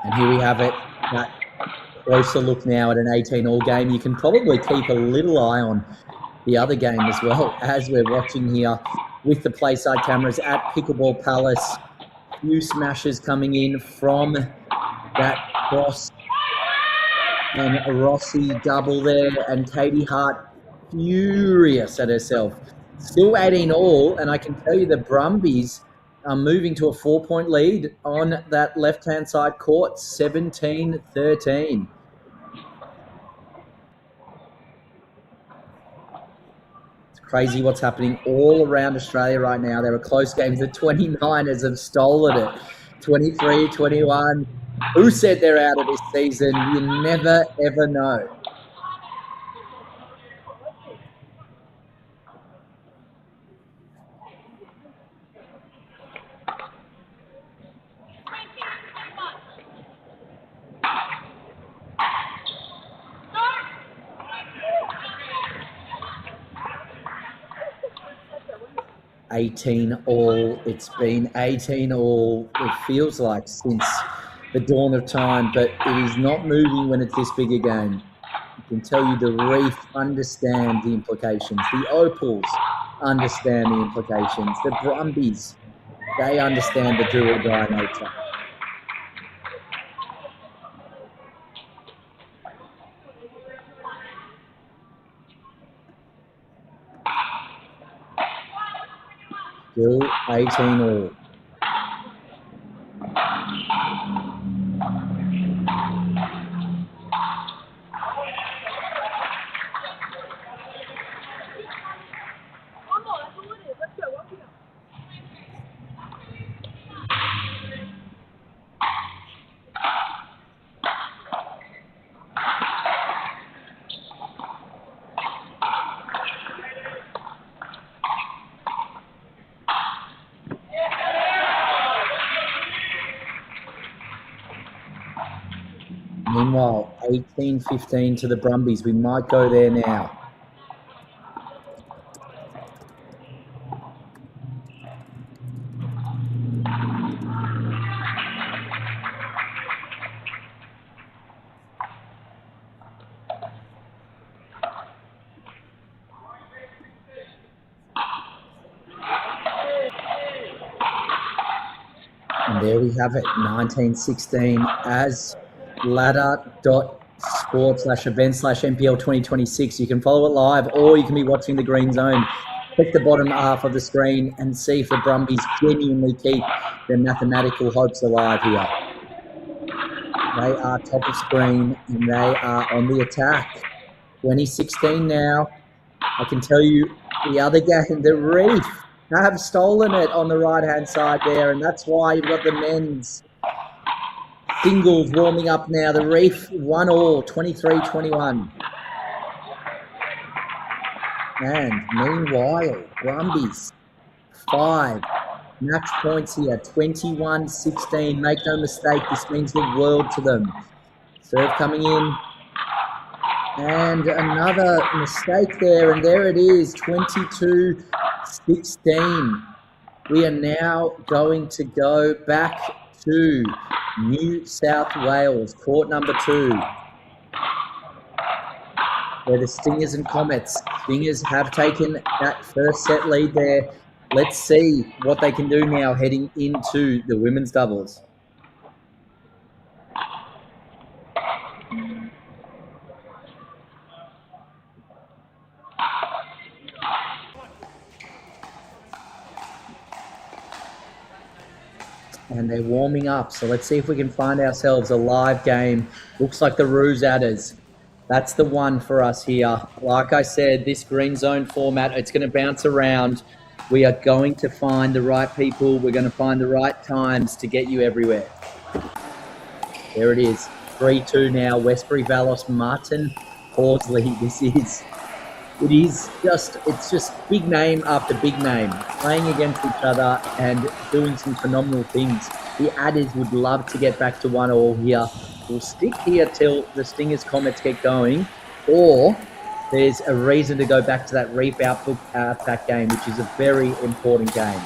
And here we have it, that closer look now at an 18 all game. You can probably keep a little eye on the other game as well as we're watching here with the playside cameras at Pickleball Palace. Few smashes coming in from that cross, and a Rossi double there, and Katie Hart furious at herself. Still 18 all, and I can tell you the Brumbies are moving to a 4-point lead on that left-hand side court, 17-13. It's crazy what's happening all around Australia right now. There are close games. The 29ers have stolen it. 23-21. Who said they're out of this season? You never, ever know. It's been 18 all, it feels like, since the dawn of time, but it is not moving when it's this big a game. I can tell you the Reef understand the implications. The Opals understand the implications. The Brumbies, they understand the do or die nature. Still 18 all. Meanwhile, 18-15 to the Brumbies. We might go there now. there we have it, 1916 as ladder.sport/event/NPL 2026. You can follow it live or you can be watching the Green Zone. Click the bottom half of the screen and see if the Brumbies genuinely keep their mathematical hopes alive here. They are top of screen and they are on the attack. 2016 now. I can tell you the other game, the Reef have stolen it on the right-hand side there, and that's why you've got the men's singles warming up now. The Reef 1-all, 23-21. And meanwhile, Brumbies 5 match points here, 21-16. Make no mistake, this means the world to them. Serve coming in. And another mistake there, and there it is, 22-16. We are now going to go back to New South Wales, court number 2, where the Stingers and Comets. Stingers have taken that first set lead there. Let's see what they can do now heading into the women's doubles. And they're warming up, so let's see if we can find ourselves a live game. Looks like the Roos Adders. That's the one for us here. Like I said, this Green Zone format, it's going to bounce around. We are going to find the right people. We're going to find the right times to get you everywhere. There it is, 3-2 now. Westbury Valos, Martin Horsley. It's just big name after big name, playing against each other and doing some phenomenal things. The Adders would love to get back to 1-all here. We'll stick here till the Stingers Comets get going, or there's a reason to go back to that Reef Outback game, which is a very important game.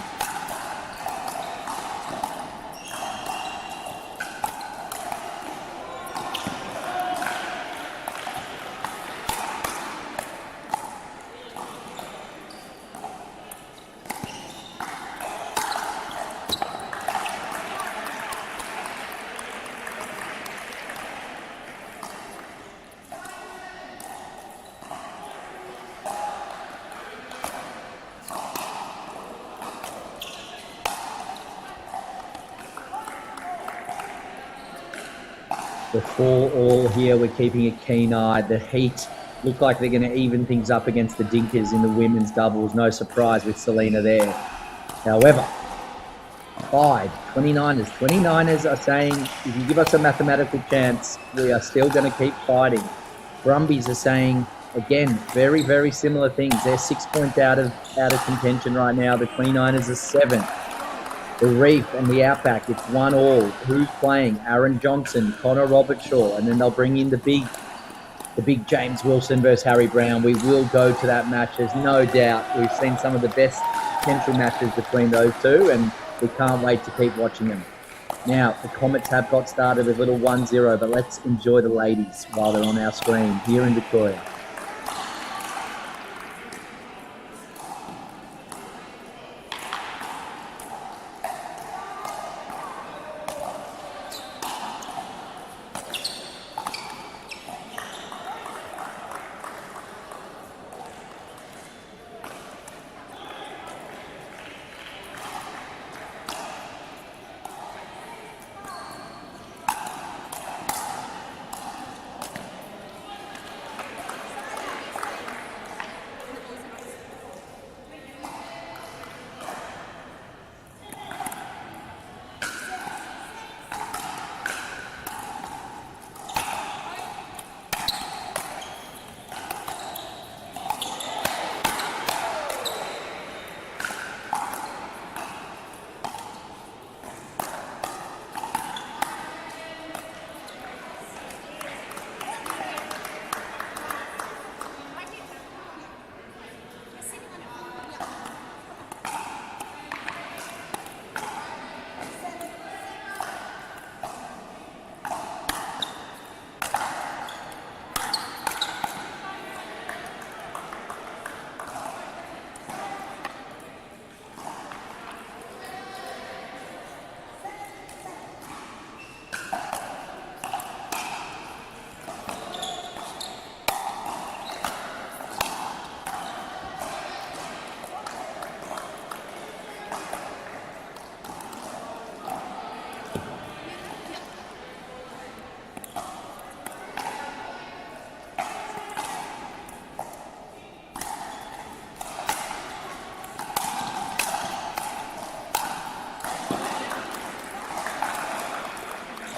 The 4-all here, we're keeping a keen eye. The Heat look like they're going to even things up against the Dinkers in the women's doubles. No surprise with Selena there. However, 29ers. 29ers are saying, if you give us a mathematical chance, we are still going to keep fighting. Brumbies are saying, again, very, very similar things. They're 6 points out of contention right now. The 29ers are 7. The Reef and the Outback, it's 1-all. Who's playing? Aaron Johnson, Connor Robertshaw, and then they'll bring in the big James Wilson versus Harry Brown. We will go to that match. There's no doubt. We've seen some of the best potential matches between those two, and we can't wait to keep watching them. Now, the Comets have got started with a little 1-0, but let's enjoy the ladies while they're on our screen here in Victoria.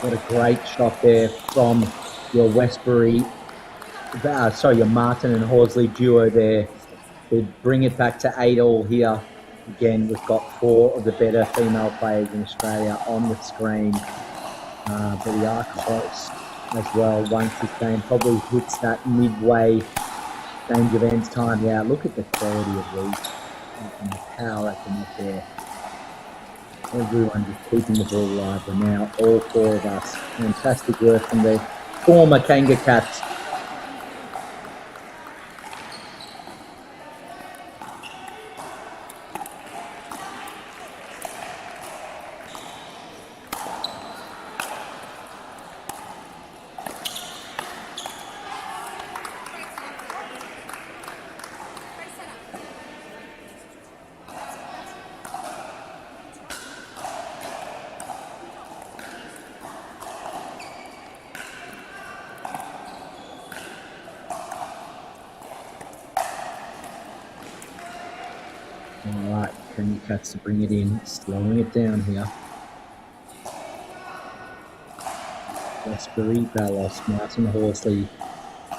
What a great shot there from your Westbury, your Martin and Horsley duo there to bring it back to 8-all here. Again, we've got 4 of the better female players in Australia on the screen, but we are close as well. Once this game probably hits that midway change of ends time. Yeah, look at the quality of these and the power at the net there. Everyone just keeping the ball alive, and now all 4 of us. Fantastic work from the former Kanga Cats. All right, Kanga Cats to bring it in, slowing it down here. Westbury, Ballos, Martin Horsley.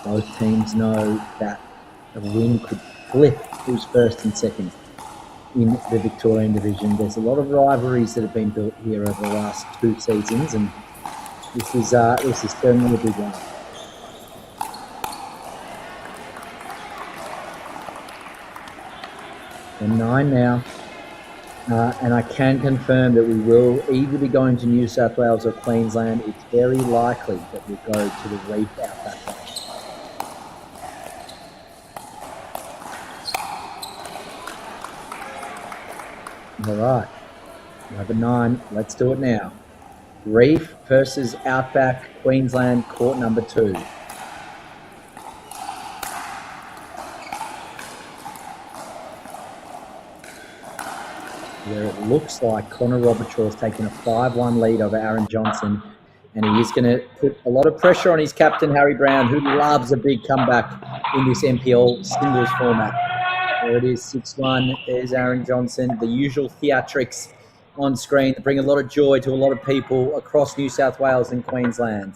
Both teams know that a win could flip who's first and second in the Victorian division. There's a lot of rivalries that have been built here over the last 2 seasons, and this is certainly a big one. And 9 now, and I can confirm that we will either be going to New South Wales or Queensland. It's very likely that we'll go to the Reef out that way. All right, number 9, let's do it now. Reef versus Outback, Queensland, court number 2. Where it looks like Connor Robertshaw has taken a 5-1 lead over Aaron Johnson, and he is going to put a lot of pressure on his captain, Harry Brown, who loves a big comeback in this NPL singles format. There it is, 6-1. There's Aaron Johnson. The usual theatrics on screen that bring a lot of joy to a lot of people across New South Wales and Queensland.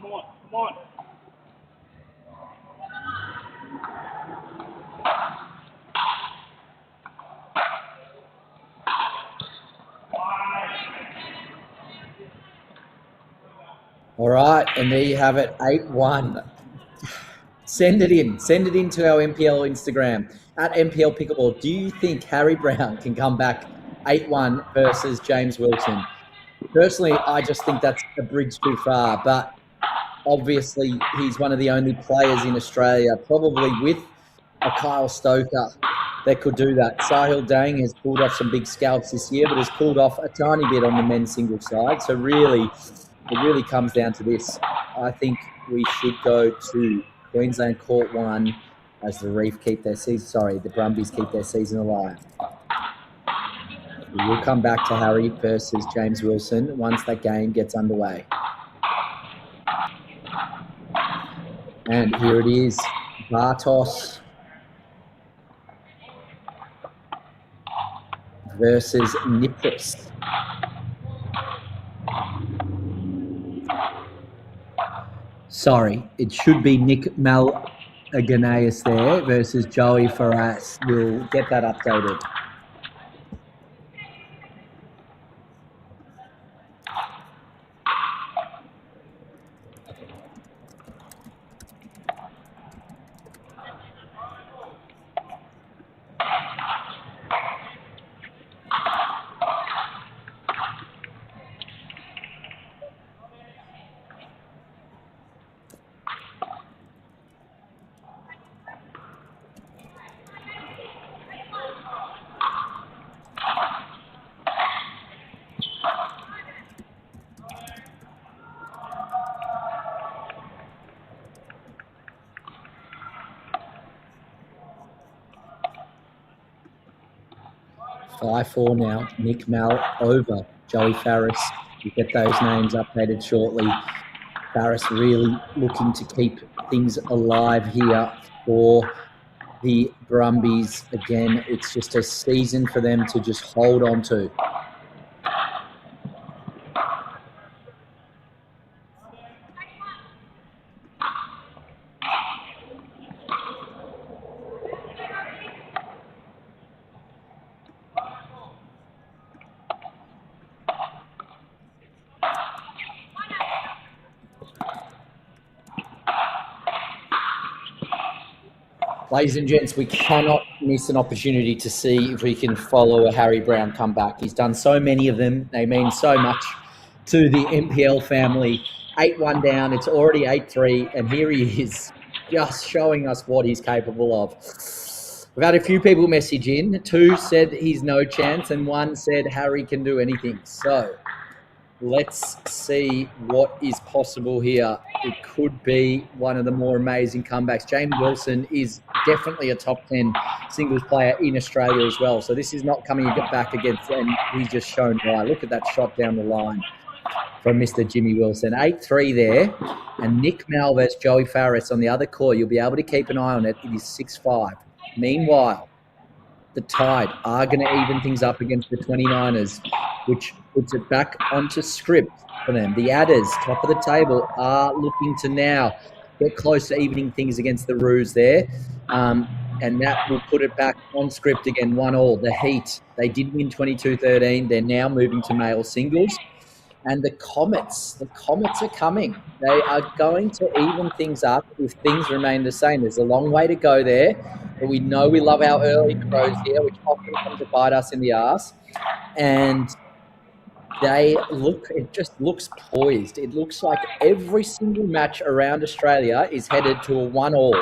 Come on. All right, and there you have it, 8-1. Send it into our NPL Instagram, at NPL Pickleball. Do you think Harry Brown can come back 8-1 versus James Wilson? Personally, I just think that's a bridge too far, but obviously he's one of the only players in Australia, probably with a Kyle Stoker, that could do that. Sahil Dang has pulled off some big scalps this year, but has pulled off a tiny bit on the men's single side. So really, it really comes down to this. I think we should go to Queensland Court 1 as the Reef keep their season. The Brumbies keep their season alive. We will come back to Harry versus James Wilson once that game gets underway. And here it is, Bartos versus Nipris. Sorry, it should be Nick Malaganaeus there versus Joey Farras. We'll get that updated. Five 4 now. Nick Mal over Joey Farris We'll get those names updated shortly. Farris really looking to keep things alive here for the Brumbies. Again, it's just a season for them to just hold on to. Ladies and gents, we cannot miss an opportunity to see if we can follow a Harry Brown comeback. He's done so many of them. They mean so much to the NPL family. 8-1 down. It's already 8-3. And here he is, just showing us what he's capable of. We've had a few people message in. 2 said he's no chance, and 1 said Harry can do anything. So let's see what is possible here. It could be one of the more amazing comebacks. James Wilson is definitely a top 10 singles player in Australia as well. So this is not coming back against, and he's just shown why. Look at that shot down the line from Mr. Jimmy Wilson. 8-3 there. And Nick Malvis, Joey Farris on the other court. You'll be able to keep an eye on it. It is 6-5. Meanwhile, the Tide are going to even things up against the 29ers, which puts it back onto script for them. The Adders, top of the table, are looking to now get close to evening things against the Roos there. And that will put it back on script again, 1-1. The Heat, they did win 22-13. They're now moving to male singles. And the Comets are coming. They are going to even things up if things remain the same. There's a long way to go there, but we know we love our early crows here, which often come to bite us in the arse. And it just looks poised. It looks like every single match around Australia is headed to a 1-1,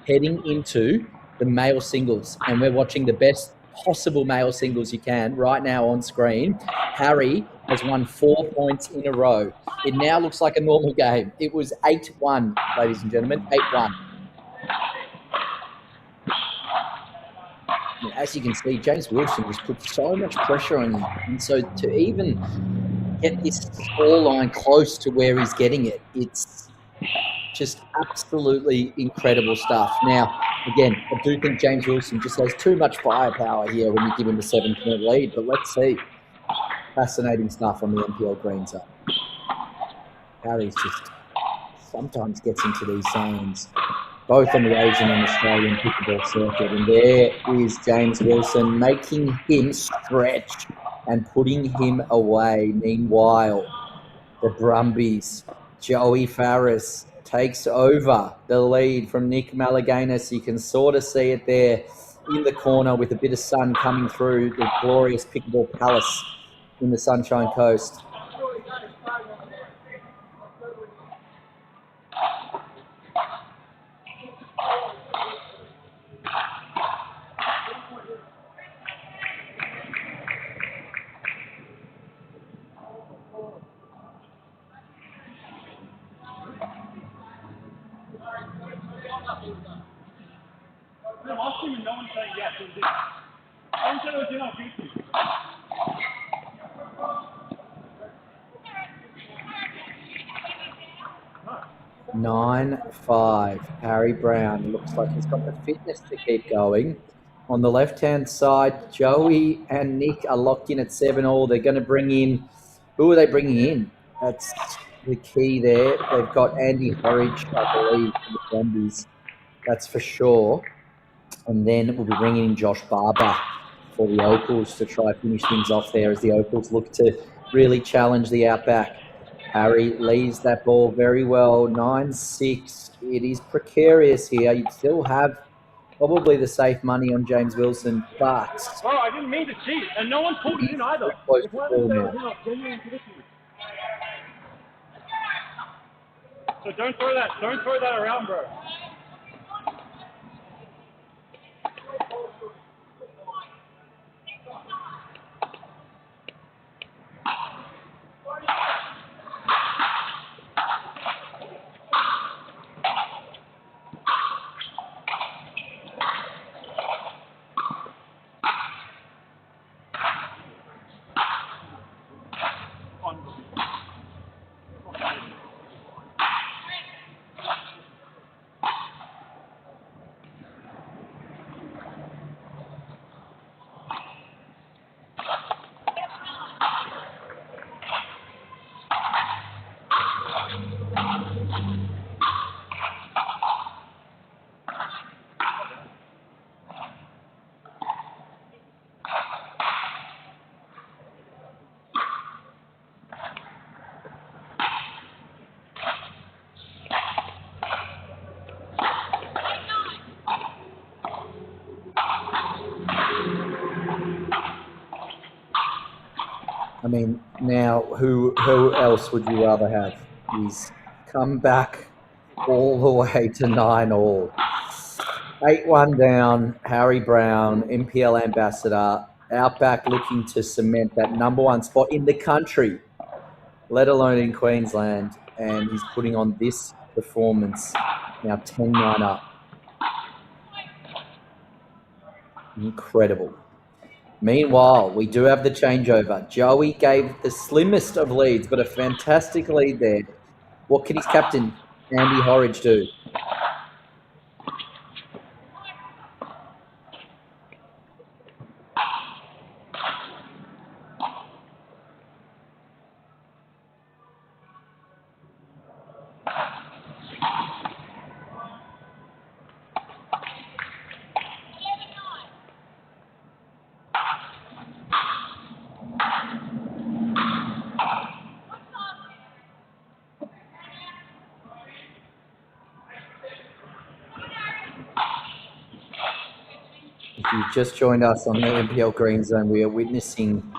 heading into the male singles. And we're watching the best possible male singles you can right now on screen. Harry has won 4 points in a row. It now looks like a normal game. It was 8-1, ladies and gentlemen, 8-1. As you can see, James Wilson just put so much pressure on him. And so to even get this scoreline close to where he's getting it, it's just absolutely incredible stuff. Now, again, I do think James Wilson just has too much firepower here when you give him a 7-point lead, but let's see. Fascinating stuff on the NPL Greenzone. Harry's just sometimes gets into these zones, both on the Asian and Australian pickleball circuit. And there is James Wilson making him stretch and putting him away. Meanwhile, the Brumbies, Joey Farris takes over the lead from Nick Malaganis. You can sort of see it there in the corner with a bit of sun coming through the glorious Pickleball Palace in the Sunshine Coast. I'm asking and no one's saying yes. No one said it was in our future. 9-5. Harry Brown looks like he's got the fitness to keep going. On the left-hand side, Joey and Nick are locked in at 7-all. They're going to bring in... Who are they bringing in? That's the key there. They've got Andy Horridge, I believe, for the Brumbies. That's for sure. And then we'll be bringing in Josh Barber for the Opals to try to finish things off there as the Opals look to really challenge the Outback. Harry leaves that ball very well. 9-6. It is precarious here. You'd still have probably the safe money on James Wilson, but... Bro, I didn't mean to cheat, and no one pulled it in either. Close to ball now. So don't throw that around, bro. I mean, now who else would you rather have? He's come back all the way to 9-all. 8-1 down, Harry Brown, NPL ambassador, Outback looking to cement that #1 spot in the country, let alone in Queensland, and he's putting on this performance, now 10-9 up. Incredible. Meanwhile, we do have the changeover. Joey gave the slimmest of leads, but a fantastic lead there. What can his captain, Andy Horridge, do? If you've just joined us on the NPL Greenzone, we are witnessing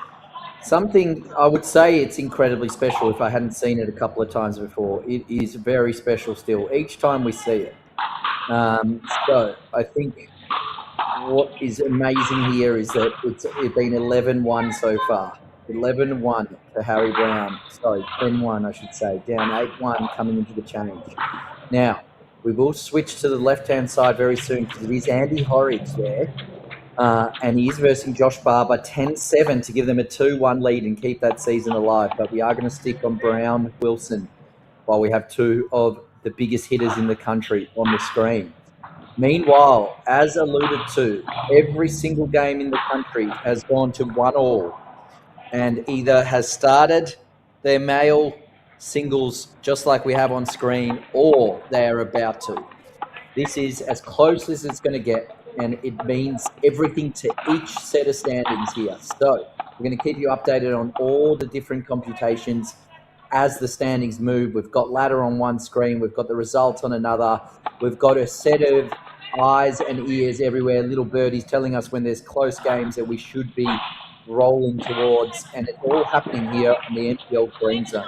something, I would say it's incredibly special if I hadn't seen it a couple of times before. It is very special still, each time we see it. So I think what is amazing here is that it's been 11-1 so far. 11-1 for Harry Brown. Sorry, 10-1 I should say. Down 8-1 coming into the change. Now, we will switch to the left-hand side very soon because it is Andy Horridge there. And he is versing Josh Barber, 10-7 to give them a 2-1 lead and keep that season alive. But we are going to stick on Brown Wilson while we have two of the biggest hitters in the country on the screen. Meanwhile, as alluded to, every single game in the country has gone to 1-all and either has started their male singles just like we have on screen, or they are about to. This is as close as it's going to get, and it means everything to each set of standings here. So we're going to keep you updated on all the different computations as the standings move. We've got ladder on one screen, we've got the results on another, we've got a set of eyes and ears everywhere, little birdies telling us when there's close games that we should be rolling towards, and it's all happening here on the NPL Greenzone.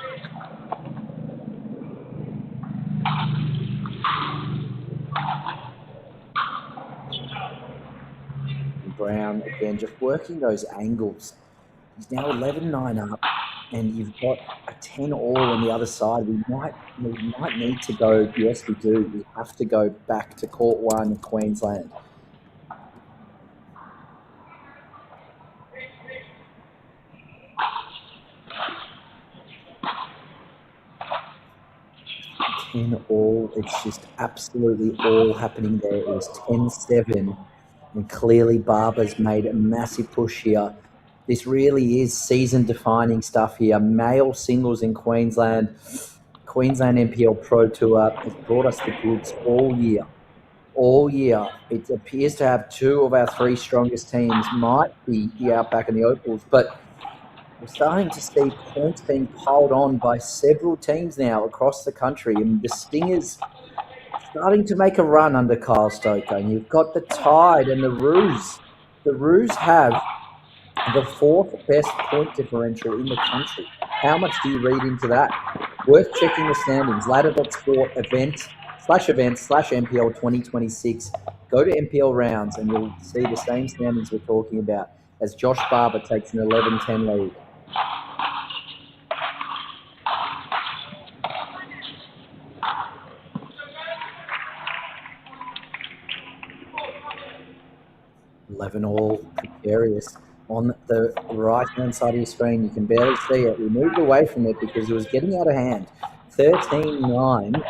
Brown again, just working those angles. He's now 11-9 up, and you've got a 10-all on the other side. We might need to go. Yes, we do. We have to go back to Court 1, Queensland. All, it's just absolutely all happening there. It was 10-7, and clearly Barber's made a massive push here. This really is season-defining stuff here. Male singles in Queensland, Queensland NPL Pro Tour has brought us the goods all year. All year. It appears to have two of our three strongest teams, might be the Outback and the Opals, but we're starting to see points being piled on by several teams now across the country, and the Stingers starting to make a run under Kyle Stoker. And you've got the Tide and the Roos. The Roos have the fourth best point differential in the country. How much do you read into that? Worth checking the standings. Ladder.sport event/NPL 2026. Go to NPL rounds and you'll see the same standings we're talking about as Josh Barber takes an 11-10 lead. All precarious on the right-hand side of your screen. You can barely see it. We moved away from it because it was getting out of hand. 13-9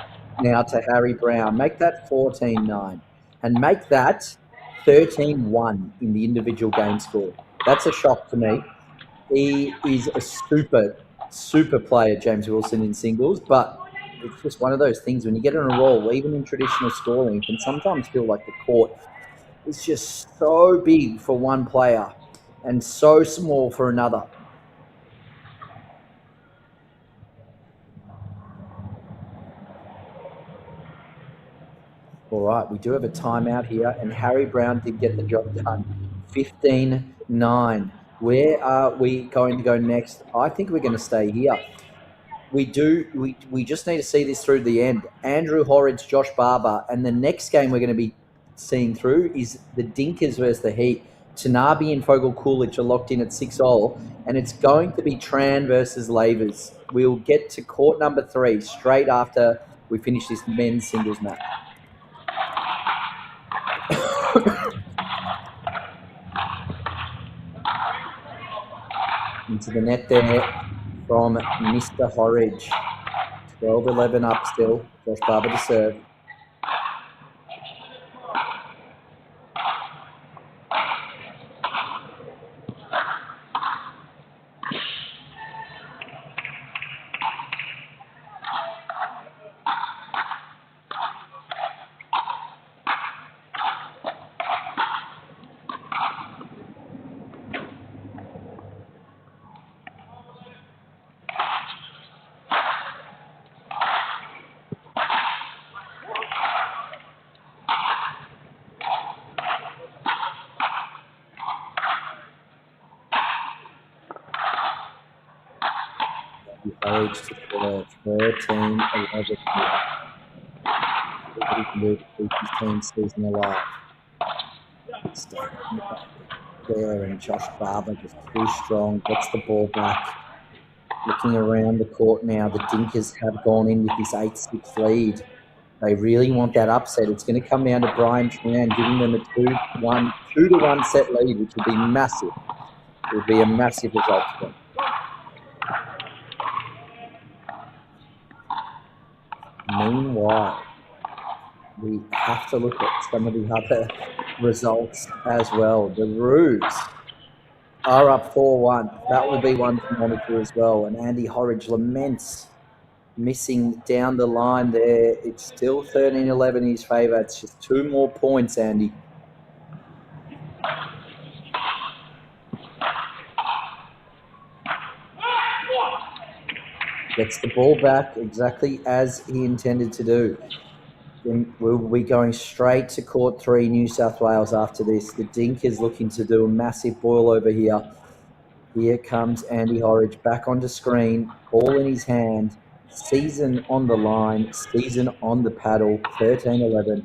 now to Harry Brown. Make that 14-9 and make that 13-1 in the individual game score. That's a shock to me. He is a super player, James Wilson, in singles, but it's just one of those things when you get on a roll, even in traditional scoring, it can sometimes feel like the court is just so big for one player and so small for another. All right, we do have a timeout here, and Harry Brown did get the job done. 15-9. Where are we going to go next? I think we're going to stay here. We just need to see this through to the end. Andrew Horridge, Josh Barber, and the next game we're going to be seeing through is the Dinkers versus the Heat. Tanabe and Fogel Coolidge are locked in at 6-all, and it's going to be Tran versus Lavers. We'll get to court number 3 straight after we finish this men's singles match. Into the net there from Mr. Horridge. 12-11 up still. Josh Barber to serve. Horridge to serve. 13-11. What he can do to keep his team season alive. There, and Josh Barber just too strong. Gets the ball back. Looking around the court now, the Dinkers have gone in with this 8-6 lead. They really want that upset. It's going to come down to Brian Tran giving them a 2-1 set lead, which would be massive. It would be a massive result for them. Meanwhile, we have to look at some of the other results as well. The Roos are up 4-1. That will be one to monitor as well. And Andy Horridge laments missing down the line there. It's still 13-11 in his favour. It's just 2 more points, Andy. Gets the ball back exactly as he intended to do. Then we'll be going straight to court 3, New South Wales after this. The Dink is looking to do a massive boil over here. Here comes Andy Horridge back onto screen, ball in his hand, season on the line, season on the paddle, 13-11.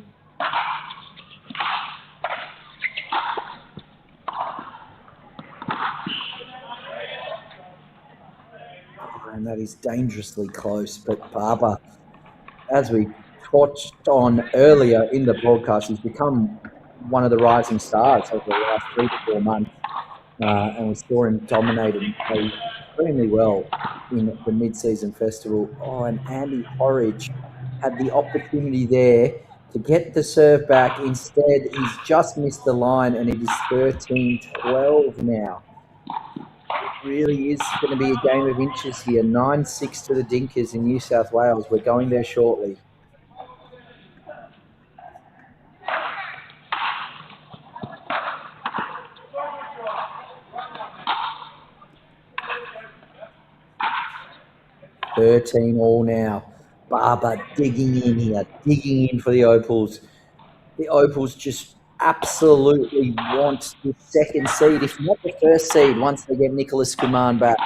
And that is dangerously close, but Barber, as we touched on earlier in the broadcast, he's become one of the rising stars over the last 3 to 4 months. And we saw him dominate and play extremely well in the mid-season festival. Oh, and Andy Horridge had the opportunity there to get the serve back. Instead, he's just missed the line, and it is 13-12 now. It really is going to be a game of inches here. 9-6 to the Dinkers in New South Wales. We're going there shortly. All now. Barber digging in here, digging in for the Opals. The Opals just absolutely want the second seed, if not the first seed, once they get Nicholas Kuman back.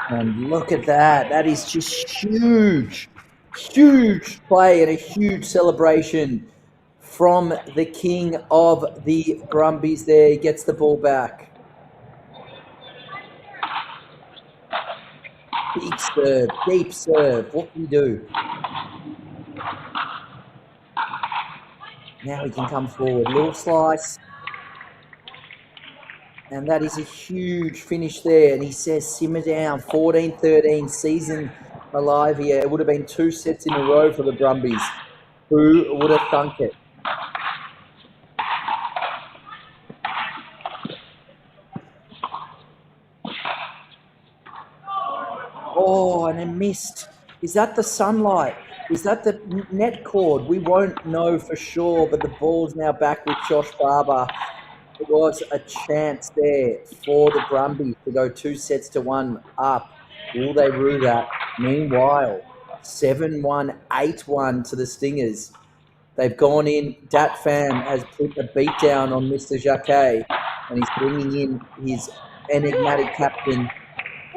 And look at that. That is just huge, huge play and a huge celebration from the king of the Brumbies there. He gets the ball back. Big serve, deep serve. What can he do? Now he can come forward. Little slice. And that is a huge finish there. And he says, simmer down. 14-13, season alive here. It would have been 2 sets in a row for the Brumbies. Who would have thunk it? Oh, and it missed. Is that the sunlight? Is that the net cord? We won't know for sure, but the ball's now back with Josh Barber. There was a chance there for the Brumbies to go 2-1 up. Will they rue that? Meanwhile, 7-1, 8-1 to the Stingers. They've gone in. Dat Pham has put a beat down on Mr. Jacquet, and he's bringing in his enigmatic captain,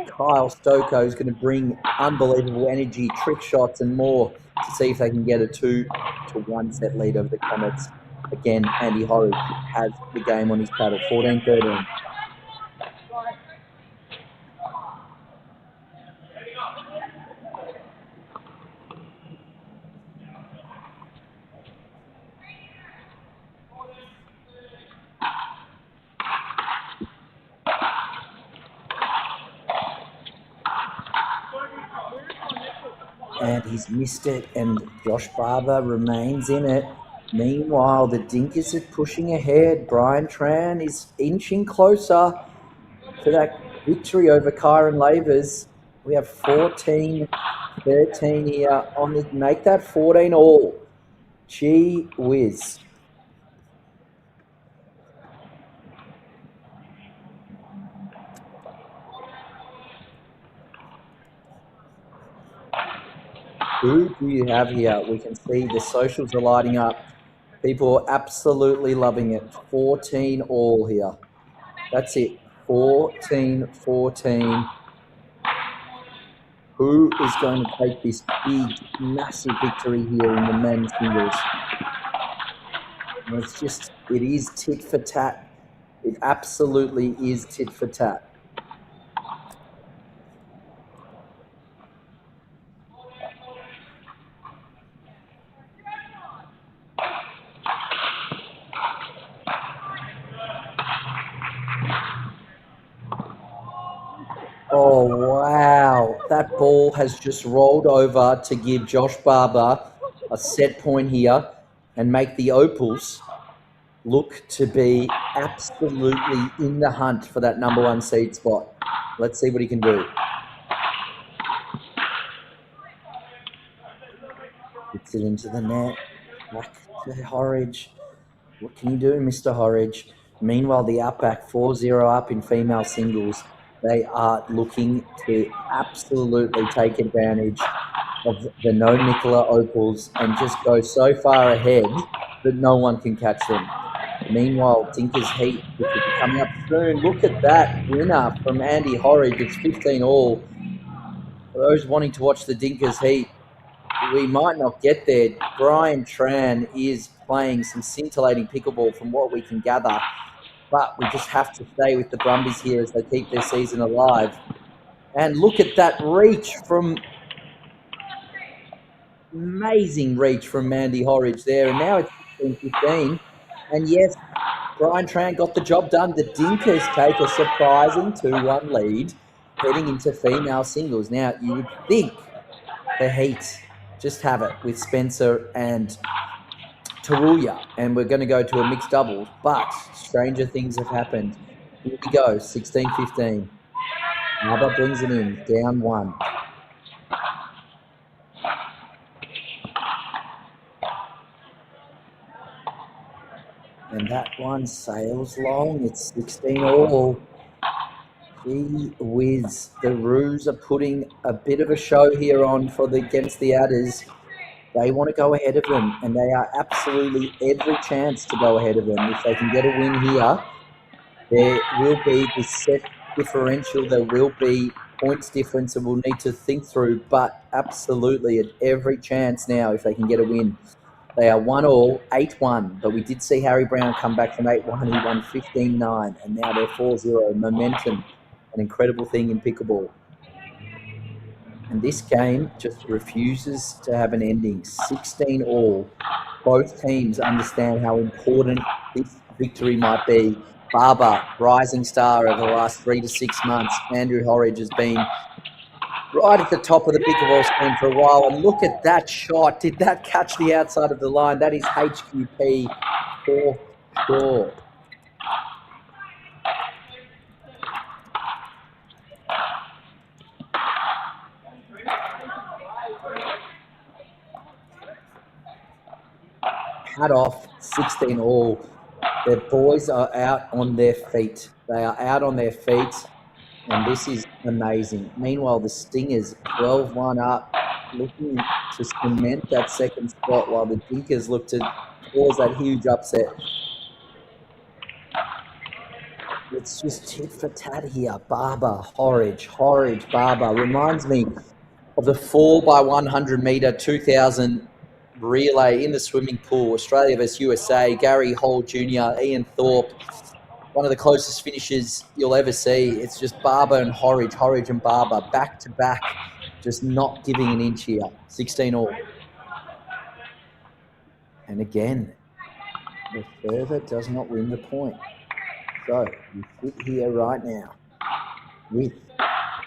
Kyle Stoko, who's going to bring unbelievable energy, trick shots, and more to see if they can get a 2-1 set lead over the Comets. Again, Andy Horridge has the game on his paddle, 14-13. And he's missed it, and Josh Barber remains in it. Meanwhile, the Dinkers are pushing ahead. Brian Tran is inching closer to that victory over Kyron Lavers. We have 14-13 here on the make that 14 all. Gee whiz. Who do you have here? We can see the socials are lighting up. People are absolutely loving it. 14 all here. That's it. 14-14. Who is going to take this big, massive victory here in the men's singles? And it is tit for tat. It absolutely is tit for tat. Oh, wow. That ball has just rolled over to give Josh Barber a set point here and make the Opals look to be absolutely in the hunt for that number 1 seed spot. Let's see what he can do. Gets it into the net. Back to Horridge. What can you do, Mr. Horridge? Meanwhile, the Outback 4-0 up in female singles. They are looking to absolutely take advantage of the no Nicola Opals and just go so far ahead that no one can catch them. Meanwhile, Dinker's Heat, which will be coming up soon. Look at that winner from Andy Horridge. It's 15 all. For those wanting to watch the Dinker's Heat, we might not get there. Brian Tran is playing some scintillating pickleball from what we can gather. But we just have to stay with the Brumbies here as they keep their season alive. And look at that reach from... Amazing reach from Andy Horridge there. And now it's 15-15. And yes, Brian Tran got the job done. The Dinkers take a surprising 2-1 lead heading into female singles. Now, you would think the Heat just have it with Spencer and Taruya, and we're going to go to a mixed doubles, but stranger things have happened. Here we go, 16-15. Mother brings it in, down 1. And that one sails long. It's 16 all. Gee whiz. The Roos are putting a bit of a show here on against the Adders. They want to go ahead of them, and they are absolutely every chance to go ahead of them. If they can get a win here, there will be this set differential. There will be points difference that we'll need to think through, but absolutely at every chance now if they can get a win. They are 1 all, 8-1, but we did see Harry Brown come back from 8-1. He won 15-9, and now they're 4-0. Momentum, an incredible thing in pickleball. And this game just refuses to have an ending. 16 all. Both teams understand how important this victory might be. Barber, rising star over the last 3 to 6 months. Andrew Horridge has been right at the top of the pickleball scene for a while. And look at that shot. Did that catch the outside of the line? That is HQP for sure. hat off, 16 all. The boys are out on their feet. They are out on their feet, and this is amazing. Meanwhile, the Stingers 12-1 up, looking to cement that second spot while the Dinkers look to cause that huge upset. It's just tit for tat here. Barber, Horridge, Barber. Reminds me of the 4x100 metre 2000 relay in the swimming pool, Australia versus USA. Gary Hall Jr., Ian Thorpe, one of the closest finishes you'll ever see. It's just Barber and Horridge and Barber back to back, just not giving an inch here. 16 all. And again, the server does not win the point. So we sit here right now with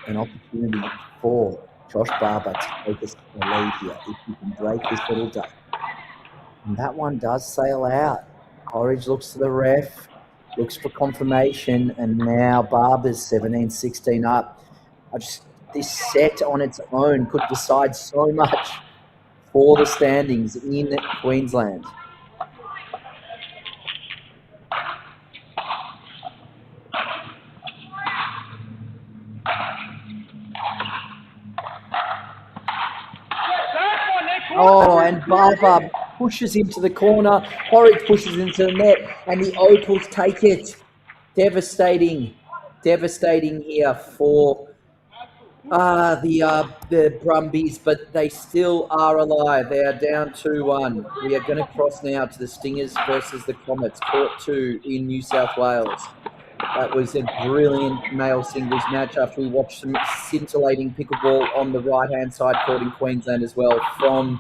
an opportunity for Josh Barber to take us to the lead here if he can break this little duck. And that one does sail out. Horridge looks to the ref, looks for confirmation, and now Barber's 17-16 up. This set on its own could decide so much for the standings in Queensland. Oh, and Barber pushes him to the corner. Horridge pushes into the net, and the Opals take it. Devastating here for the Brumbies, but they still are alive. They are down 2-1. We are going to cross now to the Stingers versus the Comets, Court 2 in New South Wales. That was a brilliant male singles match after we watched some scintillating pickleball on the right-hand side court in Queensland as well from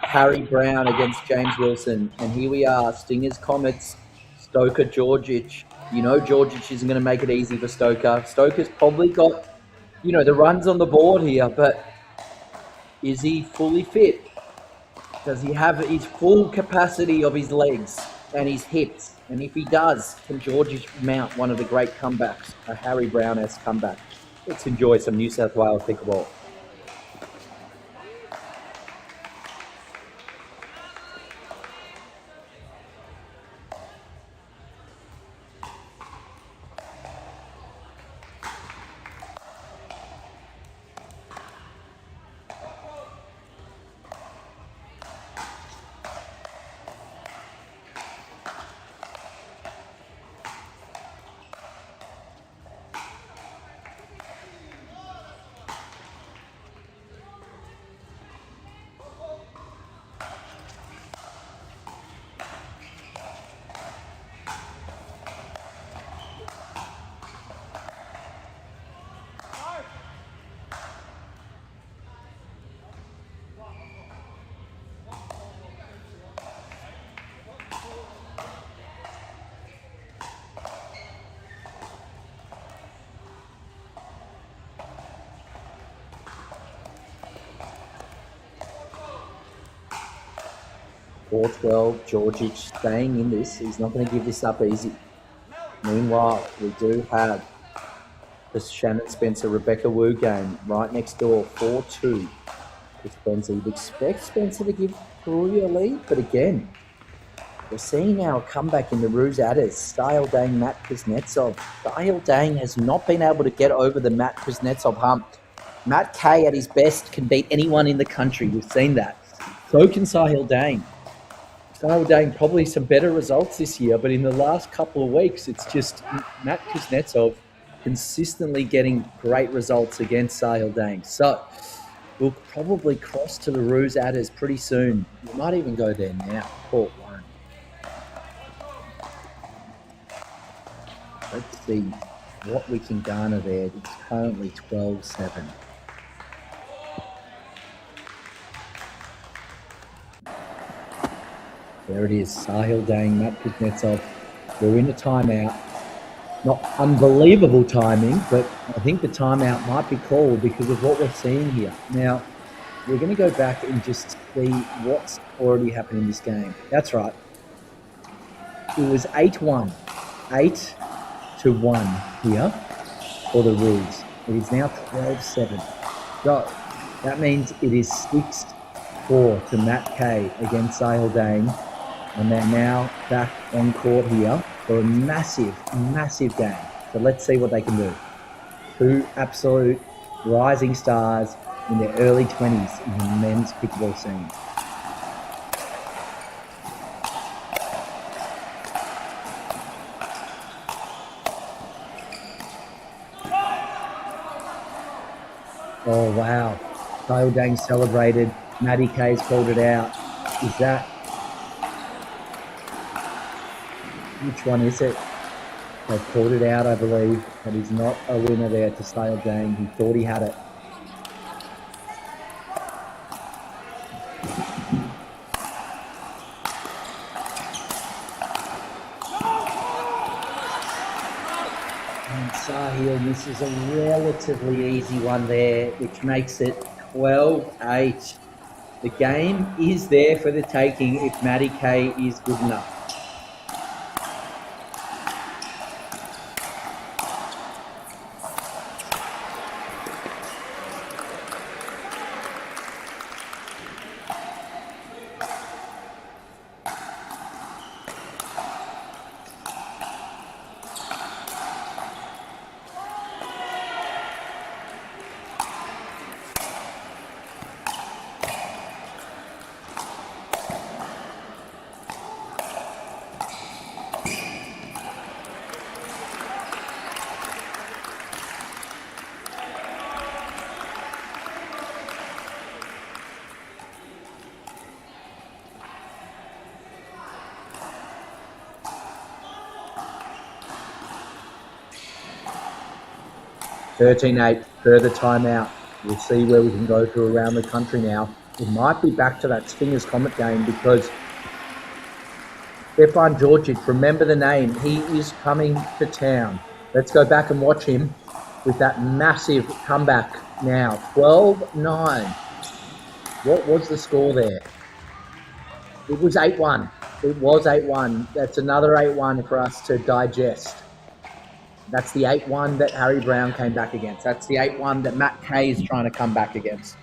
Harry Brown against James Wilson. And here we are, Stingers, Comets, Stoker, Georgic. You know Georgic isn't going to make it easy for Stoker. Stoker's probably got, the runs on the board here, but is he fully fit? Does he have his full capacity of his legs and his hips? And if he does, can Georgic mount one of the great comebacks, a Harry Brown-esque comeback? Let's enjoy some New South Wales pickleball. .412, Georgic staying in this. He's not going to give this up easy. Meanwhile, we do have the Shannon Spencer, Rebecca Wu game right next door, 4-2 to Spencer. You'd expect Spencer to give Perugia a lead, but again, we're seeing now a comeback in the Ruse Adders. Style Dang, Matt Kuznetsov. Style Dang has not been able to get over the Matt Kuznetsov hump. Matt Kay at his best can beat anyone in the country. We've seen that. So can Sahil Dang. Sahil Dang probably some better results this year, but in the last couple of weeks, it's just Matt Kuznetsov consistently getting great results against Sahil Dang. So we'll probably cross to the Ruse Adders pretty soon. We might even go there now, Court 1. Let's see what we can garner there. It's currently 12-7. There it is, Sahil Dang, Matt Kuznetsov. We're in a timeout. Not unbelievable timing, but I think the timeout might be called because of what we're seeing here. Now, we're going to go back and just see what's already happened in this game. That's right. It was 8-1. 8-1 here for the Roos. It is now 12-7. So, that means it is 6-4 to Matt Kay against Sahil Dang. And they're now back on court here for a massive, massive game. So let's see what they can do. Two absolute rising stars in their early 20s in the men's pickleball scene. Oh, wow. Kyle Dang celebrated. Maddie K's called it out. Is that... Which one is it? They've called it out, I believe, but he's not a winner there to Sale Dang. He thought he had it. And Sahil misses a relatively easy one there, which makes it 12-8. The game is there for the taking if Maddie K is good enough. $13-8, further timeout. We'll see where we can go through around the country now. It might be back to that Stingers Comet game because Stefan Georgic, remember the name, he is coming to town. Let's go back and watch him with that massive comeback now. 12-9. What was the score there? It was 8-1. It was 8-1. That's another 8-1 for us to digest. That's the 8-1 that Harry Brown came back against. That's the 8-1 that Matt Kay is trying to come back against.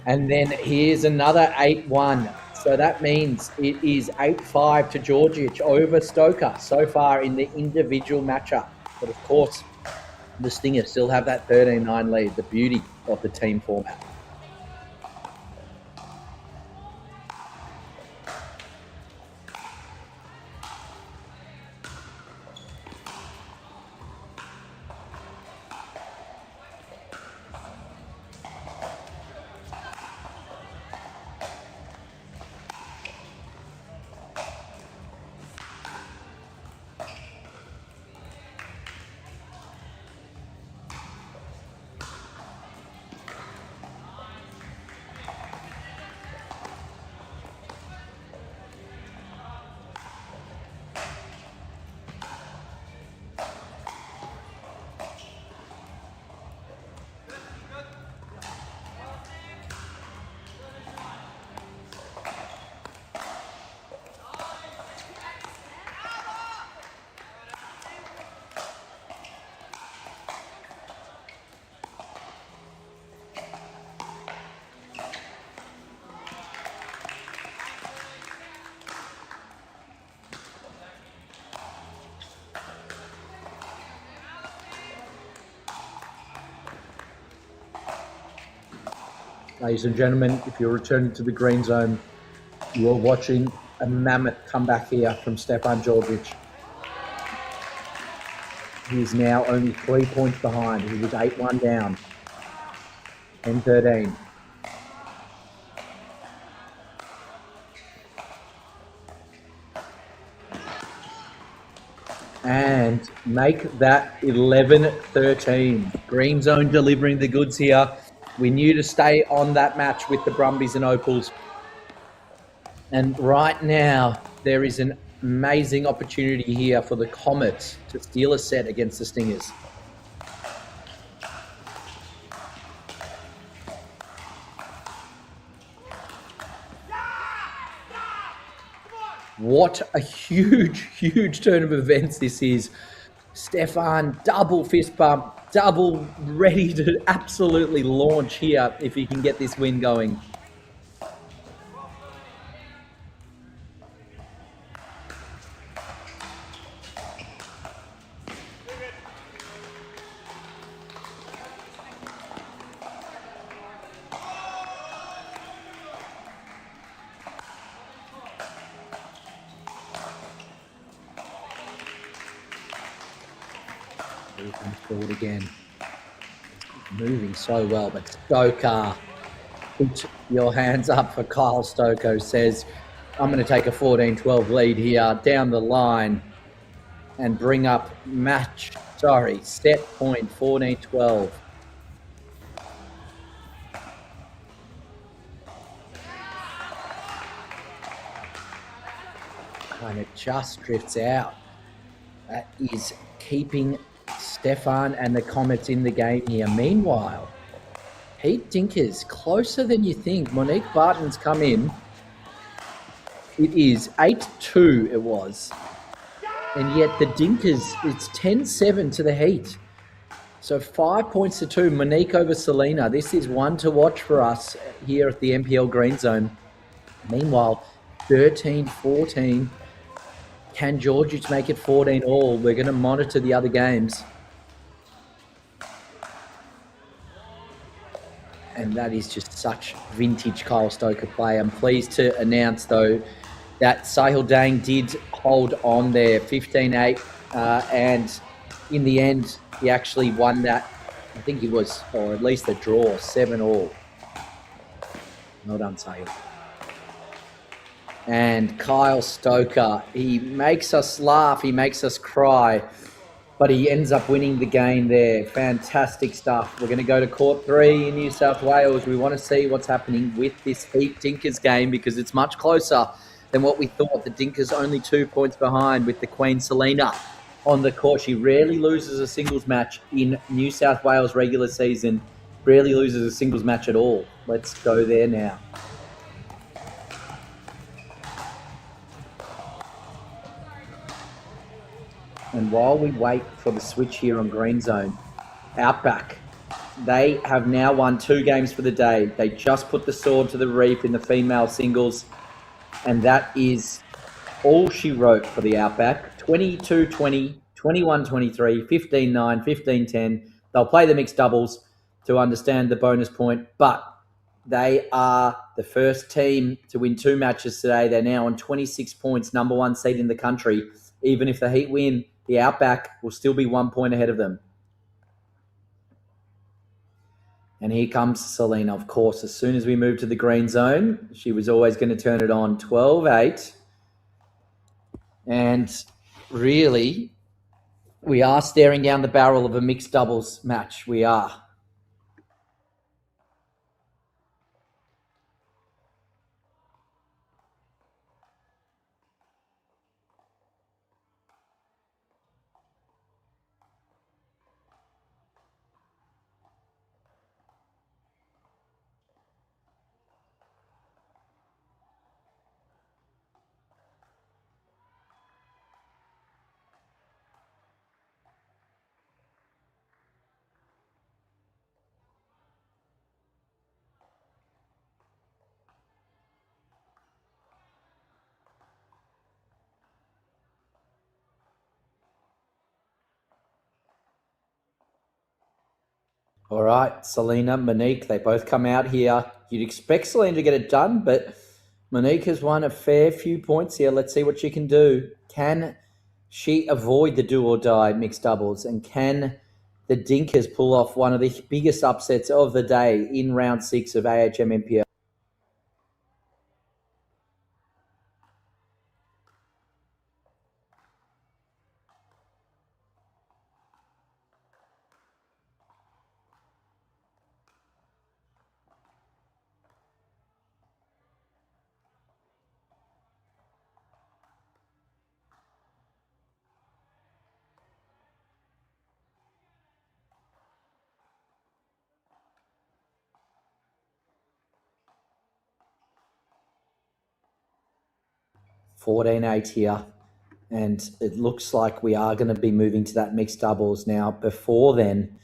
And then here's another 8-1. So that means it is 8-5 to Georgic over Stoker so far in the individual matchup. But of course, the Stingers still have that 13-9 lead, the beauty of the team format. Ladies and gentlemen, if you're returning to the green zone, you are watching a mammoth comeback here from Stefan Georgic. He is now only 3 points behind. He was 8-1 down, 10-13. And make that 11-13. Green zone delivering the goods here. We knew to stay on that match with the Brumbies and Opals. And right now, there is an amazing opportunity here for the Comets to steal a set against the Stingers. What a huge, huge turn of events this is. Stefan, double fist bump, double ready to absolutely launch here if he can get this win going. Moving forward again. Moving so well, but Stoker, put your hands up for Kyle Stoker, says, I'm going to take a 14-12 lead here down the line and bring up set point 14-12. And it just drifts out. That is keeping Stefan and the Comets in the game here. Meanwhile, Pete Dinkers closer than you think. Monique Barton's come in. It is 8-2 it was. And yet the Dinkers, it's 10-7 to the Heat. So 5 points to 2. Monique over Selena. This is one to watch for us here at the NPL Greenzone. Meanwhile, 13-14. Can Georgic make it 14 all? We're going to monitor the other games. And that is just such vintage Kyle Stoker play. I'm pleased to announce, though, that Sahil Dang did hold on there, 15-8. And in the end, he actually won that. I think he was, or at least a draw, 7 all. Well done, Sahil. And Kyle Stoker, he makes us laugh, he makes us cry, but he ends up winning the game there. Fantastic stuff. We're going to go to Court 3 in New South Wales. We want to see what's happening with this Heat Dinkers game because it's much closer than what we thought. The Dinkers only 2 points behind with the Queen Selena on the court. She rarely loses a singles match in New South Wales regular season. Rarely loses a singles match at all. Let's go there now. And while we wait for the switch here on Greenzone, Outback, they have now won 2 games for the day. They just put the sword to the reap in the female singles, and that is all she wrote for the Outback. 22-20, 21-23, 15-9, 15-10. They'll play the mixed doubles to understand the bonus point, but they are the first team to win 2 matches today. They're now on 26 points, number 1 seed in the country. Even if the Heat win, the Outback will still be 1 point ahead of them. And here comes Selena, of course. As soon as we move to the green zone, she was always going to turn it on. 12-8. And really, we are staring down the barrel of a mixed doubles match. We are. All right, Selena, Monique, they both come out here. You'd expect Selena to get it done, but Monique has won a fair few points here. Let's see what she can do. Can she avoid the do-or-die mixed doubles? And can the Dinkers pull off one of the biggest upsets of the day in round 6 of AHM NPL? $14-8 here, and it looks like we are going to be moving to that mixed doubles now. Before then,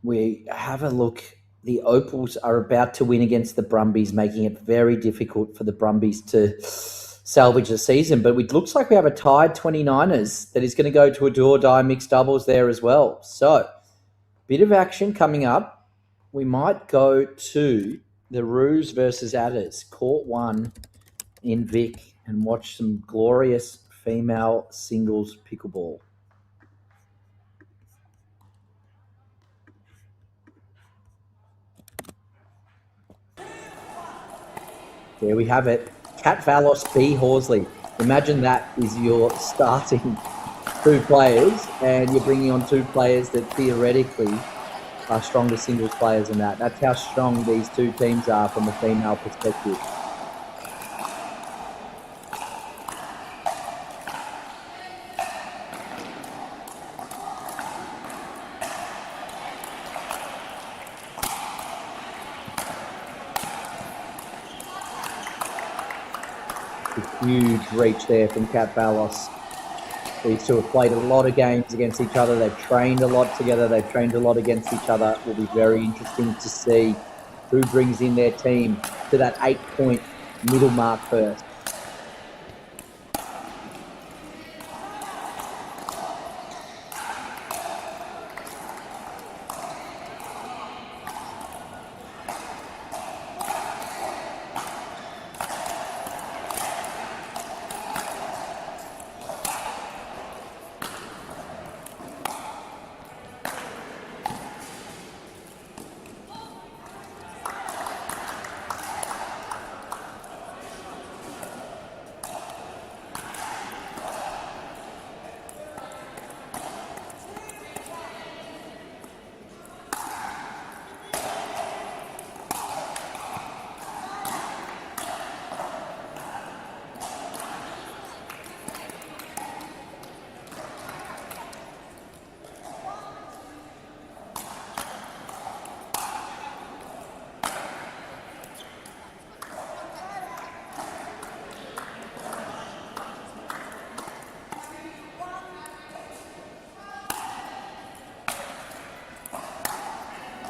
we have a look. The Opals are about to win against the Brumbies, making it very difficult for the Brumbies to salvage the season. But it looks like we have a tied 29ers that is going to go to a do-or-die mixed doubles there as well. So, bit of action coming up. We might go to the Roos versus Adders, Court 1 in Vic, and watch some glorious female singles pickleball. There we have it. Cat Valos B. Horsley. Imagine that is your starting 2 players, and you're bringing on 2 players that theoretically are stronger singles players than that. That's how strong these 2 teams are from a female perspective. A huge reach there from Cat Valos. These 2 have played a lot of games against each other. They've trained a lot together. They've trained a lot against each other. It will be very interesting to see who brings in their team to that 8-point middle mark first.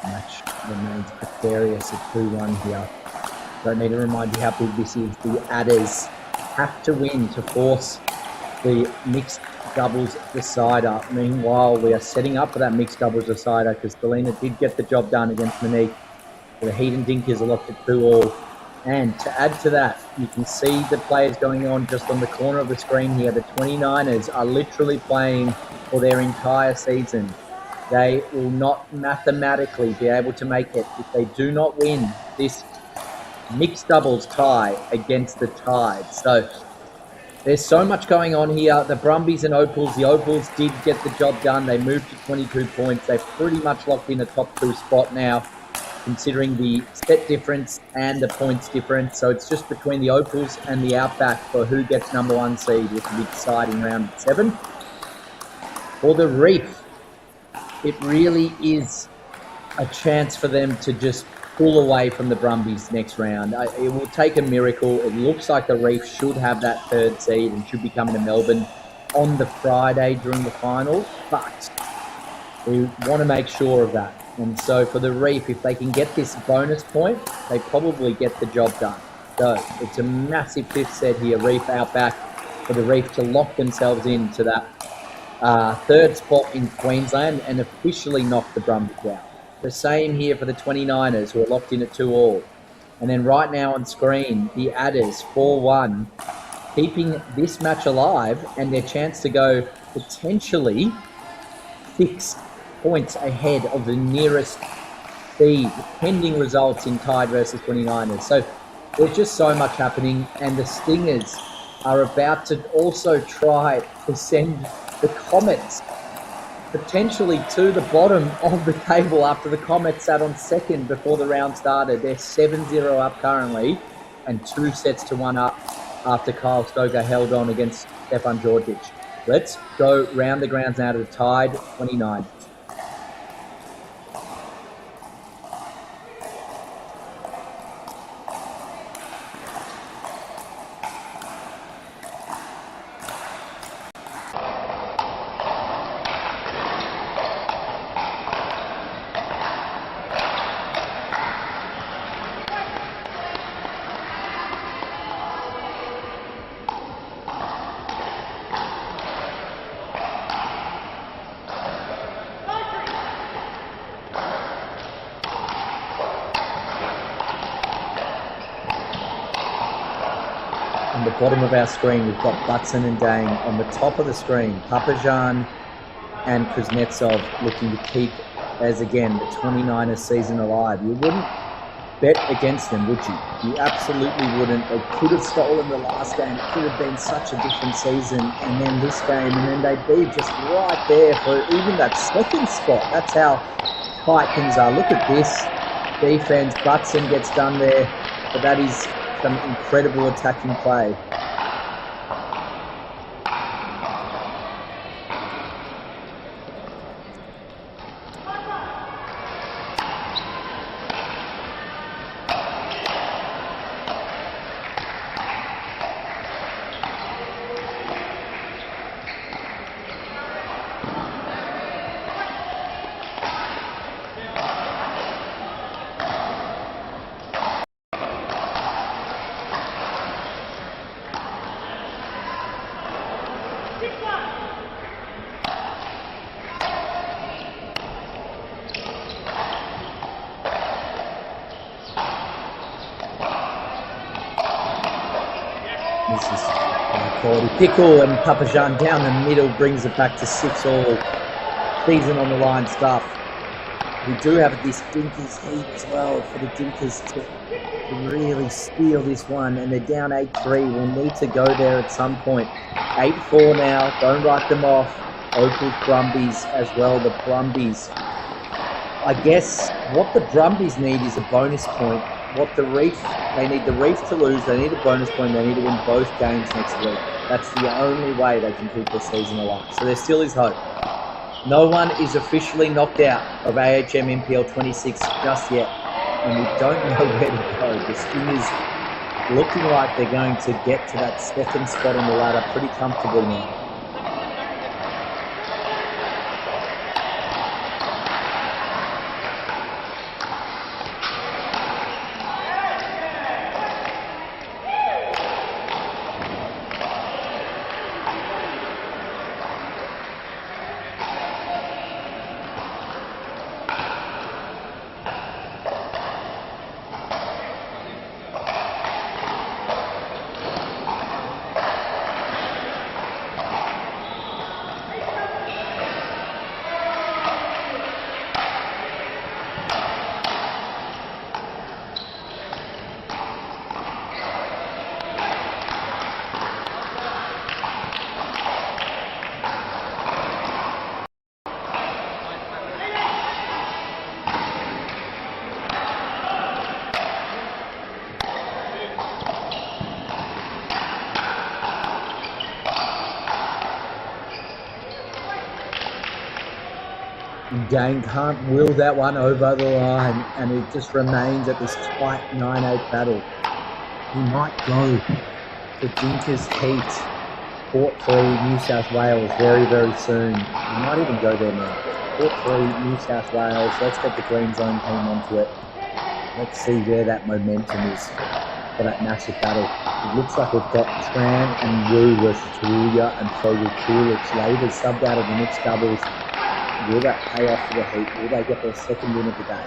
Match remains precarious at 2-1 here. Don't need to remind you how big this is. The Adders have to win to force the mixed doubles decider. Meanwhile, we are setting up for that mixed doubles decider because Selena did get the job done against Monique. The Heat and Dinkers are locked at 2-all. And to add to that, you can see the players going on just on the corner of the screen here. The 29ers are literally playing for their entire season. They will not mathematically be able to make it if they do not win this mixed doubles tie against the Tide. So there's so much going on here. The Brumbies and Opals, the Opals did get the job done. They moved to 22 points. They've pretty much locked in a top 2 spot now, considering the set difference and the points difference. So it's just between the Opals and the Outback for who gets number 1 seed, which will be decided in round 7. For the Reef, it really is a chance for them to just pull away from the Brumbies next round. It will take a miracle. It looks like the Reef should have that 3rd seed and should be coming to Melbourne on the Friday during the final, but we want to make sure of that. And so for the Reef, if they can get this bonus point, they probably get the job done. So it's a massive 5th set here, Reef Outback, for the Reef to lock themselves into that 3rd spot in Queensland and officially knock the Brumbies out. The same here for the 29ers, who are locked in at 2-all. And then right now on screen, the Adders 4-1, keeping this match alive and their chance to go potentially 6 points ahead of the nearest seed, pending results in Tide versus 29ers. So there's just so much happening, and the Stingers are about to also try to send the Comets potentially to the bottom of the table after the Comets sat on 2nd before the round started. They're 7-0 up currently and 2-1 up after Kyle Stoker held on against Stefan Georgic. Let's go round the grounds now to the Tide 29. On the bottom of our screen, we've got Butson and Dane. On the top of the screen, Papajan and Kuznetsov looking to keep, as again, the 29ers season alive. You wouldn't bet against them, would you? You absolutely wouldn't. They could have stolen the last game. It could have been such a different season. And then this game, and then they'd be just right there for even that second spot. That's how tight things are. Look at this defense. Butson gets done there, but that is some incredible attacking play. This is quality. Pickle and Papajan down the middle brings it back to 6-all. Season on the line stuff. We do have this Dinkers heat as well for the Dinkers to really steal this one, and they're down 8-3. We'll need to go there at some point. 8-4 now. Don't write them off. Opal's Brumbies as well. The Brumbies. I guess what the Brumbies need is a bonus point. What the Reef, they need the Reef to lose. They need a bonus point. They need to win both games next week. That's the only way they can keep their season alive. So there still is hope. No one is officially knocked out of AHM NPL 26 just yet. And we don't know where to go. The Stingers looking like they're going to get to that second spot on the ladder pretty comfortably now. Dane can't will that one over the line, and it just remains at this tight 9-8 battle. He might go for Dinkers Heat, Port 3, New South Wales very, very soon. He might even go there now. Port 3, New South Wales. Let's get the Greenzone team onto it. Let's see where that momentum is for that massive battle. It looks like we've got Tran and Wu versus Taruya and Fogel Coolidge. Labour subbed out of the mixed doubles. Will that pay off for the Heat? Will they get their second win of the day?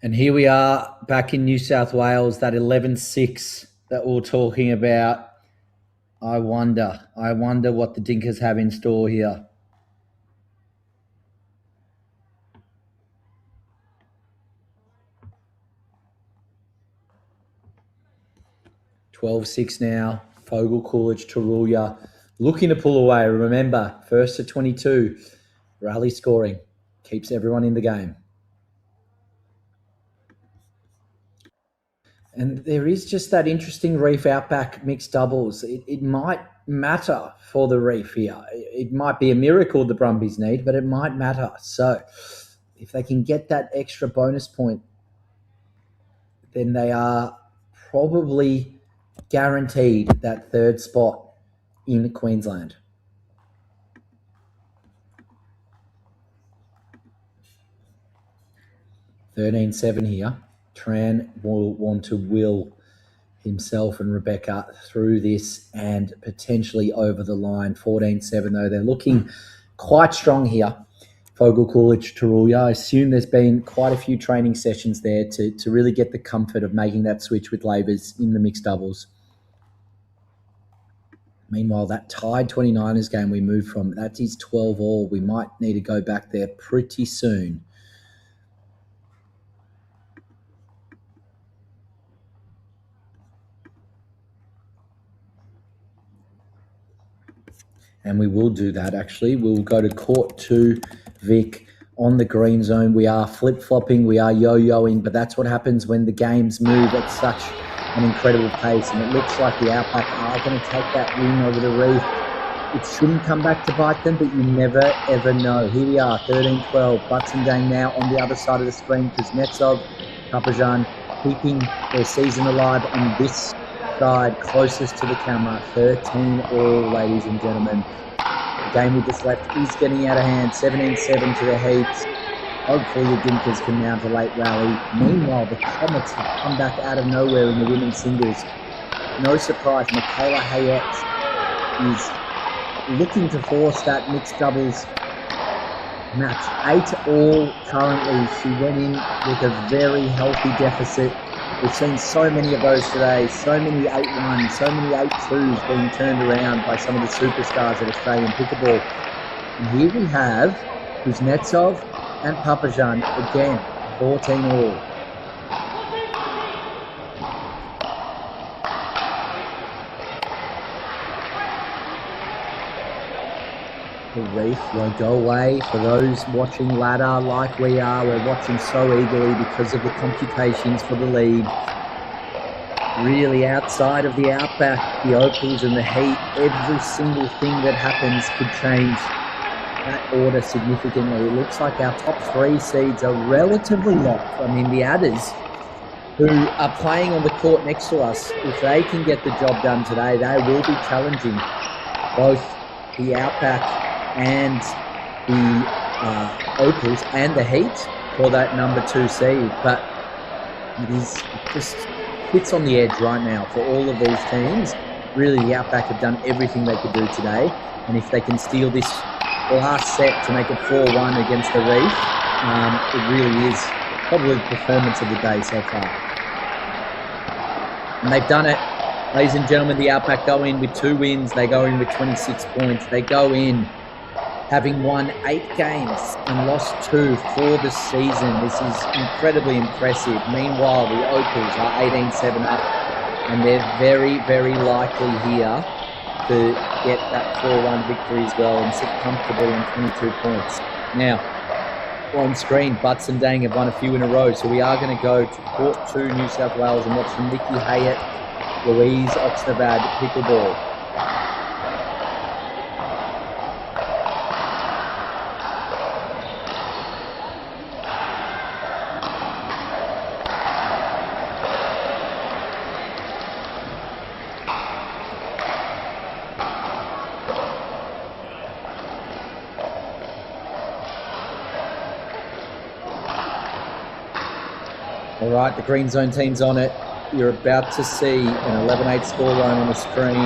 And here we are back in New South Wales, that 11-6 that we we're talking about. I wonder what the Dinkers have in store here. (12-6) now. Fogel, Coolidge, Taruya looking to pull away. Remember, first to 22. Rally scoring. Keeps everyone in the game. And there is just that interesting Reef Outback mixed doubles. It might matter for the Reef here. It might be a miracle the Brumbies need, but it might matter. So if they can get that extra bonus point, then they are probably guaranteed that third spot in Queensland. $13.7 here. Tran will want to will himself and Rebecca through this and potentially over the line. $14.7 though. They're looking quite strong here. Fogel, Coolidge, Taruya. I assume there's been quite a few training sessions there to really get the comfort of making that switch with Labors in the mixed doubles. Meanwhile, that tied 29ers game we moved from, that is 12 all. We might need to go back there pretty soon. And we will do that, actually. We'll go to court 2, Vic, on the green zone. We are flip-flopping, we are yo-yoing, but that's what happens when the games move at such an incredible pace. And it looks like the Outback are going to take that win over the Reef. It shouldn't come back to bite them, but you never, ever know. Here we are, 13-12. Butts and Dang now on the other side of the screen. Kuznetsov, Papajan keeping their season alive on this side closest to the camera. 13 all, ladies and gentlemen. The game we just left is getting out of hand. 17-7 to the Heats. Hopefully the Dinkers can mount a late rally. Meanwhile, the Comets have come back out of nowhere in the women's singles. No surprise, Michaela Hayek is looking to force that mixed doubles match. 8 all currently. She went in with a very healthy deficit. We've seen so many of those today, so many 8-1s, so many 8-2s being turned around by some of the superstars of Australian pickleball. And here we have Kuznetsov and Papajan again, 14 all. The Reef won't go away. For those watching ladder like we are, we're watching so eagerly because of the computations for the lead. Really outside of the Outback, the Opals and the Heat, every single thing that happens could change that order significantly. It looks like our top 3 seeds are relatively locked. I mean, the Adders, who are playing on the court next to us, if they can get the job done today, they will be challenging both the Outback and the Opals and the Heat for that number 2 seed. But it just fits on the edge right now for all of these teams. Really, the Outback have done everything they could do today. And if they can steal this last set to make it 4-1 against the Reef, it really is probably the performance of the day so far. And they've done it. Ladies and gentlemen, the Outback go in with 2 wins. They go in with 26 points. They go in having won 8 games and lost 2 for the season. This is incredibly impressive. Meanwhile, the Opals are 18-7 up, and they're very, very likely here to get that 4-1 victory as well and sit comfortable on 22 points. Now, on screen, Butts and Dang have won a few in a row, so we are going to go to Court 2, New South Wales, and watch from Nikki Hayek, Louise Oxnavad, Pickleball. All right, the Green Zone team's on it. You're about to see an 11-8 scoreline on the screen.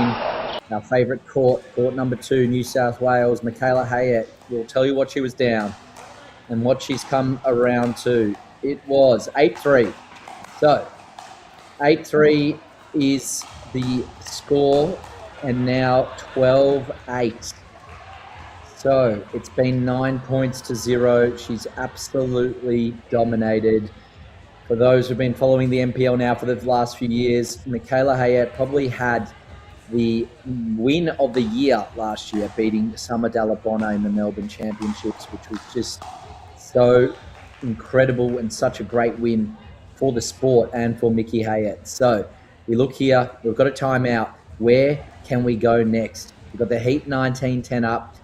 Our favourite court, court number 2, New South Wales, Michaela Hayek. We'll tell you what she was down and what she's come around to. It was 8-3. So, 8-3 is the score, and now 12-8. So, it's been 9 points to 0. She's absolutely dominated. For those who've been following the NPL now for the last few years, Michaela Hayek probably had the win of the year last year, beating Summer Dallabona in the Melbourne Championships, which was just so incredible and such a great win for the sport and for Mickey Hayek. So we look here, we've got a timeout. Where can we go next? We've got the Heat 19-10 up,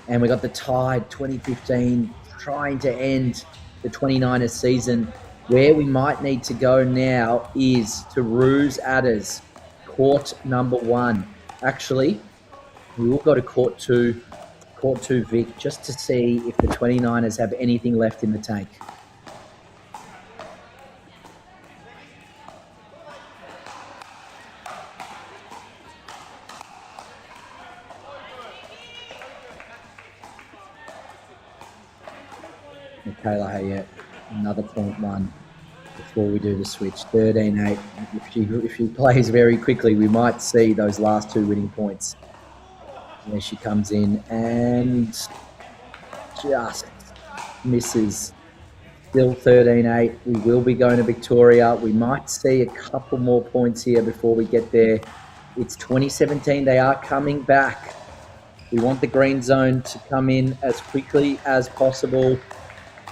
and we've got the Tide 2015 trying to end the 29ers season Where we might need to go now is to Ruse Adders, court number 1. Actually, we will go to court 2 Vic, just to see if the 29ers have anything left in the tank. Michaela Hayet, another 0.1 before we do the switch. 13-8. If she plays very quickly, we might see those last 2 winning points. There she comes in and just misses. Still 13-8. We will be going to Victoria. We might see a couple more points here before we get there. It's 2017. They are coming back. We want the Greenzone to come in as quickly as possible.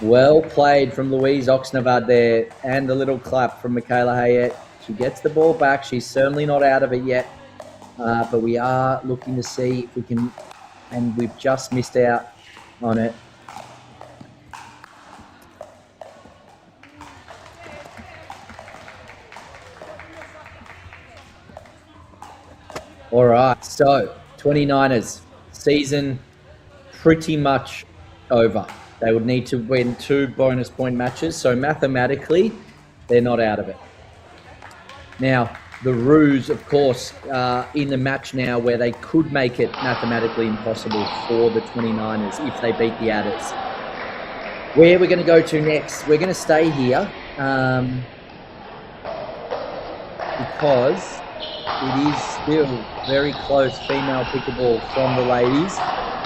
Well played from Louise Oxnavad there, and a little clap from Michaela Hayet. She gets the ball back. She's certainly not out of it yet, but we are looking to see if we can, and we've just missed out on it. All right, so 29ers, season pretty much over. They would need to win 2 bonus point matches, so mathematically, they're not out of it. Now, the Roos, of course, are in the match now where they could make it mathematically impossible for the 29ers if they beat the Adders. Where we're going to go to next, we're going to stay here because it is still very close female pickleball from the ladies.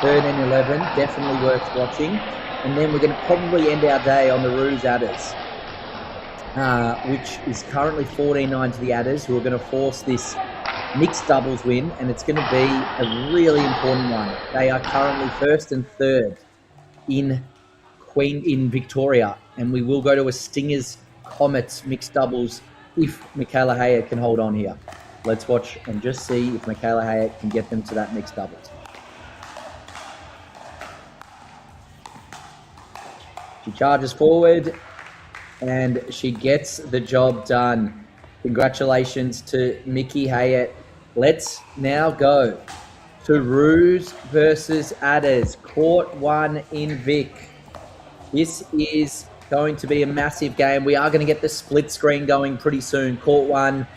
13-11, definitely worth watching. And then we're going to probably end our day on the Roos Adders, which is currently 14-9 to the Adders, who are going to force this mixed doubles win, and it's going to be a really important one. They are currently 1st and 3rd in Victoria, and we will go to a Stingers Comets mixed doubles if Michaela Hayek can hold on here. Let's watch and just see if Michaela Hayek can get them to that mixed doubles. She charges forward and she gets the job done. Congratulations to Mickey Hayet. Let's now go to Roos versus Adders, court 1 in Vic. This is going to be a massive game. We are going to get the split screen going pretty soon. Court 1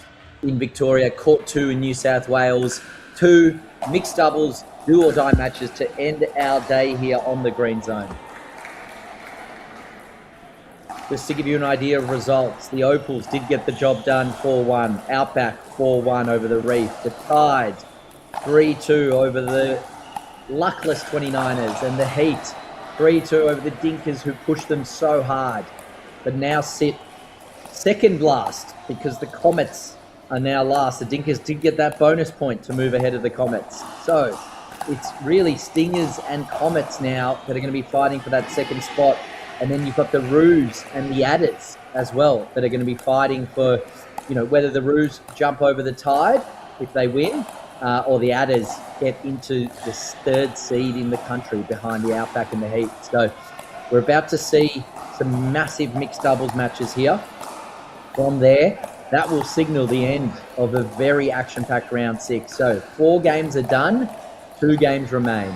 in Victoria, court 2 in New South Wales. 2 mixed doubles, do or die matches to end our day here on the Greenzone. Just to give you an idea of results, the Opals did get the job done 4-1. Outback 4-1 over the Reef. The Tides 3-2 over the luckless 29ers. And the Heat 3-2 over the Dinkers, who pushed them so hard, but now sit second last because the Comets are now last. The Dinkers did get that bonus point to move ahead of the Comets. So it's really Stingers and Comets now that are going to be fighting for that second spot. And then you've got the Roos and the Adders as well that are going to be fighting for, whether the Roos jump over the Tide if they win, or the Adders get into the 3rd seed in the country behind the Outback and the Heat. So we're about to see some massive mixed doubles matches here. From there, that will signal the end of a very action-packed round 6. So 4 games are done, 2 games remain.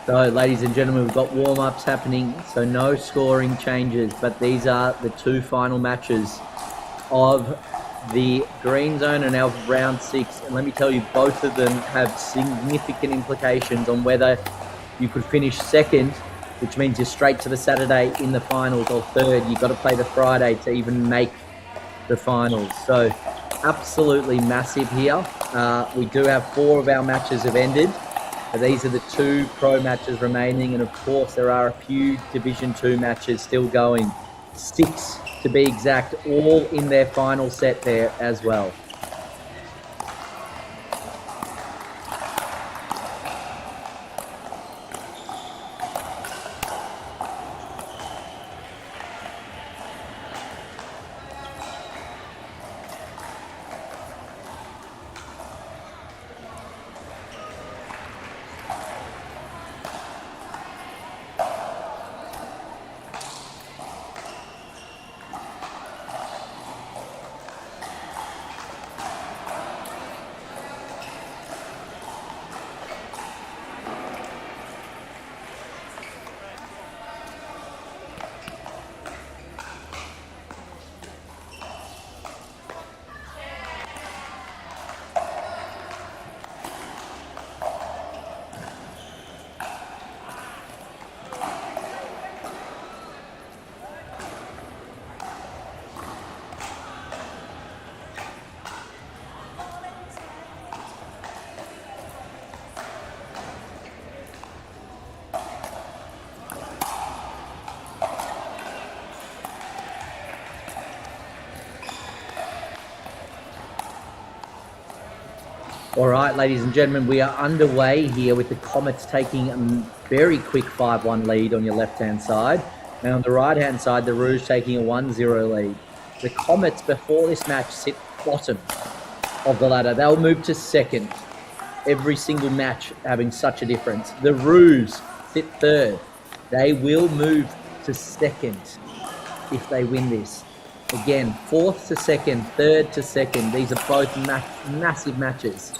So, ladies and gentlemen, we've got warm-ups happening, so no scoring changes, but these are the two final matches of the green zone and our round 6. And let me tell you, both of them have significant implications on whether you could finish second, which means you're straight to the Saturday in the finals, or third. You've got to play the Friday to even make the finals. So absolutely massive here. We do have 4 of our matches have ended. These are the 2 pro matches remaining, and of course there are a few Division 2 matches still going. 6 to be exact, all in their final set there as well. All right, ladies and gentlemen, we are underway here with the Comets taking a very quick 5-1 lead on your left-hand side. And on the right-hand side, the Rouge taking a 1-0 lead. The Comets, before this match, sit bottom of the ladder. They'll move to second. Every single match having such a difference. The Rouge sit third. They will move to second if they win this. Again, fourth to second, third to second. These are both massive matches.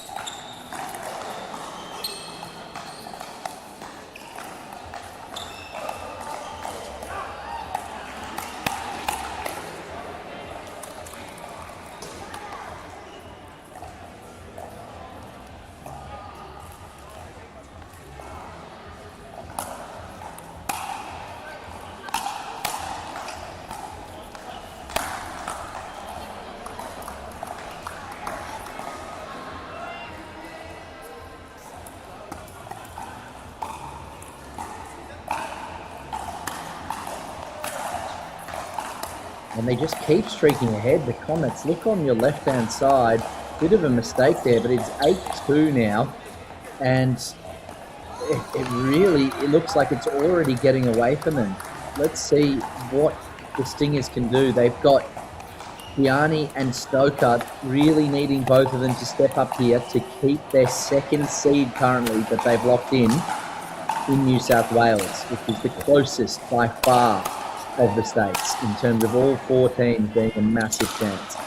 And they just keep streaking ahead. The Comets, look on your left-hand side. Bit of a mistake there, but it's 8-2 now. And it looks like it's already getting away from them. Let's see what the Stingers can do. They've got Piani and Stoker really needing both of them to step up here to keep their second seed currently that they've locked in New South Wales, which is the closest by far of the states in terms of all 4 teams being a massive chance.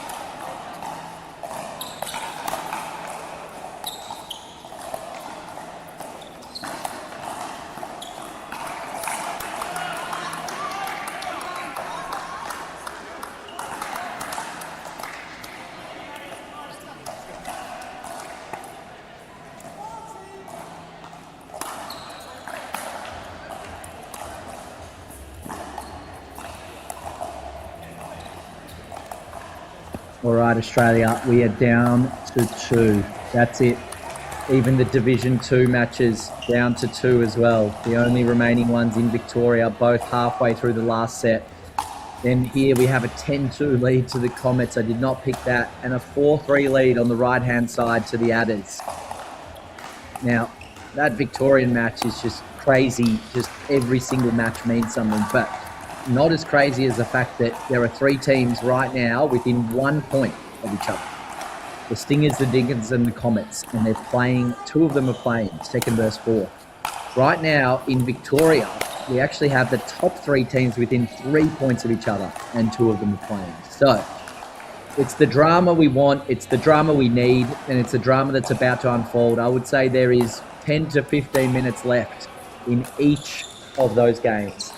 All right, Australia, we are down to 2. That's it. Even the Division 2 matches down to 2 as well. The only remaining ones in Victoria, both halfway through the last set. Then here we have a 10-2 lead to the Comets. I did not pick that. And a 4-3 lead on the right-hand side to the Adders. Now, that Victorian match is just crazy. Just every single match means something. But not as crazy as the fact that there are 3 teams right now within 1 point of each other. The Stingers, the Diggins, and the Comets, and they're playing, 2 of them are playing, second versus 4th. Right now, in Victoria, we actually have the top 3 teams within 3 points of each other, and 2 of them are playing. So, it's the drama we want, it's the drama we need, and it's the drama that's about to unfold. I would say there is 10 to 15 minutes left in each of those games.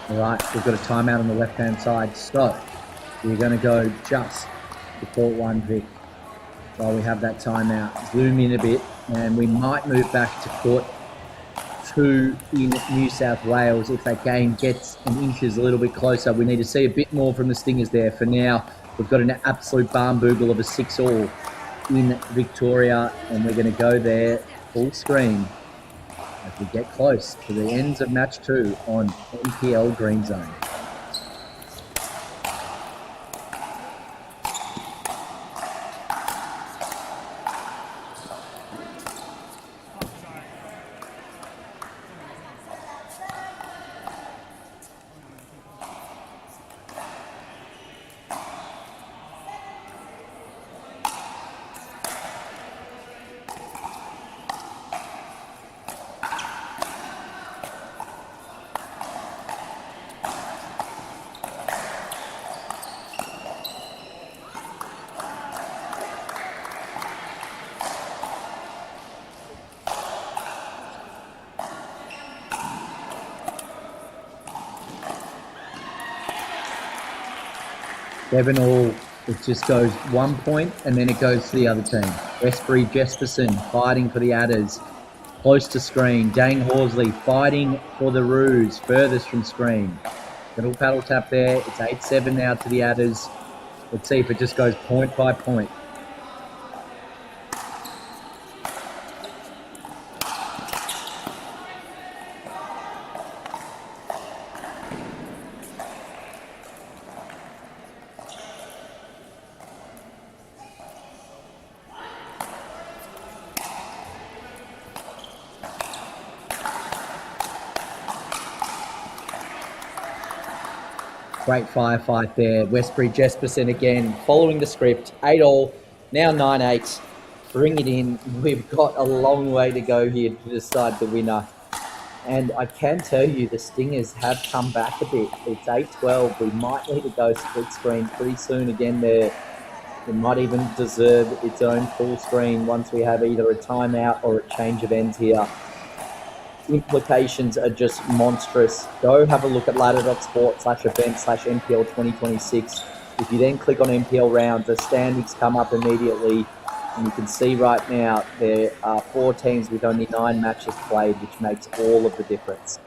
All right, we've got a timeout on the left-hand side. So we're going to go just to court 1, Vic, while we have that timeout. Zoom in a bit, and we might move back to court 2 in New South Wales if that game gets and inches a little bit closer. We need to see a bit more from the Stingers there. For now, we've got an absolute barn boogle of a 6-all in Victoria, and we're going to go there full screen as we get close to the ends of match 2 on NPL Greenzone. Seven all, it just goes 1 point and then it goes to the other team. Westbury Jesperson fighting for the Adders, close to screen. Dane Horsley fighting for the Roos, furthest from screen. Little paddle tap there. It's 8-7 now to the Adders. Let's see if it just goes point by point. Great firefight there. Westbury Jesperson again, following the script. 8-all, now 9-8. Bring it in. We've got a long way to go here to decide the winner. And I can tell you the Stingers have come back a bit. It's 8-12. We might need to go split screen pretty soon again there. It might even deserve its own full screen once we have either a timeout or a change of ends here. Implications are just monstrous. Go have a look at ladder.sport/event/NPL 2026. If you then click on NPL rounds, the standings come up immediately. And you can see right now there are 4 teams with only 9 matches played, which makes all of the difference.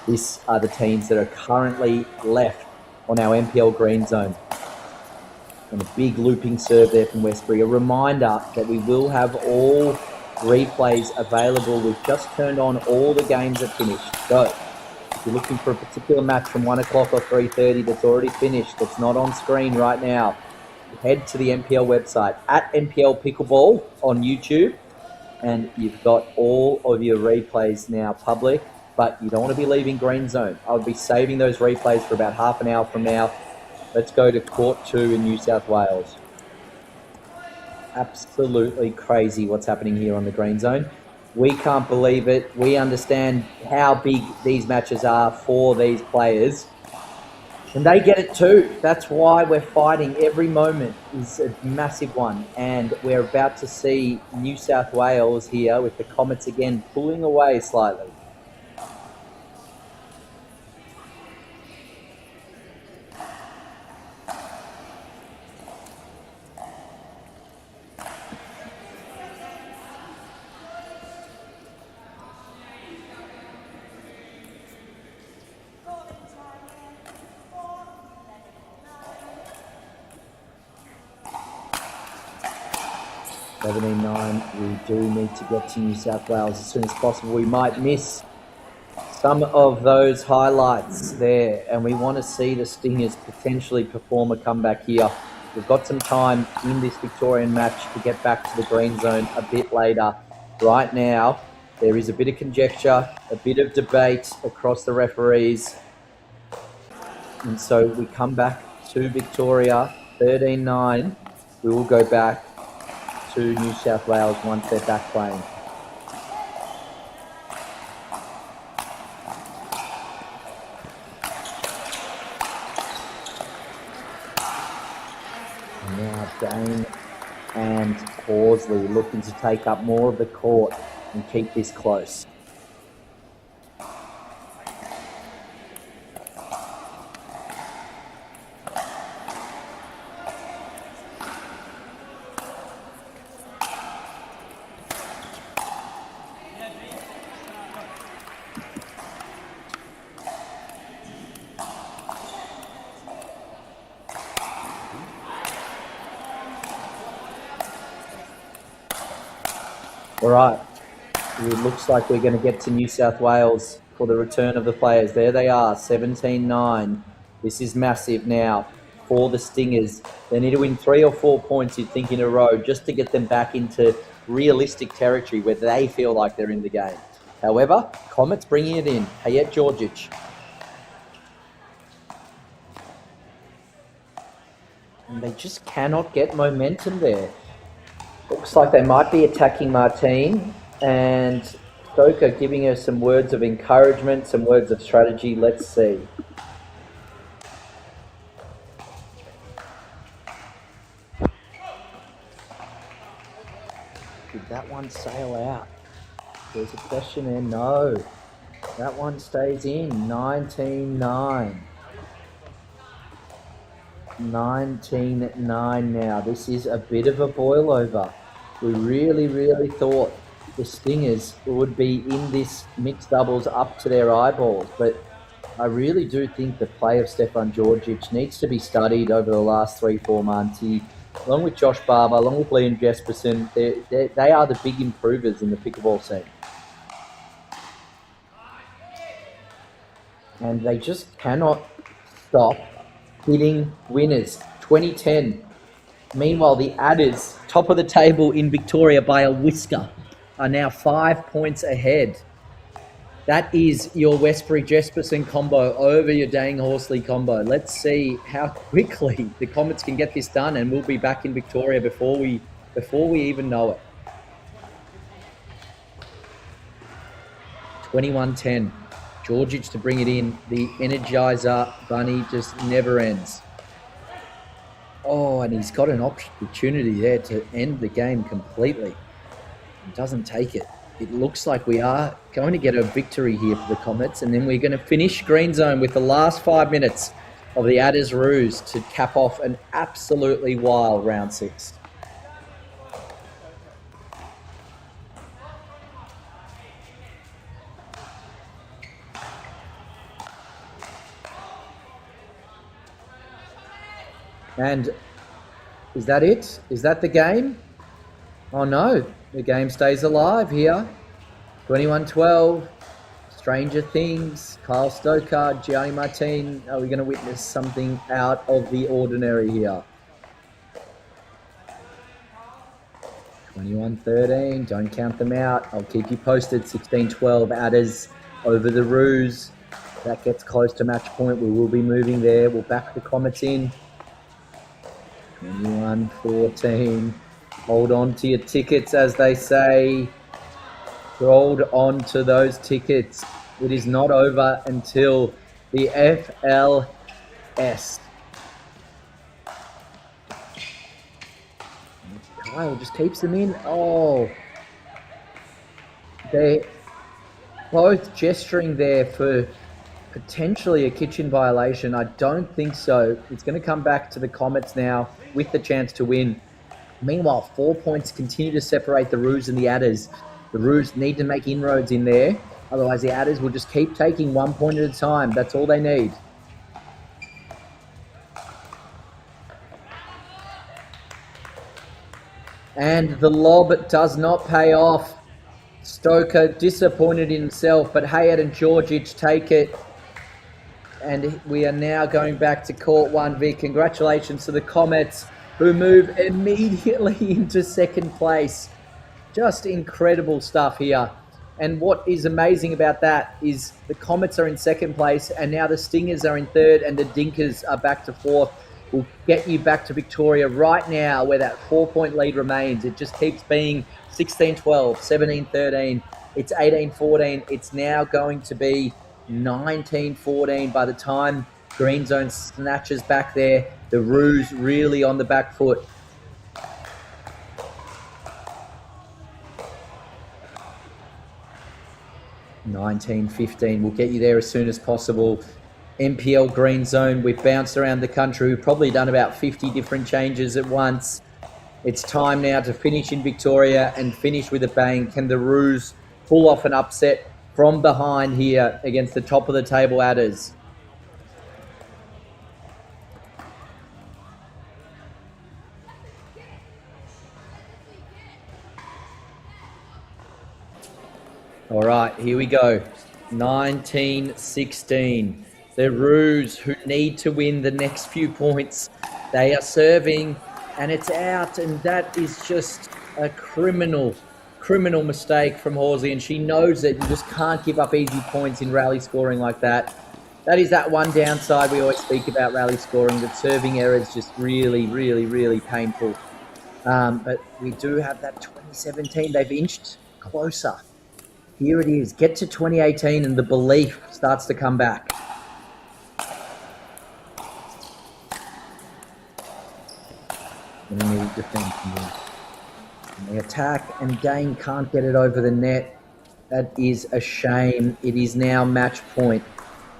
These are the teams that are currently left on our NPL Greenzone. And a big looping serve there from Westbury. A reminder that we will have all replays available. We've just turned on all the games that finished. So if you're looking for a particular match from 1 o'clock or 3:30 that's already finished, that's not on screen right now, head to the NPL website at NPL Pickleball on YouTube, and you've got all of your replays now public. But you don't want to be leaving Greenzone. I would be saving those replays for about half an hour from now. Let's go to Court 2 in New South Wales. Absolutely crazy what's happening here on the Greenzone. We can't believe it. We understand how big these matches are for these players. And they get it too. That's why we're fighting. Every moment is a massive one. And we're about to see New South Wales here with the Comets again pulling away slightly. We do need to get to New South Wales as soon as possible. We might miss some of those highlights there, and we want to see the Stingers potentially perform a comeback here. We've got some time in this Victorian match to get back to the Greenzone a bit later. Right now, there is a bit of conjecture, a bit of debate across the referees. And so we come back to Victoria 13-9. We will go back to New South Wales once they're back playing. And now Dane and Horsley looking to take up more of the court and keep this close. All right, it looks like we're going to get to New South Wales for the return of the players. There they are, 17-9. This is massive now for the Stingers. They need to win 3 or 4 points, you'd think, in a row just to get them back into realistic territory where they feel like they're in the game. However, Comets bringing it in. Hayat Georgic. And they just cannot get momentum there. Looks like they might be attacking Martine, and Stoker giving her some words of encouragement, some words of strategy. Let's see. Did that one sail out? There's a question there. No. That one stays in. 19-9. 19-9 now. This is a bit of a boil over. We really thought the Stingers would be in this mixed doubles up to their eyeballs, but I really do think the play of Stefan Georgic needs to be studied over the last 3-4 months. He, along with Josh Barber, along with Liam Jesperson, they are the big improvers in the pickleball scene. And they just cannot stop hitting winners. 2010. Meanwhile, the Adders, top of the table in Victoria by a whisker, are now 5 points ahead. That is your Westbury-Jesperson combo over your Dane Horsley combo. Let's see how quickly the Comets can get this done, and we'll be back in Victoria before we even know it. 21-10. Georgic to bring it in. The Energizer bunny just never ends. Oh, and he's got an opportunity there to end the game completely. He doesn't take it. It looks like we are going to get a victory here for the Comets, and then we're going to finish Greenzone with the last 5 minutes of the Adders Ruse to cap off an absolutely wild round 6. And is that it? Is that the game? Oh no, the game stays alive here. 21-12, Stranger Things, Kyle Stoker, Gianni Martin. Are we going to witness something out of the ordinary here? 21-13, don't count them out. I'll keep you posted. 16-12, Adders over the Ruse. That gets close to match point. We will be moving there. We'll back the Comets in. 21-14. Hold on to your tickets, as they say. Hold on to those tickets. It is not over until the FLS. Kyle just keeps them in. Oh. They're both gesturing there for potentially a kitchen violation. I don't think so. It's going to come back to the Comets now with the chance to win. Meanwhile, 4 points continue to separate the Ruse and the Adders. The Ruse need to make inroads in there. Otherwise, the Adders will just keep taking 1 point at a time. That's all they need. And the lob does not pay off. Stoker disappointed in himself, but Hayat and Georgic take it. And we are now going back to court 1, Vic. Congratulations to the Comets, who move immediately into second place. Just incredible stuff here. And what is amazing about that is the Comets are in second place, and now the Stingers are in third, and the Dinkers are back to fourth. will get you back to Victoria right now where that 4-point lead remains. It just keeps being 16-12, 17-13. It's 18-14. It's now going to be 19-14 by the time Greenzone snatches back there. The Roos really on the back foot. $19.15. We'll get you there as soon as possible. NPL Greenzone. We've bounced around the country. We've probably done about 50 different changes at once. It's time now to finish in Victoria and finish with a bang. Can the Roos pull off an upset from behind here against the top of the table Adders? All right, here we go. 19-16. The Roos, who need to win the next few points, they are serving and it's out, and that is just a criminal mistake from Horsley, and she knows that you just can't give up easy points in rally scoring like that. That is that one downside we always speak about rally scoring, that serving error is just really painful. But we do have that 2017. They've inched closer. Here it is. Get to 2018 and the belief starts to come back. And they need defense. And they attack, and Dane can't get it over the net. That is a shame. It is now match point.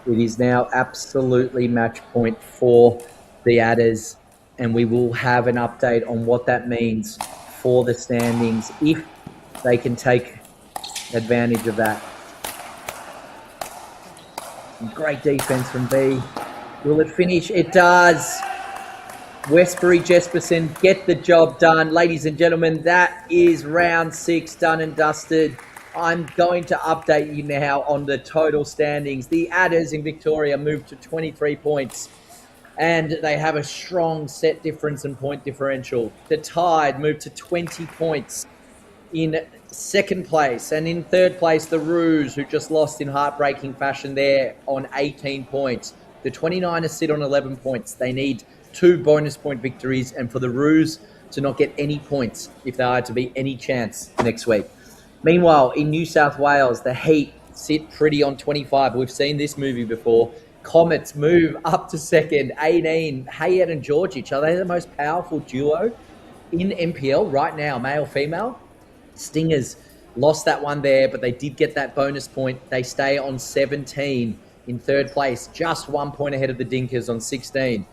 It is now absolutely match point for the Adders, and we will have an update on what that means for the standings if they can take advantage of that. Some great defense from B. Will it finish? It does. Westbury Jesperson get the job done. Ladies and gentlemen, that is round 6 done and dusted. I'm going to update you now on the total standings. The Adders in Victoria moved to 23 points, and they have a strong set difference and point differential. The Tide moved to 20 points in second place, and in third place, the Roos, who just lost in heartbreaking fashion there on 18 points. The 29ers sit on 11 points. They need 2 bonus point victories, and for the Roos to not get any points if they are to be any chance next week. Meanwhile, in New South Wales, the Heat sit pretty on 25. We've seen this movie before. Comets move up to second, 18. Hayed and Georgic, are they the most powerful duo in NPL right now, male-female? Stingers lost that one there, but they did get that bonus point. They stay on 17 in third place, just 1 point ahead of the Dinkers on 16.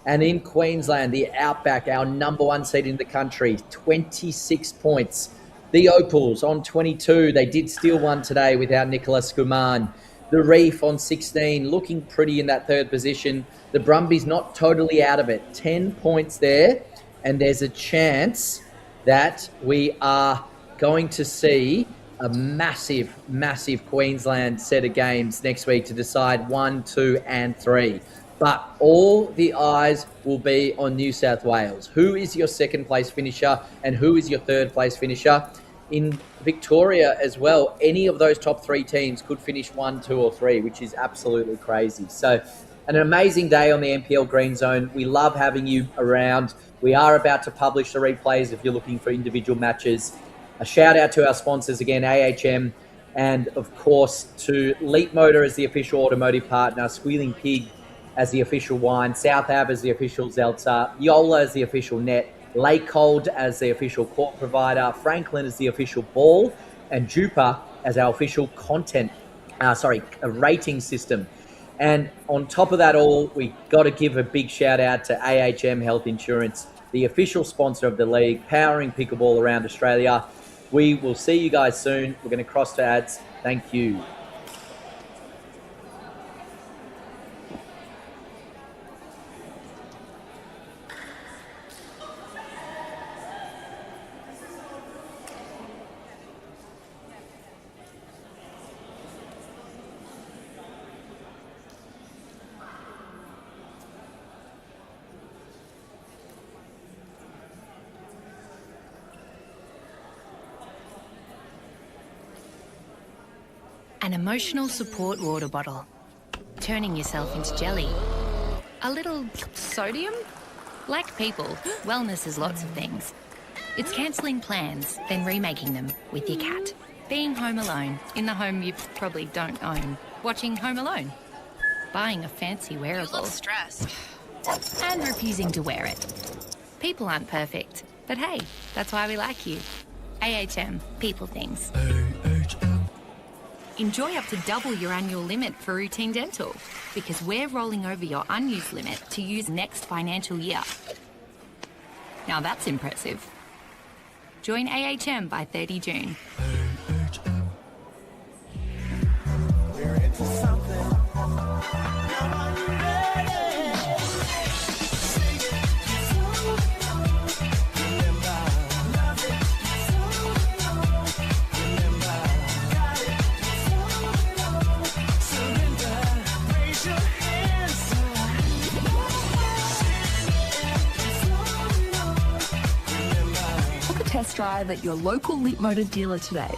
And in Queensland, the Outback, our number 1 seed in the country, 26 points. The Opals on 22. They did steal one today without Nicholas Guman. The Reef on 16, looking pretty in that third position. The Brumbies not totally out of it. 10 points there. And there's a chance that we are going to see a massive Queensland set of games next week to decide 1, 2, and 3. But all the eyes will be on New South Wales. Who is your second place finisher and who is your third place finisher? In Victoria as well, any of those top 3 teams could finish 1, 2, or 3, which is absolutely crazy. So an amazing day on the NPL Greenzone. We love having you around. We are about to publish the replays if you're looking for individual matches. A shout out to our sponsors again, AHM, and of course to Leap Motor as the official automotive partner, Squealing Pig as the official wine, South Ave as the official Zeltzer, Yola as the official net, Lakehold as the official court provider, Franklin as the official ball, and Jupa as our official a rating system. And on top of that all, we got to give a big shout out to AHM Health Insurance, the official sponsor of the league, powering pickleball around Australia. We will see you guys soon. We're going to cross to ads. Thank you. An emotional support water bottle. Turning yourself into jelly. A little sodium? Like people, wellness is lots of things. It's cancelling plans, then remaking them with your cat. Being home alone, in the home you probably don't own. Watching Home Alone. Buying a fancy wearable. You look stressed. And refusing to wear it. People aren't perfect, but hey, that's why we like you. AHM, people things. Enjoy up to double your annual limit for routine dental because we're rolling over your unused limit to use next financial year. Now that's impressive. Join AHM by 30 June. We're into something. Now are you ready? Sing it. Remember, love it. Remember, got it. Surrender. Raise your hands up. Remember. Book a test drive at your local Leapmotor dealer today.